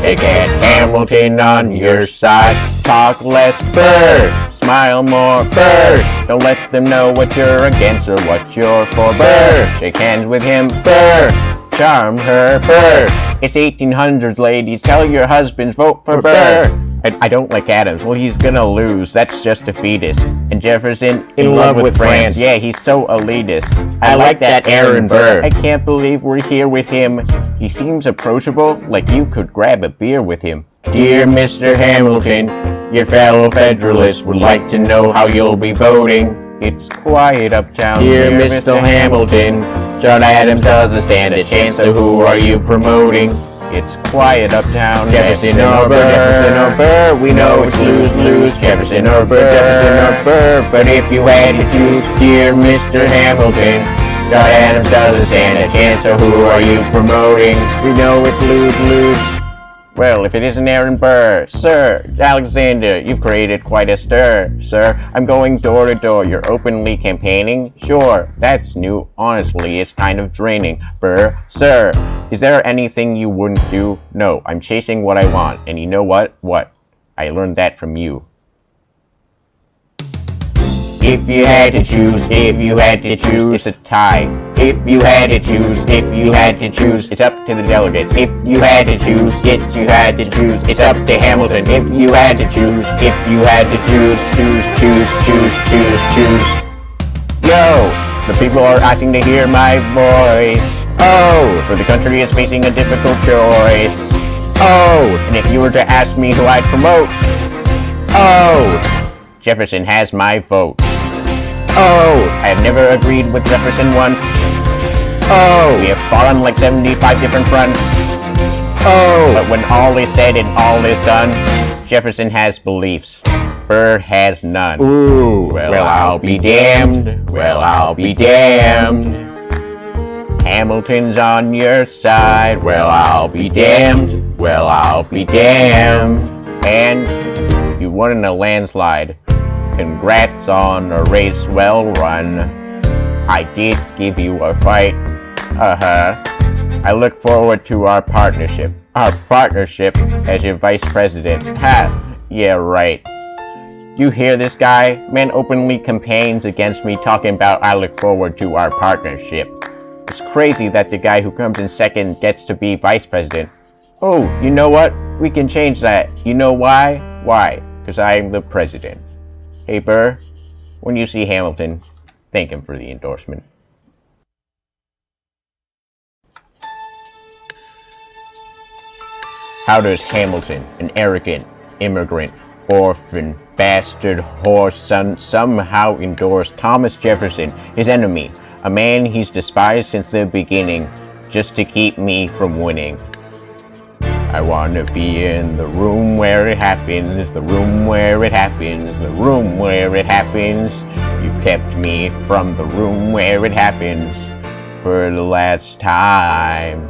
to get Hamilton on your side. Talk less, Burr. Smile more, Burr. Don't let them know what you're against or what you're for, Burr. Shake hands with him, Burr. Charm her, Burr. It's 1800s, ladies. Tell your husbands, vote for Burr. I don't like Adams. Well, he's gonna lose. That's just a fetus. And Jefferson, in love with France. Yeah, he's so elitist. I like that Aaron Burr. I can't believe we're here with him. He seems approachable, like you could grab a beer with him. Dear Mr. Hamilton, your fellow Federalists would like to know how you'll be voting. It's quiet uptown. Dear Mr. Hamilton, John Adams doesn't stand a chance, so who are you promoting? It's quiet uptown. Jefferson or Burr, Jefferson or Burr, we know it's lose-lose. Jefferson or Burr, Jefferson or Burr, but if you had to choose, dear Mr. Hamilton, John Adams doesn't stand a chance, so who are you promoting? We know it's lose-lose. Well, if it isn't Aaron Burr, Sir Alexander, you've created quite a stir, sir. I'm going door to door. You're openly campaigning? Sure, that's new. Honestly, it's kind of draining. Burr, sir, is there anything you wouldn't do? No, I'm chasing what I want. And you know what? What? I learned that from you. If you had to choose, it's a tie. If you had to choose, it's up to the delegates. If you had to choose, it's up to Hamilton. If you had to choose, choose. Yo, the people are asking to hear my voice. Oh, for the country is facing a difficult choice. Oh, and if you were to ask me who I'd promote, oh, Jefferson has my vote. Oh, I have never agreed with Jefferson once. Oh, we have fallen like 75 different fronts. Oh, but when all is said and all is done, Jefferson has beliefs. Burr has none. Ooh, well I'll be damned. Hamilton's on your side. Well, I'll be damned. And you won in a landslide. Congrats on a race well run. I did give you a fight. I look forward to our partnership. As your vice president. Ha! Yeah, right. You hear this guy? Man openly campaigns against me talking about I look forward to our partnership. It's crazy that the guy who comes in second gets to be vice president. Oh, you know what? We can change that. You know why? Why? Because I'm the president. Hey Burr, when you see Hamilton, thank him for the endorsement. How does Hamilton, an arrogant, immigrant, orphan, bastard, whore son, somehow endorse Thomas Jefferson, his enemy, a man he's despised since the beginning, just to keep me from winning? I wanna be in the room where it happens, the room where it happens, the room where it happens. You kept me from the room where it happens for the last time.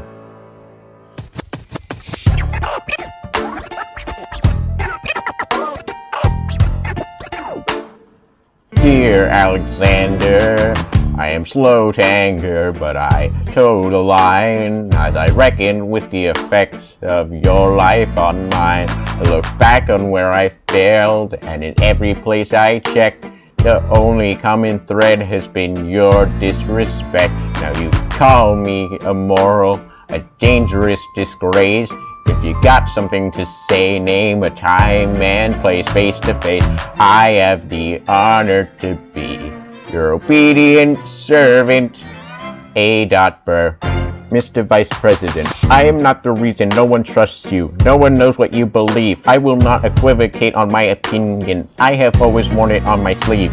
Dear Alexander, I am slow to anger, but I toe the line as I reckon with the effects of your life on mine. I look back on where I failed, and in every place I checked, the only common thread has been your disrespect. Now you call me immoral, a dangerous disgrace. If you got something to say, name a time and place face to face. I have the honor to be your obedient servant, A. Burr. Mr. Vice President, I am not the reason no one trusts you. No one knows what you believe. I will not equivocate on my opinion. I have always worn it on my sleeve.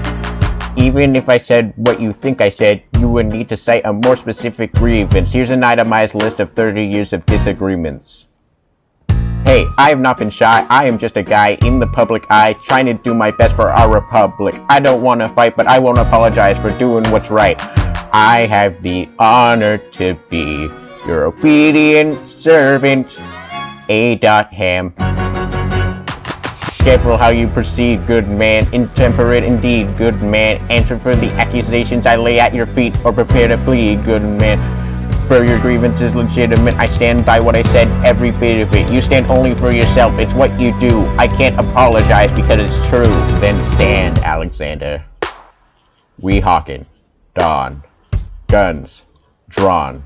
Even if I said what you think I said, you would need to cite a more specific grievance. Here's an itemized list of 30 years of disagreements. Hey, I have not been shy. I am just a guy in the public eye trying to do my best for our republic. I don't want to fight, but I won't apologize for doing what's right. I have the honor to be your obedient servant, A. Ham. Careful how you proceed, good man. Intemperate indeed, good man. Answer for the accusations I lay at your feet, or prepare to plead, good man. For your grievance is legitimate. I stand by what I said, every bit of it. You stand only for yourself. It's what you do. I can't apologize because it's true. Then stand, Alexander. We hawkin'. Dawn. Guns. Drawn.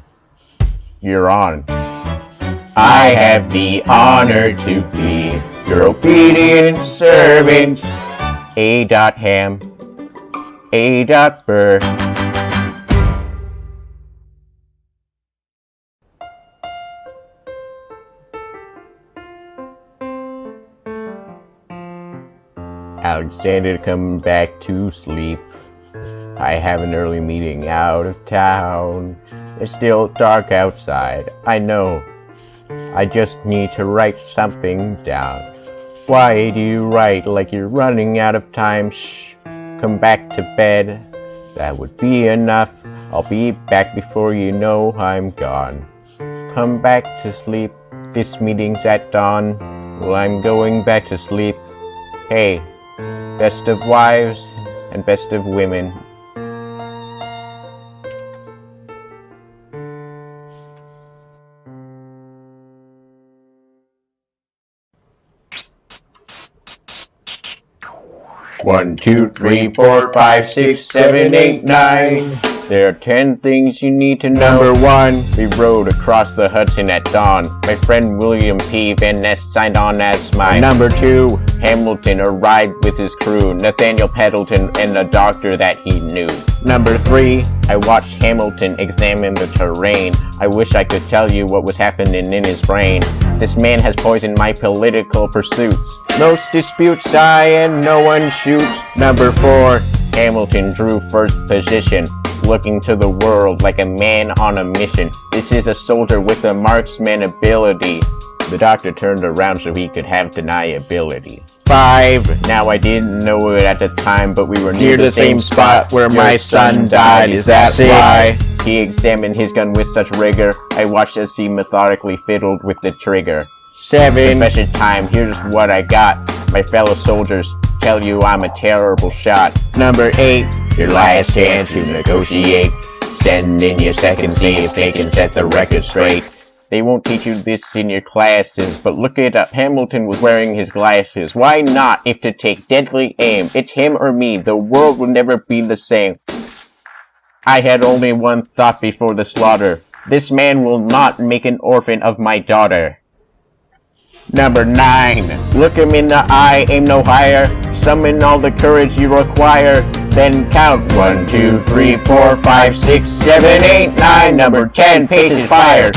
You're on. I have the honor to be your obedient servant, A. Ham. A. Burr. Alexander coming back to sleep. I have an early meeting out of town. It's still dark outside, I know. I just need to write something down. Why do you write like you're running out of time? Shh, come back to bed. That would be enough. I'll be back before you know I'm gone. Come back to sleep. This meeting's at dawn. Well, I'm going back to sleep. Hey, best of wives and best of women. One, two, three, four, five, six, 7, 8, 9. There are 10 things you need to know. Number 1, we rode across the Hudson at dawn. My friend William P. Van Ness signed on as mine. Number 2, Hamilton arrived with his crew, Nathaniel Pendleton and a doctor that he knew. Number 3, I watched Hamilton examine the terrain. I wish I could tell you what was happening in his brain. This man has poisoned my political pursuits. Most disputes die and no one shoots. Number 4, Hamilton drew first position, looking to the world like a man on a mission. This is a soldier with a marksman ability. The doctor turned around so he could have deniability. 5, now I didn't know it at the time, but we were near the same spot where my son died. Is that why? He examined his gun with such rigor. I watched as he methodically fiddled with the trigger. 7, confession time, here's what I got. My fellow soldiers tell you I'm a terrible shot. Number 8, your last chance to negotiate. Send in your second, see if they can set the record straight. They won't teach you this in your classes, but look it up. Hamilton was wearing his glasses. Why not, if to take deadly aim? It's him or me. The world will never be the same. I had only one thought before the slaughter. This man will not make an orphan of my daughter. Number 9, look him in the eye, aim no higher. Summon all the courage you require. Then count 1, 2, 3, 4, 5, 6, 7, 8, 9. Number 10, pages fired.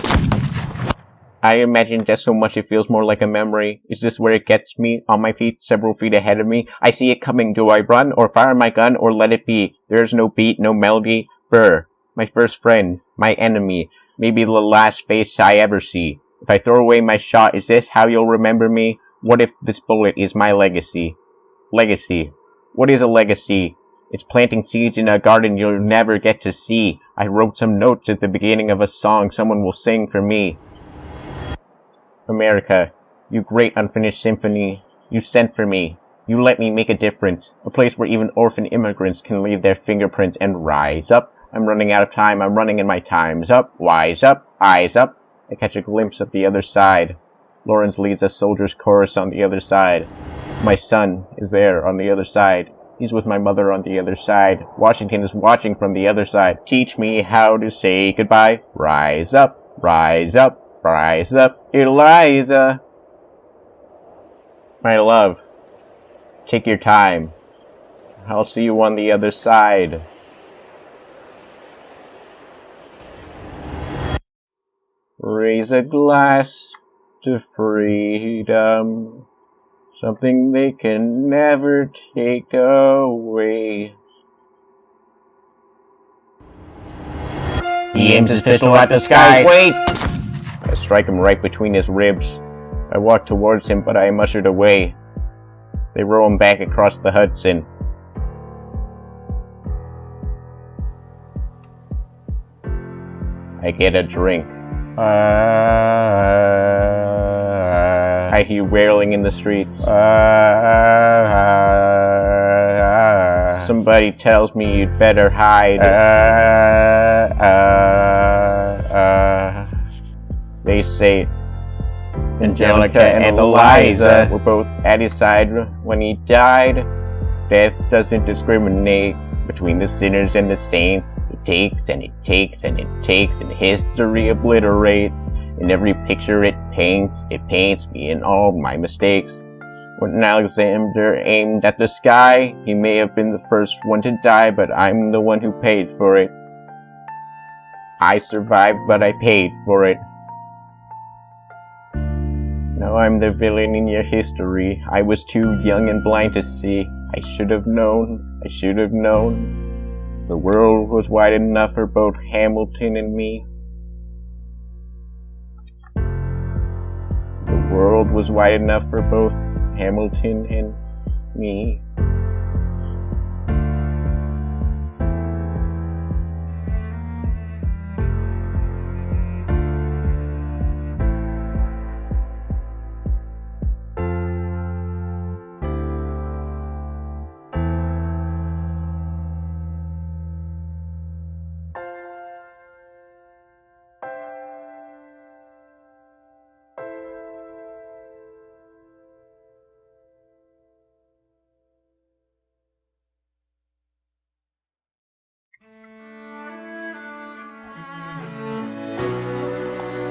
I imagine just so much it feels more like a memory. Is this where it gets me? On my feet, several feet ahead of me. I see it coming. Do I run, or fire my gun, or let it be? There's no beat, no melody. Brr. My first friend. My enemy. Maybe the last face I ever see. If I throw away my shot, is this how you'll remember me? What if this bullet is my legacy? Legacy. What is a legacy? It's planting seeds in a garden you'll never get to see. I wrote some notes at the beginning of a song someone will sing for me. America, you great unfinished symphony, you sent for me. You let me make a difference, a place where even orphan immigrants can leave their fingerprints and rise up. I'm running out of time, I'm running and my time's up. Wise up, eyes up. I catch a glimpse of the other side. Lawrence leads a soldier's chorus on the other side. My son is there on the other side. He's with my mother on the other side. Washington is watching from the other side. Teach me how to say goodbye. Rise up, rise up. Rise up, Eliza. My love, take your time. I'll see you on the other side. Raise a glass to freedom, something they can never take away. He aims his pistol at the sky. Wait! I strike him right between his ribs. I walk towards him, but I am ushered away. They row him back across the Hudson. I get a drink. I hear wailing in the streets. Somebody tells me you'd better hide. They say Angelica and Eliza were both at his side when he died. Death doesn't discriminate between the sinners and the saints. It takes and it takes and it takes, and history obliterates. In every picture it paints me in all my mistakes. When Alexander aimed at the sky, he may have been the first one to die, but I'm the one who paid for it. I survived, but I paid for it. Now I'm the villain in your history. I was too young and blind to see. I should have known, I should have known. The world was wide enough for both Hamilton and me. The world was wide enough for both Hamilton and me.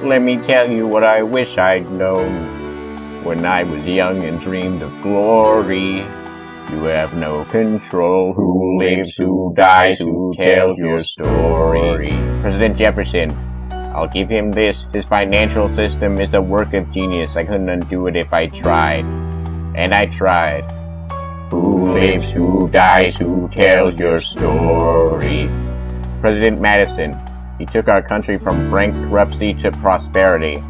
Let me tell you what I wish I'd known when I was young and dreamed of glory. You have no control. Who lives, who dies, who tells your story? President Jefferson. I'll give him this. His financial system is a work of genius. I couldn't undo it if I tried. And I tried. Who lives, who dies, who tells your story? President Madison. He took our country from bankruptcy to prosperity.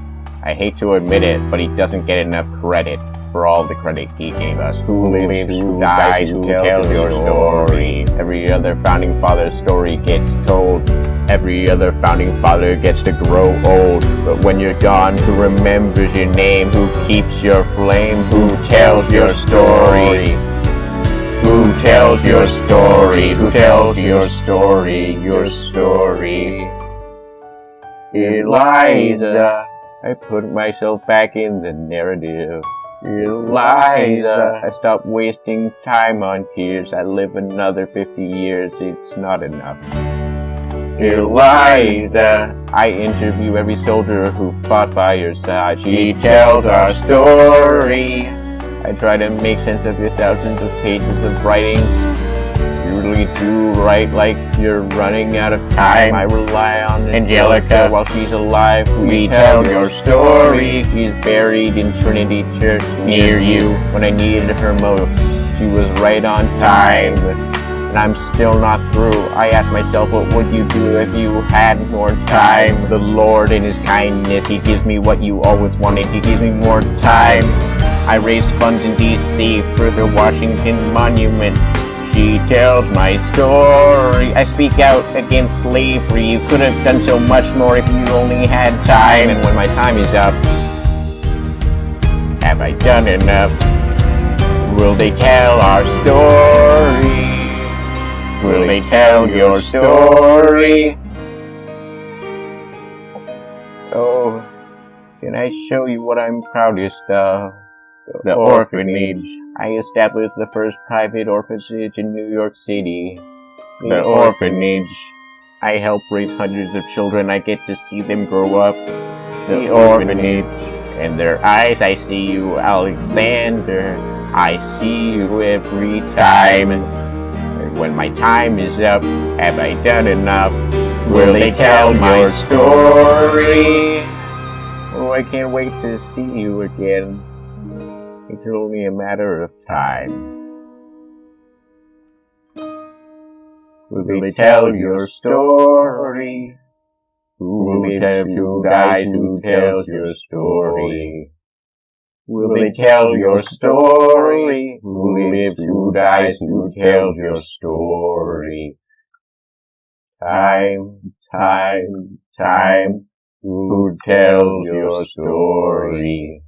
I hate to admit it, but he doesn't get enough credit for all the credit he gave us. Who lives, who dies, who tells your story? Every other founding father's story gets told. Every other founding father gets to grow old. But when you're gone, who remembers your name? Who keeps your flame? Who tells your story? Who tells your story? Who tells your story? Your story. Eliza. I put myself back in the narrative. Eliza. I stopped wasting time on tears. I live another 50 years. It's not enough. Eliza. I interview every soldier who fought by your side. She tells our story. I try to make sense of your thousands of pages of writings. You really do write like you're running out of time. I rely on Angelica while she's alive. We tell your story. She's buried in Trinity Church near you. When I needed her most, she was right on time. And I'm still not through. I ask myself, what would you do if you had more time? The Lord in His kindness, He gives me what you always wanted. He gives me more time. I raise funds in D.C. for the Washington Monument. She tells my story. I speak out against slavery. You could have done so much more if you only had time. And when my time is up, have I done enough? Will they tell our story? Will they tell your story? Oh, can I show you what I'm proudest of? The orphanage. I established the first private orphanage in New York City. The orphanage. I help raise hundreds of children. I get to see them grow up. The orphanage. In their eyes I see you, Alexander. I see you every time. And when my time is up, have I done enough? Will they tell your story? Oh, I can't wait to see you again. It's only a matter of time. Will they tell your story? Who lives, who dies, who tells your story? Will they tell your story? Who lives, who dies, who tells your story? Time, time, time, who tells your story?